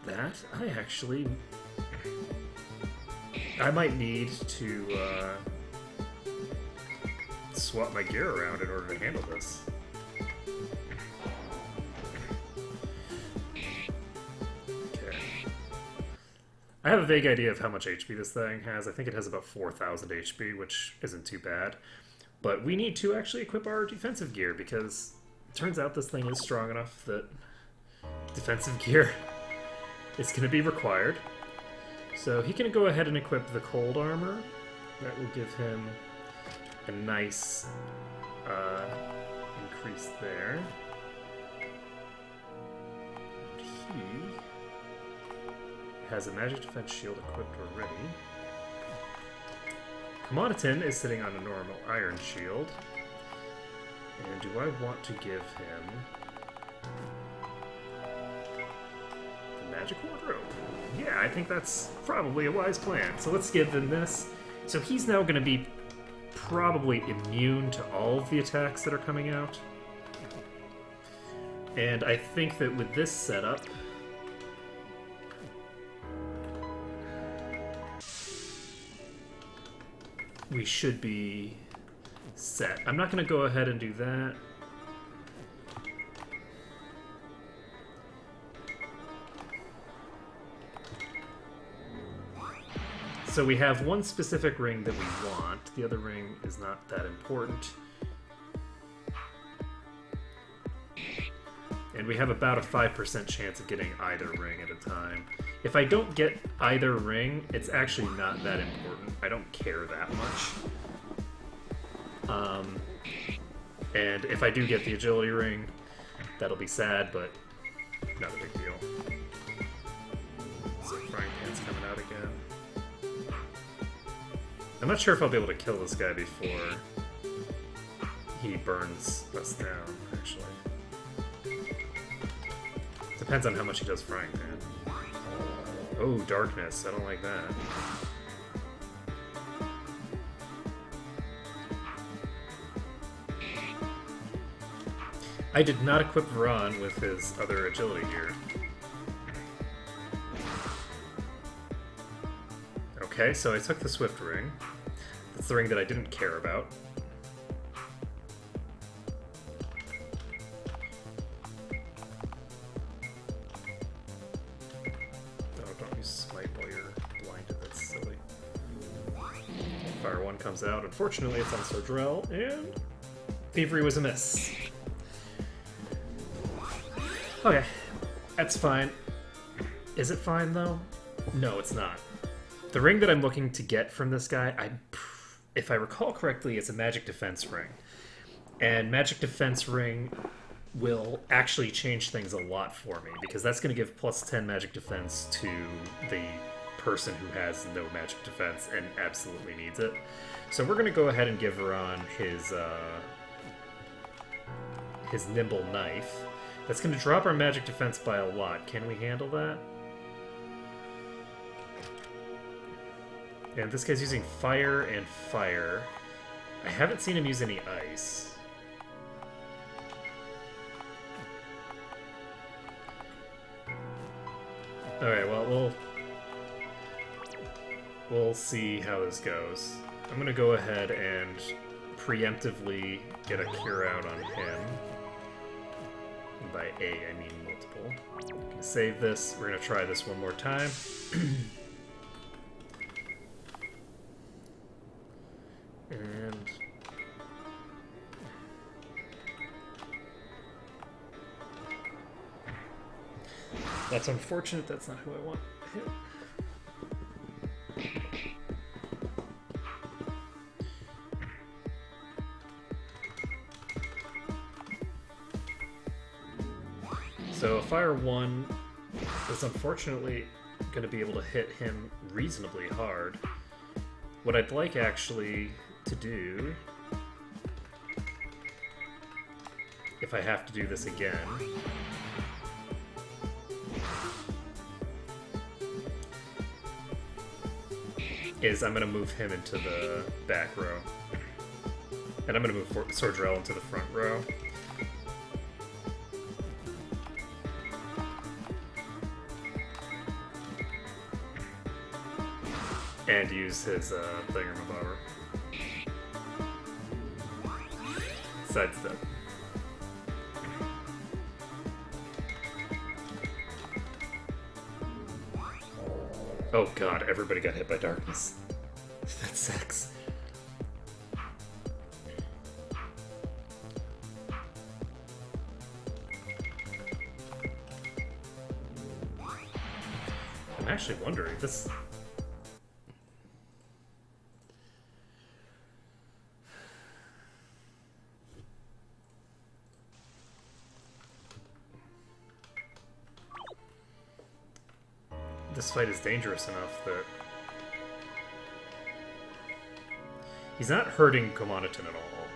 that, I might need to swap my gear around in order to handle this. I have a vague idea of how much HP this thing has. I think it has about 4,000 HP, which isn't too bad. But we need to actually equip our defensive gear, because it turns out this thing is strong enough that defensive gear is going to be required. So he can go ahead and equip the cold armor. That will give him a nice increase there. He has a magic defense shield equipped already. Commoditin is sitting on a normal iron shield. And do I want to give him the magic wardrobe? Yeah, I think that's probably a wise plan. So let's give him this. So he's now going to be probably immune to all of the attacks that are coming out. And I think that with this setup, we should be set. I'm not going to go ahead and do that. So we have one specific ring that we want. The other ring is not that important. And we have about a 5% chance of getting either ring at a time. If I don't get either ring, it's actually not that important. I don't care that much. And if I do get the agility ring, that'll be sad, but not a big deal. So Frying Pan's coming out again. I'm not sure if I'll be able to kill this guy before he burns us down, actually. Depends on how much he does Frying Pan. Oh, darkness. I don't like that. I did not equip Varan with his other agility gear. Okay, so I took the Swift Ring. That's the ring that I didn't care about. Comes out. Unfortunately, it's on Sordrell, and Thievery was a miss. Okay, that's fine. Is it fine, though? No, it's not. The ring that I'm looking to get from this guy, if I recall correctly, it's a magic defense ring. And magic defense ring will actually change things a lot for me, because that's going to give plus 10 magic defense to the person who has no magic defense and absolutely needs it. So we're going to go ahead and give Varan his nimble knife. That's going to drop our magic defense by a lot. Can we handle that? And this guy's using fire and fire. I haven't seen him use any ice. Alright, well, we'll see how this goes. I'm gonna go ahead and preemptively get a cure out on him. And by A, I mean multiple. I'm gonna save this. We're gonna try this one more time. And that's unfortunate. That's not who I want to hit. Fire 1 is unfortunately going to be able to hit him reasonably hard. What I'd like actually to do, if I have to do this again, is I'm going to move him into the back row. And I'm going to move Sordrell into the front row. And use his thingamabobber. Sidestep. Oh god, everybody got hit by darkness. That sucks. I'm actually wondering, this... This fight is dangerous enough that he's not hurting Komanaton at all.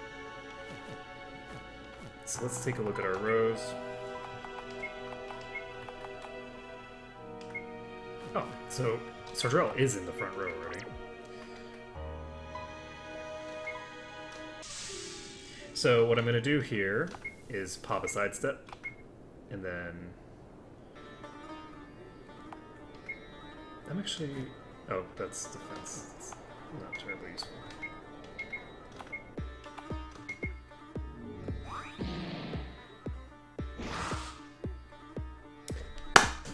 So let's take a look at our rows. Oh, so Sordrell is in the front row already. So what I'm going to do here is pop a sidestep, and then I'm actually... Oh, that's defense. It's not terribly useful.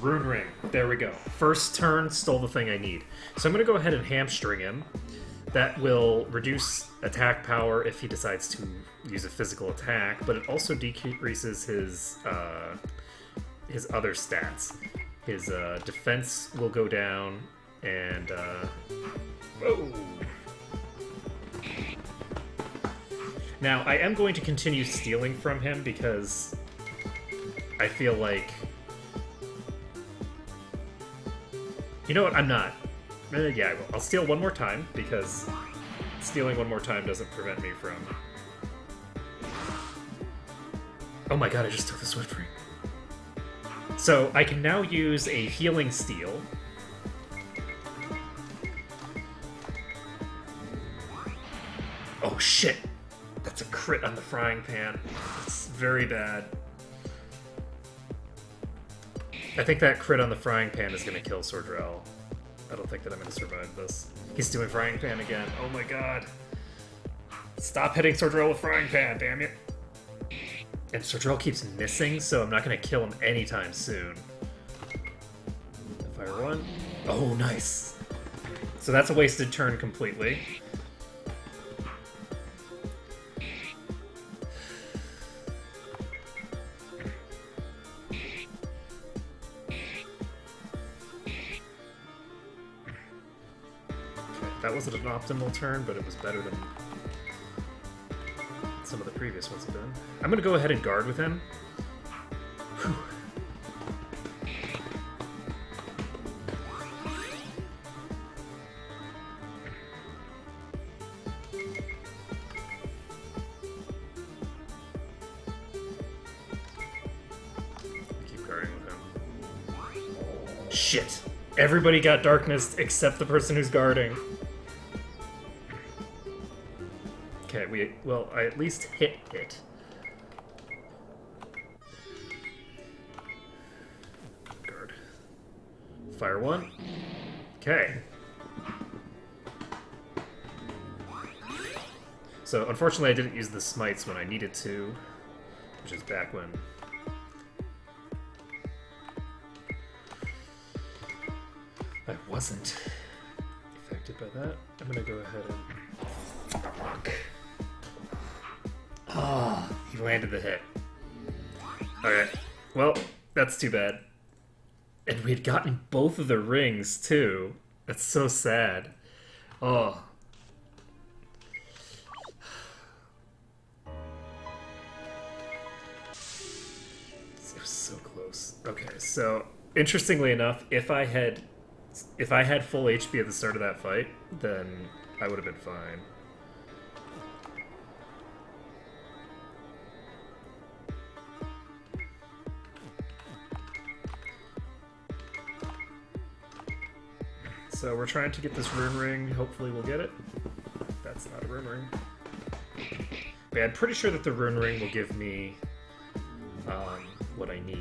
Rune Ring. There we go. First turn, stole the thing I need. So I'm going to go ahead and hamstring him. That will reduce attack power if he decides to use a physical attack, but it also decreases his other stats. His defense will go down, and whoa. Now, I am going to continue stealing from him because I feel like... You know what? I'm not. Yeah, I will. I'll steal one more time, because stealing one more time doesn't prevent me from... Oh my god, I just took the Swift Ring. So, I can now use a healing steal. Oh shit! That's a crit on the frying pan. It's very bad. I think that crit on the frying pan is gonna kill Sordrell. I don't think that I'm gonna survive this. He's doing frying pan again. Oh my god. Stop hitting Sordrell with frying pan, damn it. And Sordrell keeps missing, so I'm not going to kill him anytime soon. Fire 1. Oh, nice. So that's a wasted turn completely. Okay, that wasn't an optimal turn, but it was better than some of the previous ones have been. I'm gonna go ahead and guard with him. Whew. Keep guarding with him. Shit! Everybody got darkness except the person who's guarding. Okay, well, I at least hit it. Guard. Fire 1. Okay. So, unfortunately, I didn't use the smites when I needed to, which is back when... I wasn't affected by that. I'm gonna go ahead and... Fuck. Ah, oh, he landed the hit. Alright, well, that's too bad. And we had gotten both of the rings, too. That's so sad. Oh. It was so close. Okay, so interestingly enough, if I had full HP at the start of that fight, then I would have been fine. So we're trying to get this rune ring. Hopefully we'll get it. That's not a rune ring. But yeah, I'm pretty sure that the rune ring will give me what I need.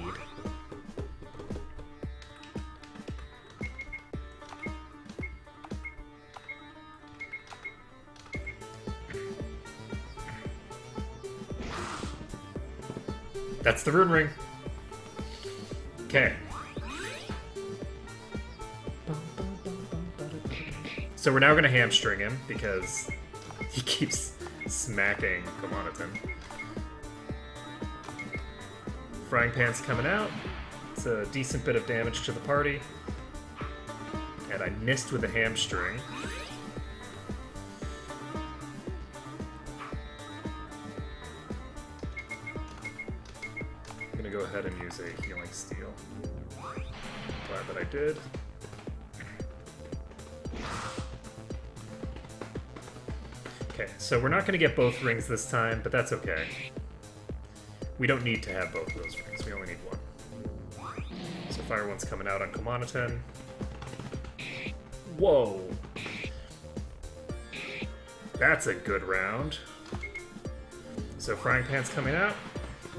That's the rune ring. Okay. So we're now going to hamstring him because he keeps smacking Komanaton. Frying pan's coming out. It's a decent bit of damage to the party. And I missed with the hamstring. I'm going to go ahead and use a healing steel. Glad that I did. Okay, so we're not going to get both rings this time, but that's okay. We don't need to have both of those rings. We only need one. So Fire One's coming out on Komanaton. Whoa! That's a good round. So Frying Pan's coming out.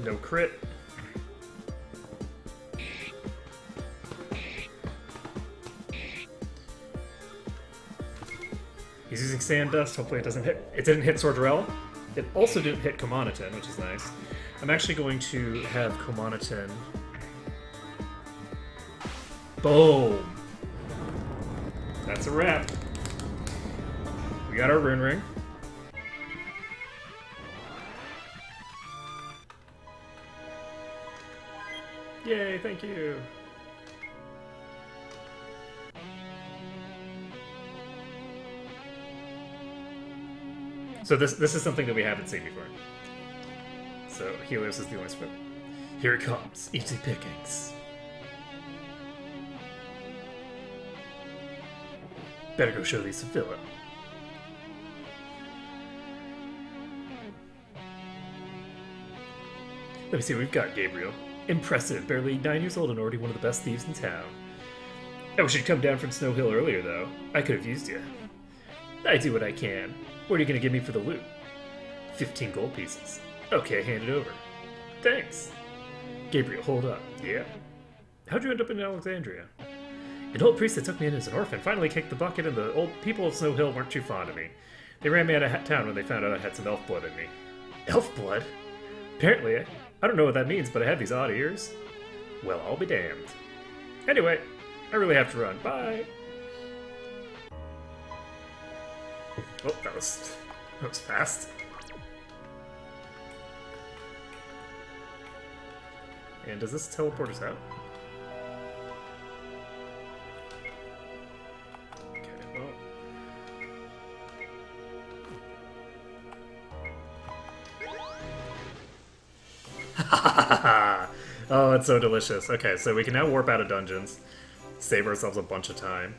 No crit. He's using Sand Dust. Hopefully it doesn't hit. It didn't hit Sordrell. It also didn't hit Komanaton, which is nice. I'm actually going to have Komanaton. Boom! That's a wrap. We got our rune ring. Yay, thank you! So this is something that we haven't seen before. So Helios is the only split. Here it comes. Easy pickings. Better go show these to Philip. Let me see what we've got, Gabriel. Impressive. Barely 9 years old and already one of the best thieves in town. I wish you'd come down from Snow Hill earlier, though. I could have used you. I do what I can. What are you going to give me for the loot? 15 gold pieces. Okay, hand it over. Thanks. Gabriel, hold up. Yeah? How'd you end up in Alexandria? An old priest that took me in as an orphan finally kicked the bucket, and the old people of Snow Hill weren't too fond of me. They ran me out of town when they found out I had some elf blood in me. Elf blood? Apparently, I don't know what that means, but I have these odd ears. Well, I'll be damned. Anyway, I really have to run. Bye! Oh, that was fast. And does this teleport us out? Okay, well. Oh, it's so delicious. Okay, so we can now warp out of dungeons, save ourselves a bunch of time.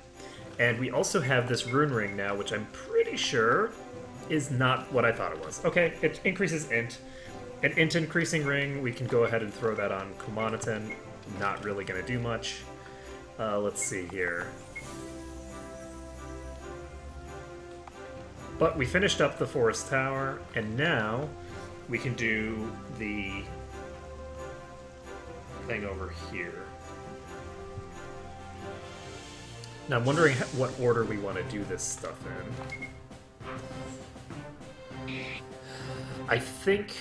And we also have this rune ring now, which I'm pretty sure is not what I thought it was. Okay, it increases int. An int increasing ring, we can go ahead and throw that on Komanaton. Not really going to do much. Let's see here. But we finished up the Forest Tower, and now we can do the thing over here. Now I'm wondering what order we want to do this stuff in. I think...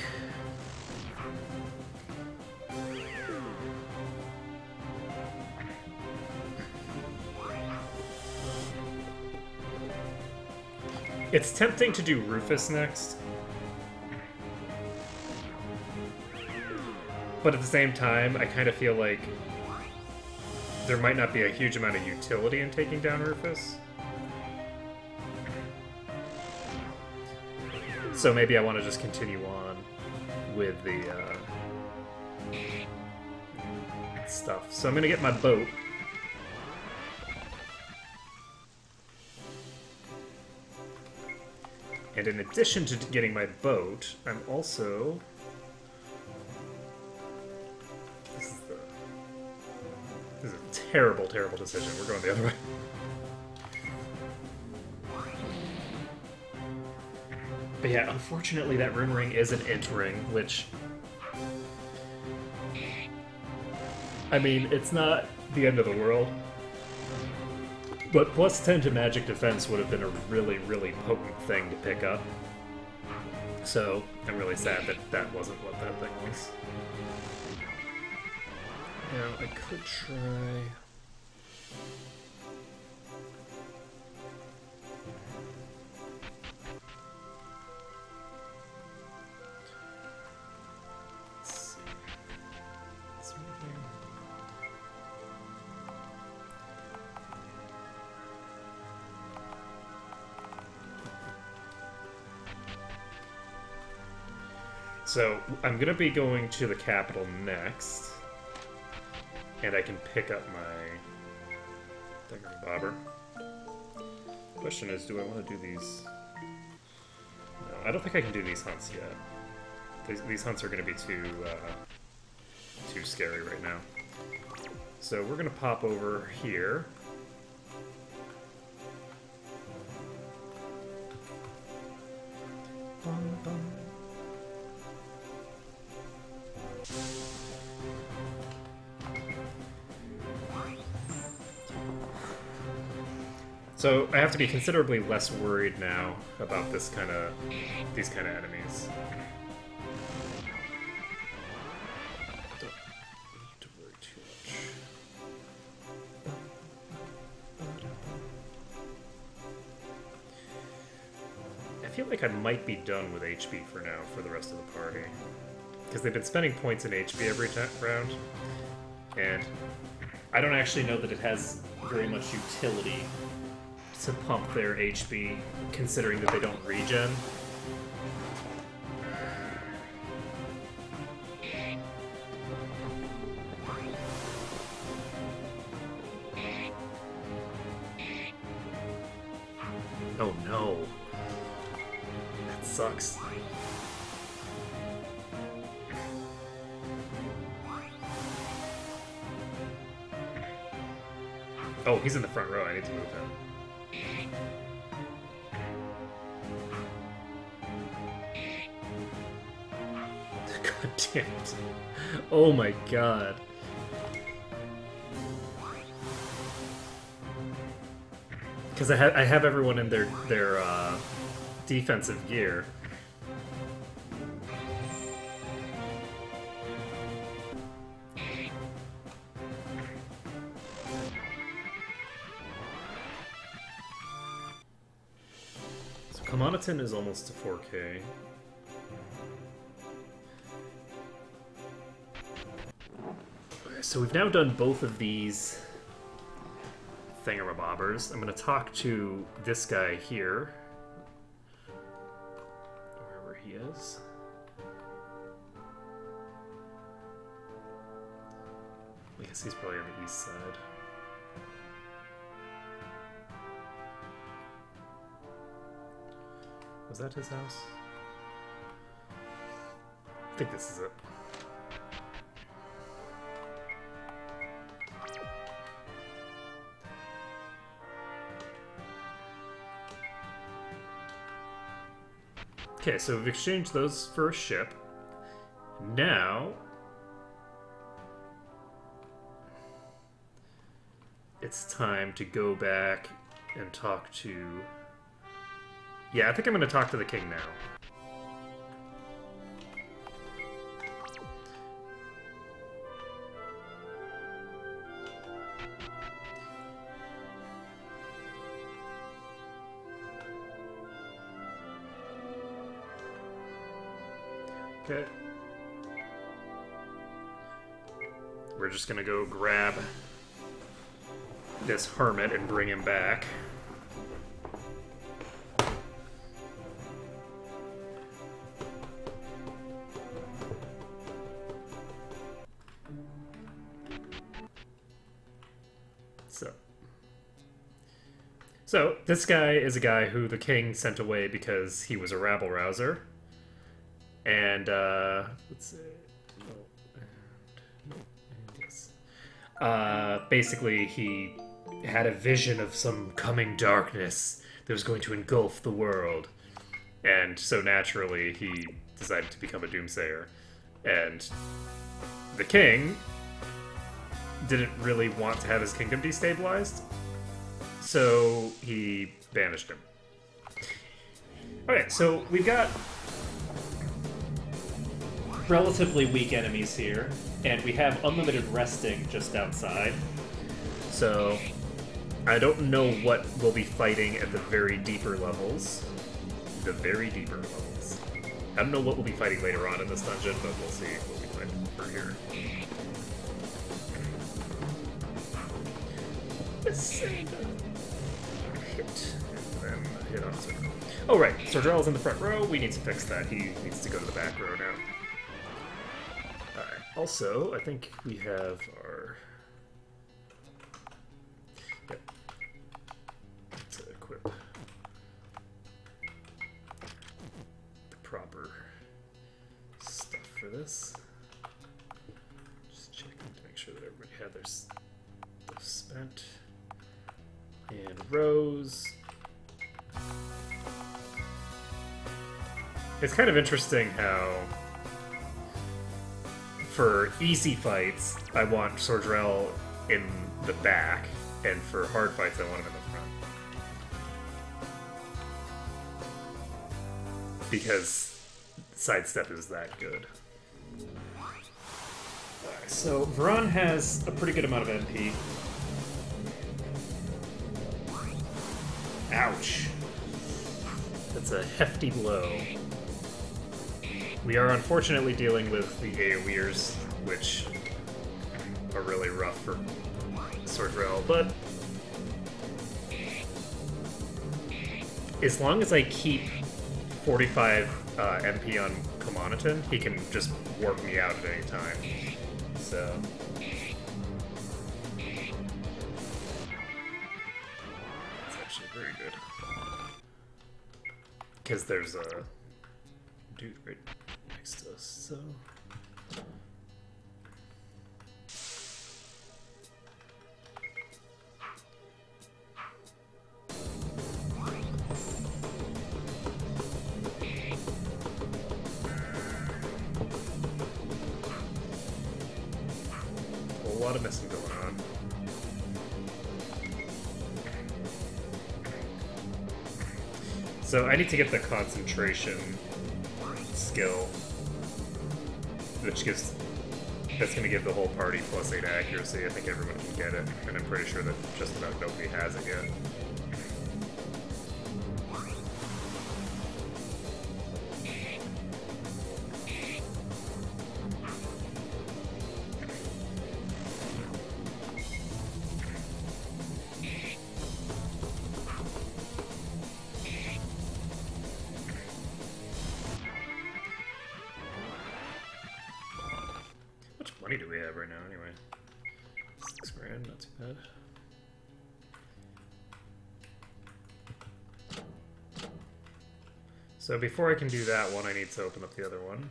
It's tempting to do Rufus next. But at the same time, I kind of feel like there might not be a huge amount of utility in taking down Rufus. So maybe I want to just continue on with the... stuff. So I'm gonna get my boat. And in addition to getting my boat, I'm also... This is a terrible, terrible decision. We're going the other way. But yeah, unfortunately that rune ring is an int ring, which... I mean, it's not the end of the world. But plus 10 to magic defense would have been a really, really potent thing to pick up. So, I'm really sad that that wasn't what that thing was. Now, I could try... Let's see. This one here. So, I'm gonna be going to the capital next. And I can pick up my thingamabobber. Question is, do I want to do these? No, I don't think I can do these hunts yet. These hunts are going to be too scary right now. So we're going to pop over here. Bum, bum. So I have to be considerably less worried now about these kind of enemies. Don't need to worry too much. I feel like I might be done with HP for now for the rest of the party. Because they've been spending points in HP every round. And I don't actually know that it has very much utility to pump their HP, considering that they don't regen. Oh no. That sucks. Oh, he's in the front row. I need to move him. God damn it. Oh my god. Because I have everyone in their defensive gear. So Kamanatin is almost to 4K. So we've now done both of these thingamabobbers. I'm going to talk to this guy here, wherever he is. I guess he's probably on the east side. Was that his house? I think this is it. Okay, so we've exchanged those for a ship. Now... it's time to go back and talk to... Yeah, I think I'm going to talk to the king now. Okay. We're just gonna go grab this hermit and bring him back. So this guy is a guy who the king sent away because he was a rabble rouser. And, let's see. Basically, he had a vision of some coming darkness that was going to engulf the world. And so naturally, he decided to become a doomsayer. And the king didn't really want to have his kingdom destabilized, so he banished him. Okay, so we've got relatively weak enemies here, and we have unlimited resting just outside. So I don't know what we'll be fighting at the very deeper levels. The very deeper levels. I don't know what we'll be fighting later on in this dungeon, but we'll see what we fight for here. Hit. And then hit on Sordrell. Oh, right. Sordrell's in the front row. We need to fix that. He needs to go to the back row now. Alright. Also, I think we have our... Yep. Let's equip the proper stuff for this. Just checking to make sure that everybody had their stuff spent. And Rose. It's kind of interesting how, for easy fights, I want Sordrell in the back, and for hard fights, I want him in the front. Because sidestep is that good. Alright, so Varan has a pretty good amount of MP. Ouch. That's a hefty blow. We are unfortunately dealing with the AoEers, which are really rough for Sordrell, but as long as I keep 45 MP on Komanaton, he can just warp me out at any time. So... very good. Because there's a dude right next to us, so... A lot of messing going on. So I need to get the concentration skill, which gives, that's going to give the whole party +8 accuracy. I think everyone can get it, and I'm pretty sure that just about nobody has it yet. Money do we have right now, anyway? 6 grand, not too bad. So before I can do that one, I need to open up the other one.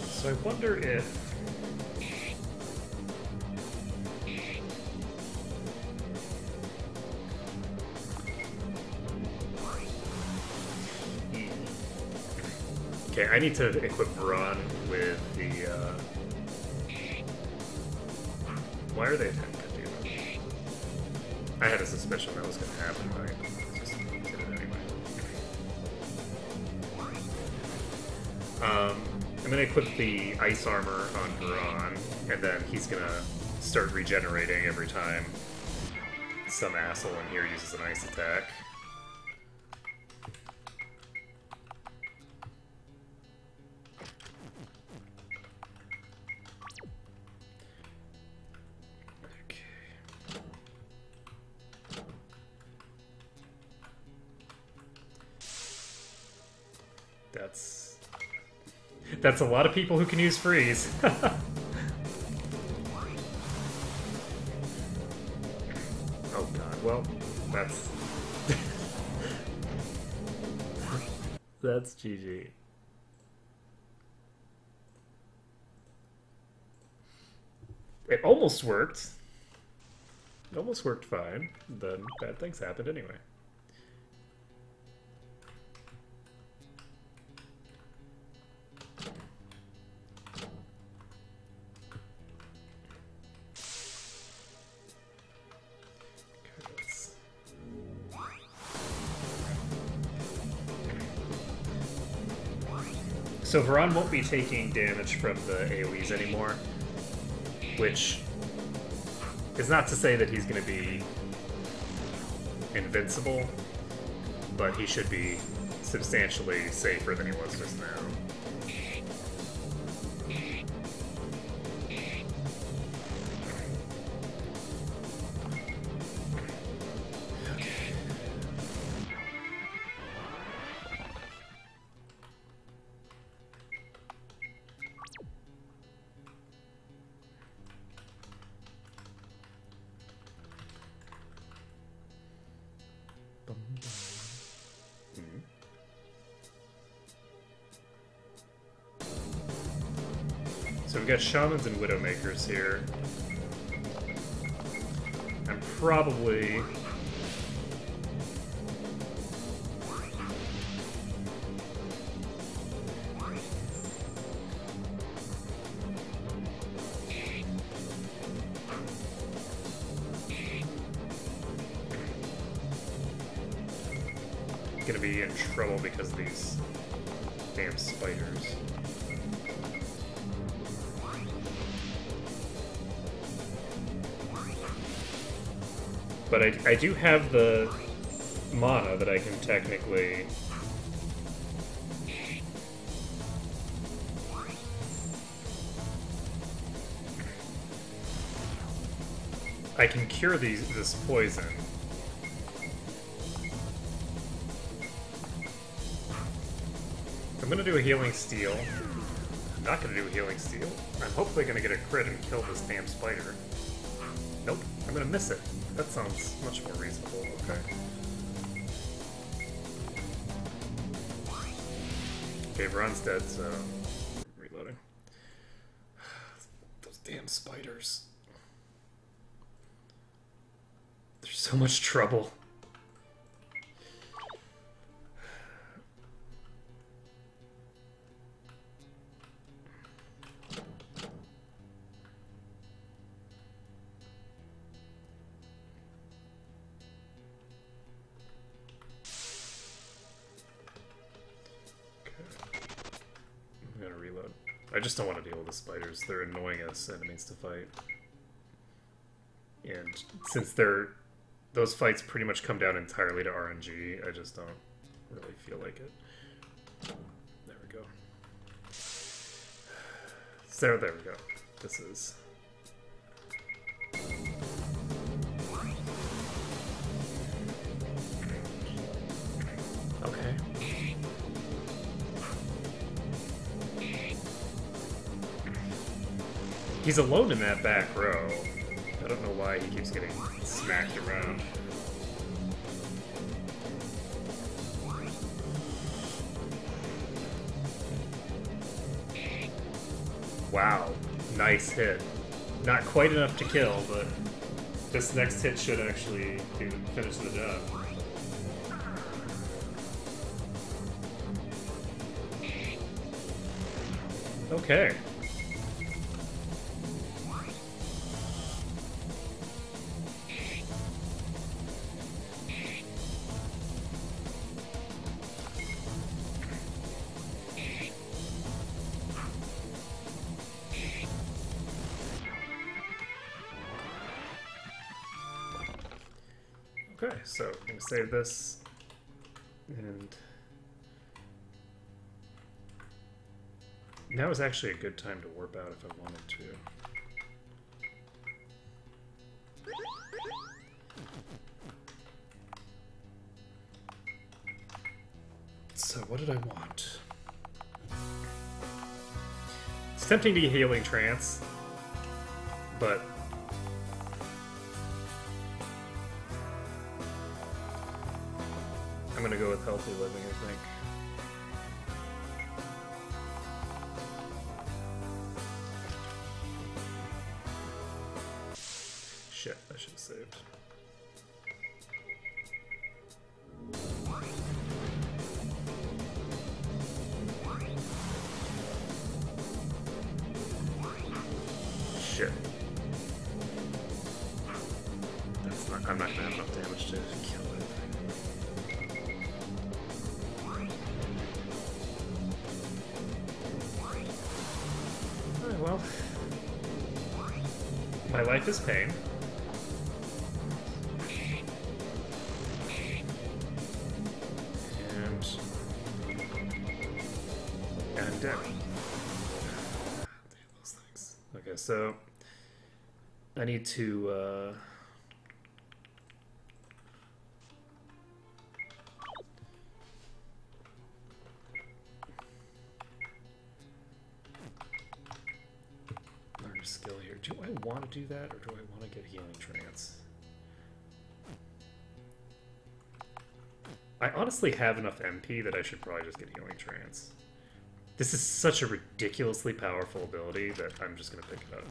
So I wonder if... Okay, I need to equip Varan with the, Why are they attacking that dude? I had a suspicion that was going to happen, but I just did it anyway. I'm going to equip the ice armor on Varan, and then he's going to start regenerating every time some asshole in here uses an ice attack. That's a lot of people who can use freeze. Oh god, well, that's... that's GG. It almost worked. It almost worked fine. Then bad things happened anyway. So Varan won't be taking damage from the AoEs anymore, which is not to say that he's going to be invincible, but he should be substantially safer than he was just now. So we've got Shamans and Widowmakers here. I'm probably... gonna be in trouble because of these damn spiders. But I do have the mana that I can technically... I can cure this poison. I'm gonna do a Healing Steel. I'm not gonna do a Healing Steel. I'm hopefully gonna get a crit and kill this damn spider. Nope, I'm gonna miss it. That sounds much more reasonable, okay. Okay, Varan's dead, so... reloading. Those damn spiders. There's so much trouble. I just don't want to deal with the spiders. They're annoying us enemies to fight. And since those fights pretty much come down entirely to RNG, I just don't really feel like it. There we go. So there we go. This is... okay. He's alone in that back row. I don't know why he keeps getting smacked around. Wow, nice hit. Not quite enough to kill, but this next hit should actually finish the job. Okay. Okay, so I'm going to save this, and now is actually a good time to warp out if I wanted to. So what did I want? tempting to get Healing Trance, but I'm gonna go with Healthy Living, I think. Shit, I should have saved. Shit. That's not, I'm not gonna have enough damage to kill it. Alright, well. My life is pain. And I'm dead. Damn those things. Okay, so I need to learn a skill here. Do I want to do that, or do I want to get Healing Trance? I honestly have enough MP that I should probably just get Healing Trance. This is such a ridiculously powerful ability that I'm just going to pick it up.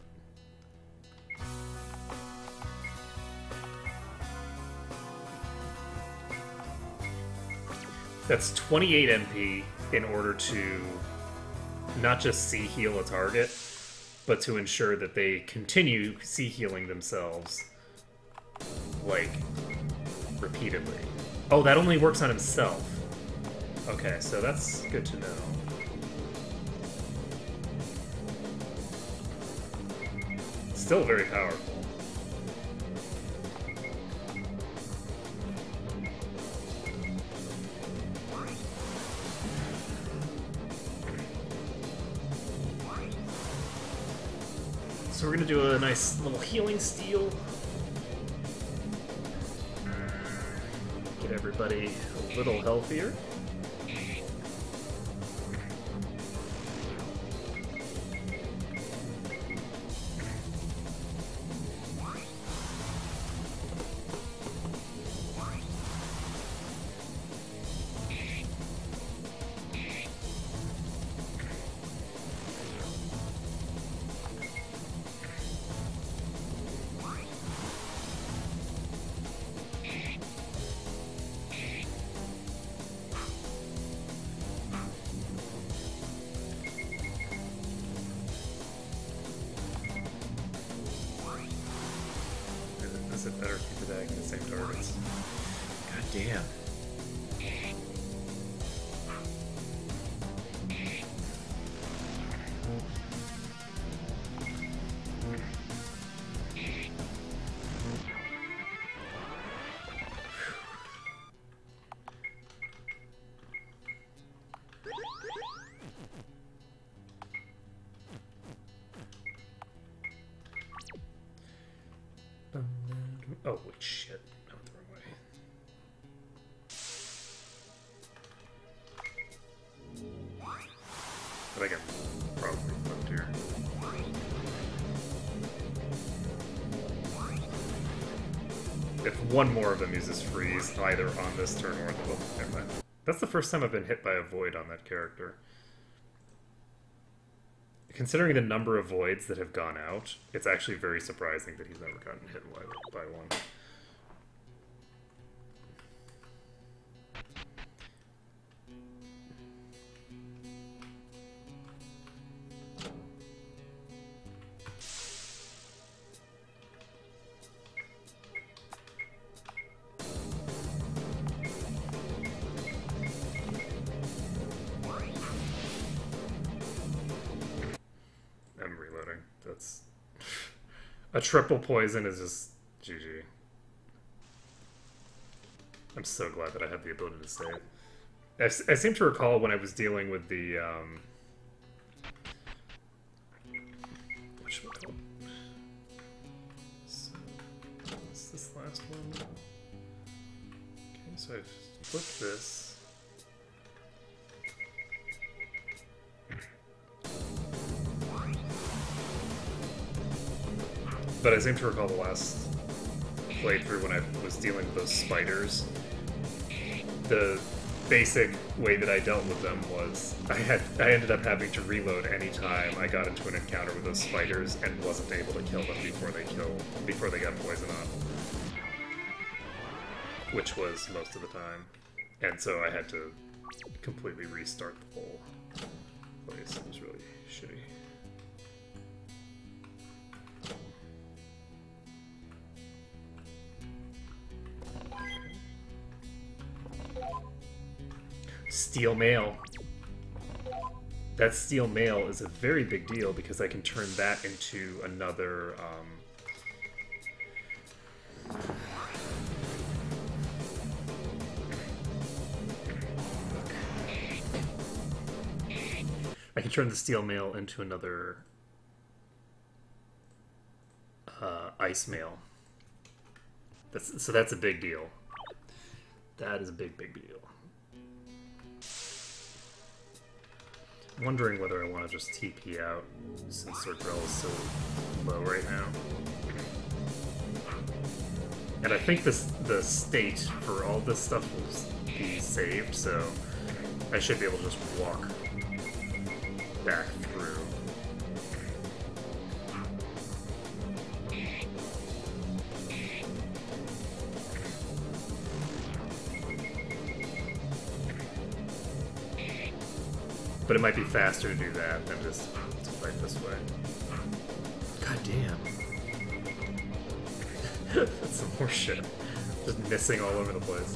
That's 28 MP in order to not just C-heal a target, but to ensure that they continue C-healing themselves, like, repeatedly. Oh, that only works on himself. Okay, so that's good to know. Still very powerful. So we're gonna do a nice little healing steal. Get everybody a little healthier. Is it better to keep attacking the same targets? God damn. Oh, wait, shit. I went the wrong way. I think I'm probably fucked here. If one more of them uses freeze, either on this turn or the never mind. That's the first time I've been hit by a void on that character. Considering the number of voids that have gone out, it's actually very surprising that he's never gotten hit by one. That's a triple poison is just GG. I'm so glad that I have the ability to save. I seem to recall when I was dealing with the whatchamacallit? So what's this last one? Okay, so I've flipped this. But I seem to recall the last playthrough when I was dealing with those spiders, the basic way that I dealt with them was I ended up having to reload any time I got into an encounter with those spiders and wasn't able to kill them before they got poison on, which was most of the time, and so I had to completely restart the whole place. It was really shitty. Steel mail. That steel mail is a very big deal because I can turn that into another I can turn the steel mail into another ice mail. So that's a big deal. That is a big deal. I'm wondering whether I want to just TP out since Sortrell is so low right now. And I think the state for all this stuff will be saved, so I should be able to just walk back through. But it might be faster to do that than just to fight this way. God damn. That's some more shit. Just missing all over the place.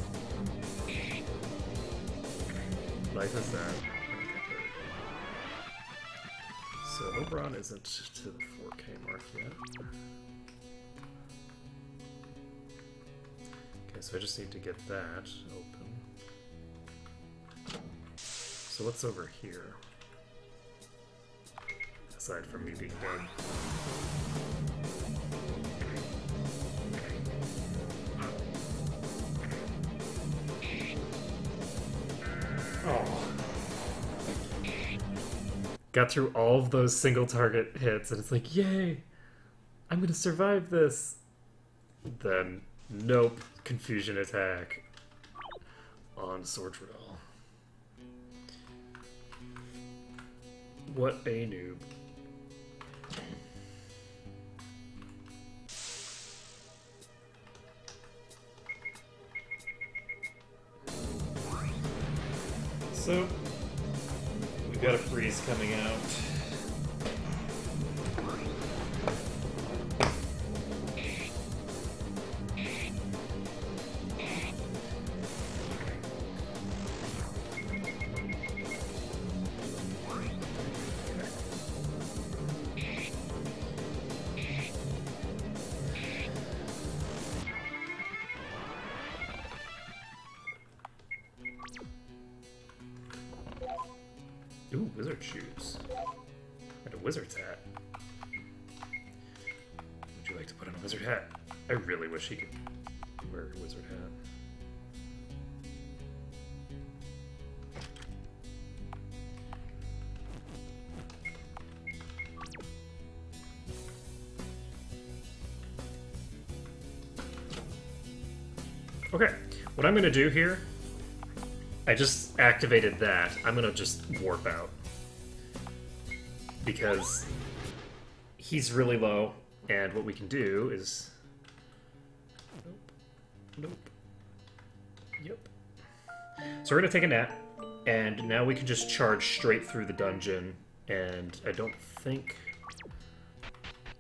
Life is that. So Oberon isn't to the 4K mark yet. Okay, so I just need to get that open. So what's over here? Aside from me being dead. Oh. Got through all of those single target hits and it's like, yay! I'm gonna survive this! Then, nope. Confusion attack on Sortrell. What a noob. So, we've got a freeze coming out. Ooh, wizard shoes. And a wizard's hat. Would you like to put on a wizard hat? I really wish he could wear a wizard hat. Okay, what I'm gonna do here, I just activated that. I'm gonna just warp out. Because he's really low, and what we can do is... Nope. Yep. So we're gonna take a nap, and now we can just charge straight through the dungeon, and I don't think...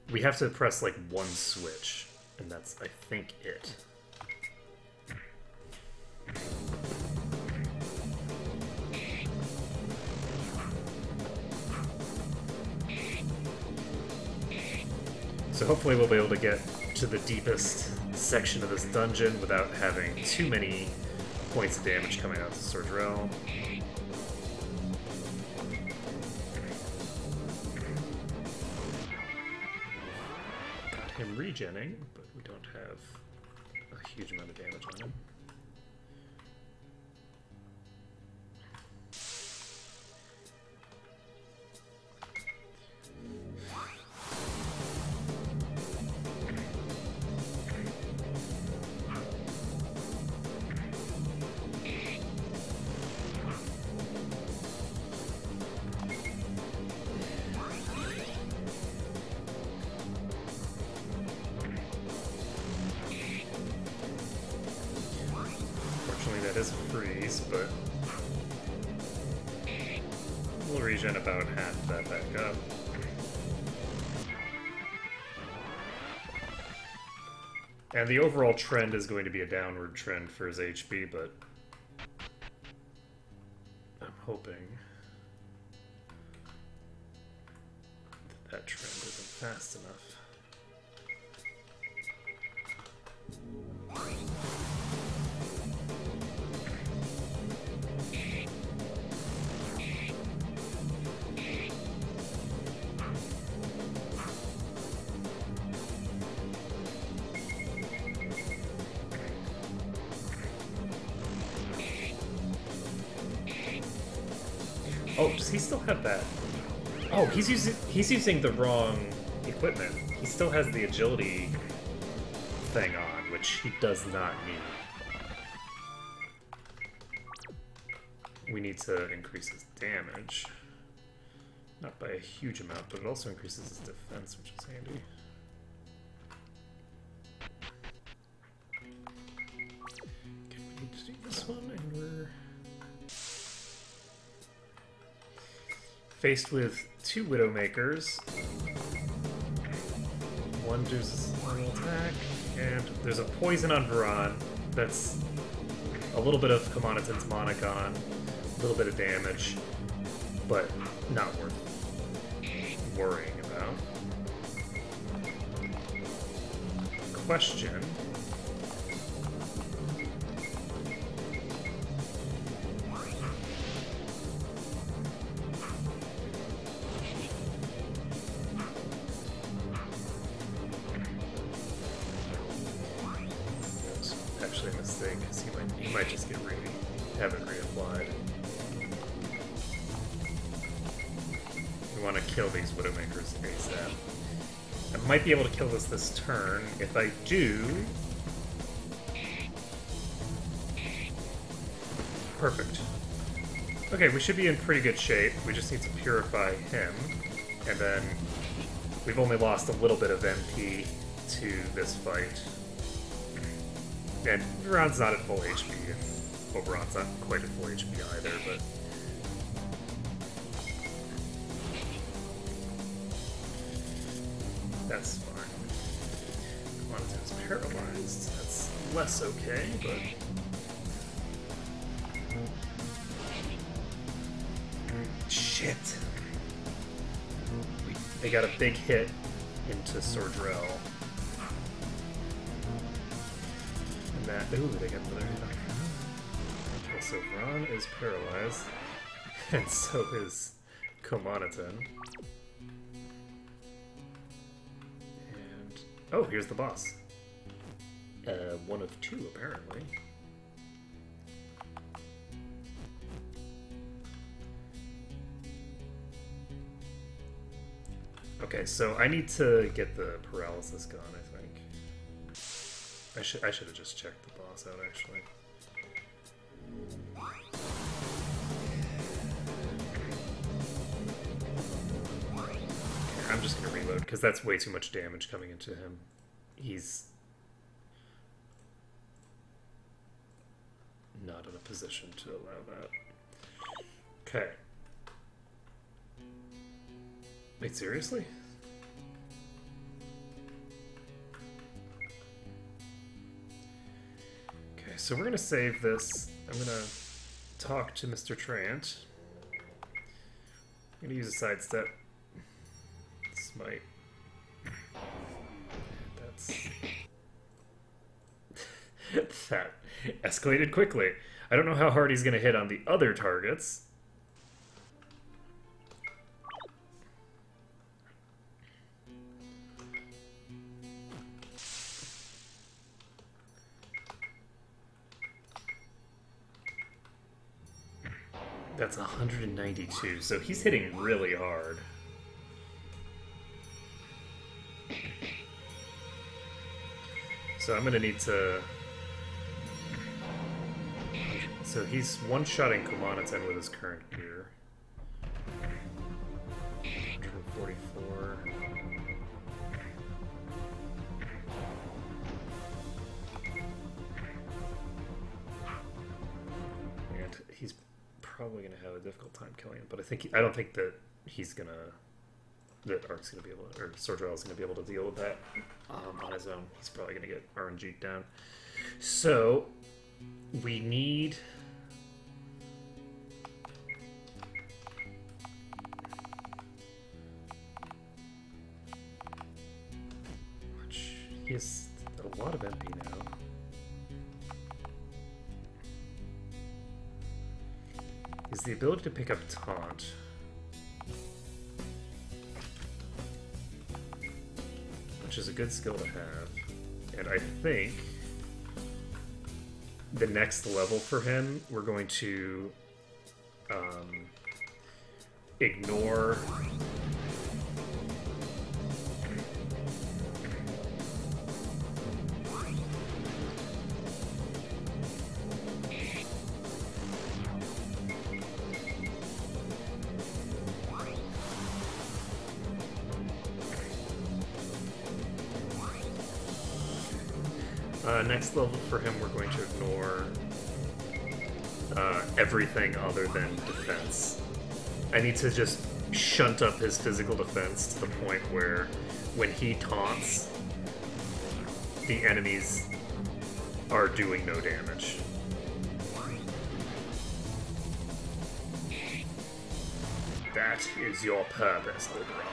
We have to press, like, one switch, and that's, I think, it. So hopefully we'll be able to get to the deepest section of this dungeon without having too many points of damage coming out to Sortrell. Got him regenning, but we don't have a huge amount of damage on him. but we'll regen about half that back up. And the overall trend is going to be a downward trend for his HP, but I'm hoping that trend isn't fast enough. Oh, does he still have that? Oh, he's using the wrong equipment. He still has the agility thing on, which he does not need. We need to increase his damage. Not by a huge amount, but it also increases his defense, which is handy. Okay, we need to do this one, and we're faced with two Widowmakers. One does a normal attack, and there's a poison on Varan that's a little bit of Kamanatan's Monocon, a little bit of damage, but not worth worrying about. Question. Actually a mistake, because he might just have it reapplied. We want to kill these Widowmakers ASAP. I might be able to kill this turn. If I do... Perfect. Okay, we should be in pretty good shape. We just need to purify him. And then we've only lost a little bit of MP to this fight. And Varan's not at full HP, and Oberon's not quite at full HP either, but... That's fine. Quantum's paralyzed. That's less okay, but... Shit! They got a big hit into Sordrell. Ooh, they got another hit on her. Okay, so Varan is paralyzed, and so is Komanatan. And oh, here's the boss. One of two, apparently. Okay, so I need to get the paralysis gone, I think. I should have just checked the boss out, actually. I'm just gonna reload, because that's way too much damage coming into him. He's not in a position to allow that. Okay. Wait, seriously? Okay, so we're gonna save this. I'm gonna talk to Mr. Trant. I'm gonna use a sidestep. Smite. That's... that escalated quickly. I don't know how hard he's gonna hit on the other targets. That's 192, so he's hitting really hard. So I'm gonna need to... So he's one-shotting Kumanatan with his current gear. 144. And probably gonna have a difficult time killing him. But I don't think that that Ark's gonna be able to, or Sordrell's gonna be able to deal with that on his own. He's probably gonna get RNG'd down. So we need. He has a lot of MP now. Is the ability to pick up Taunt. Which is a good skill to have. And I think the next level for him, we're going to ignore... next level for him, we're going to ignore everything other than defense. I need to just shunt up his physical defense to the point where when he taunts, the enemies are doing no damage. That is your purpose, Oberon.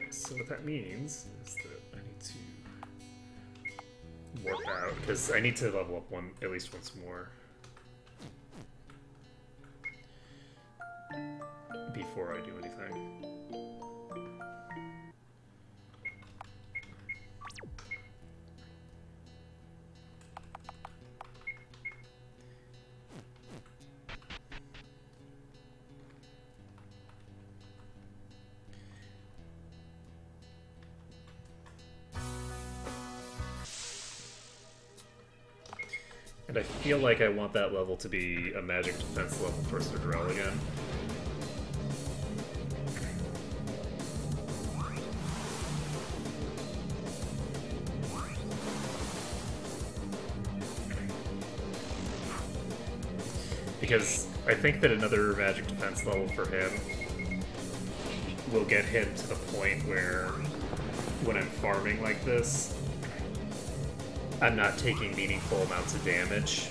So what that means is that I need to warp out, because I need to level up at least once more before I do anything. And I feel like I want that level to be a magic defense level for Sordrell again. Because I think that another magic defense level for him will get him to the point where when I'm farming like this, I'm not taking meaningful amounts of damage.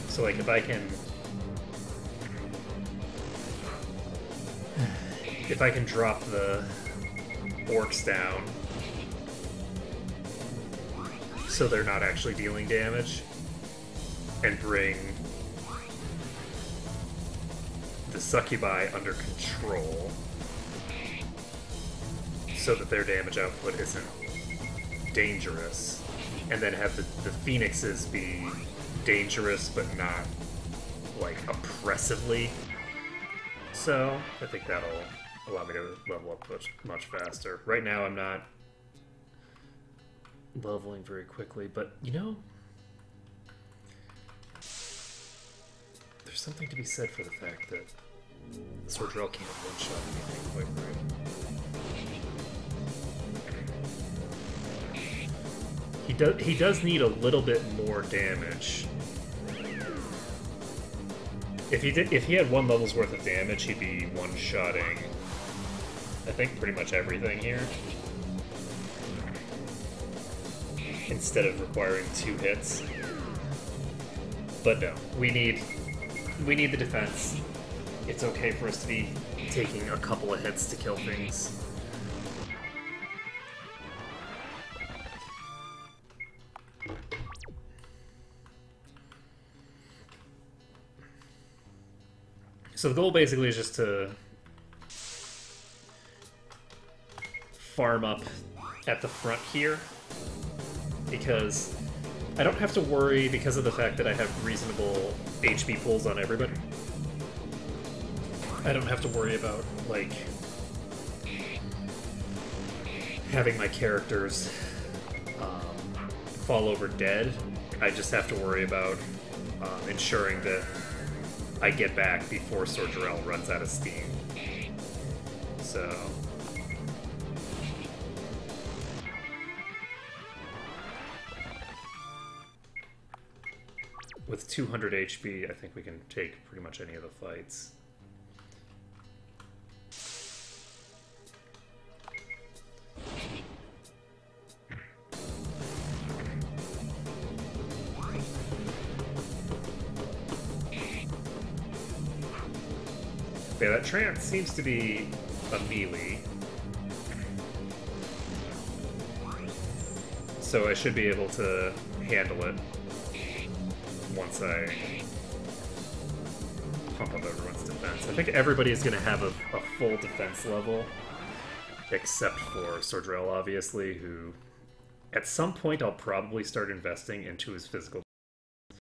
So like if I can drop the orcs down so they're not actually dealing damage, and bring the succubi under control so that their damage output isn't dangerous, and then have the phoenixes be dangerous but not like oppressively. So I think that'll allow me to level up much faster. Right now I'm not leveling very quickly, but you know, there's something to be said for the fact that Sordrell can't one-shot anything quite right. He does need a little bit more damage. If he had one level's worth of damage, he'd be one-shotting, I think, pretty much everything here, instead of requiring 2 hits. But no, we need the defense. It's okay for us to be taking a couple of hits to kill things. So the goal basically is just to farm up at the front here, because I don't have to worry, because of the fact that I have reasonable HP pulls on everybody. I don't have to worry about, like, having my characters fall over dead. I just have to worry about ensuring that I get back before Sordrell runs out of steam. So with 200 HP, I think we can take pretty much any of the fights. Yeah, that trance seems to be a melee. So I should be able to handle it once I pump up everyone's defense. I think everybody is going to have a full defense level, except for Sordrell, obviously, who at some point I'll probably start investing into his physical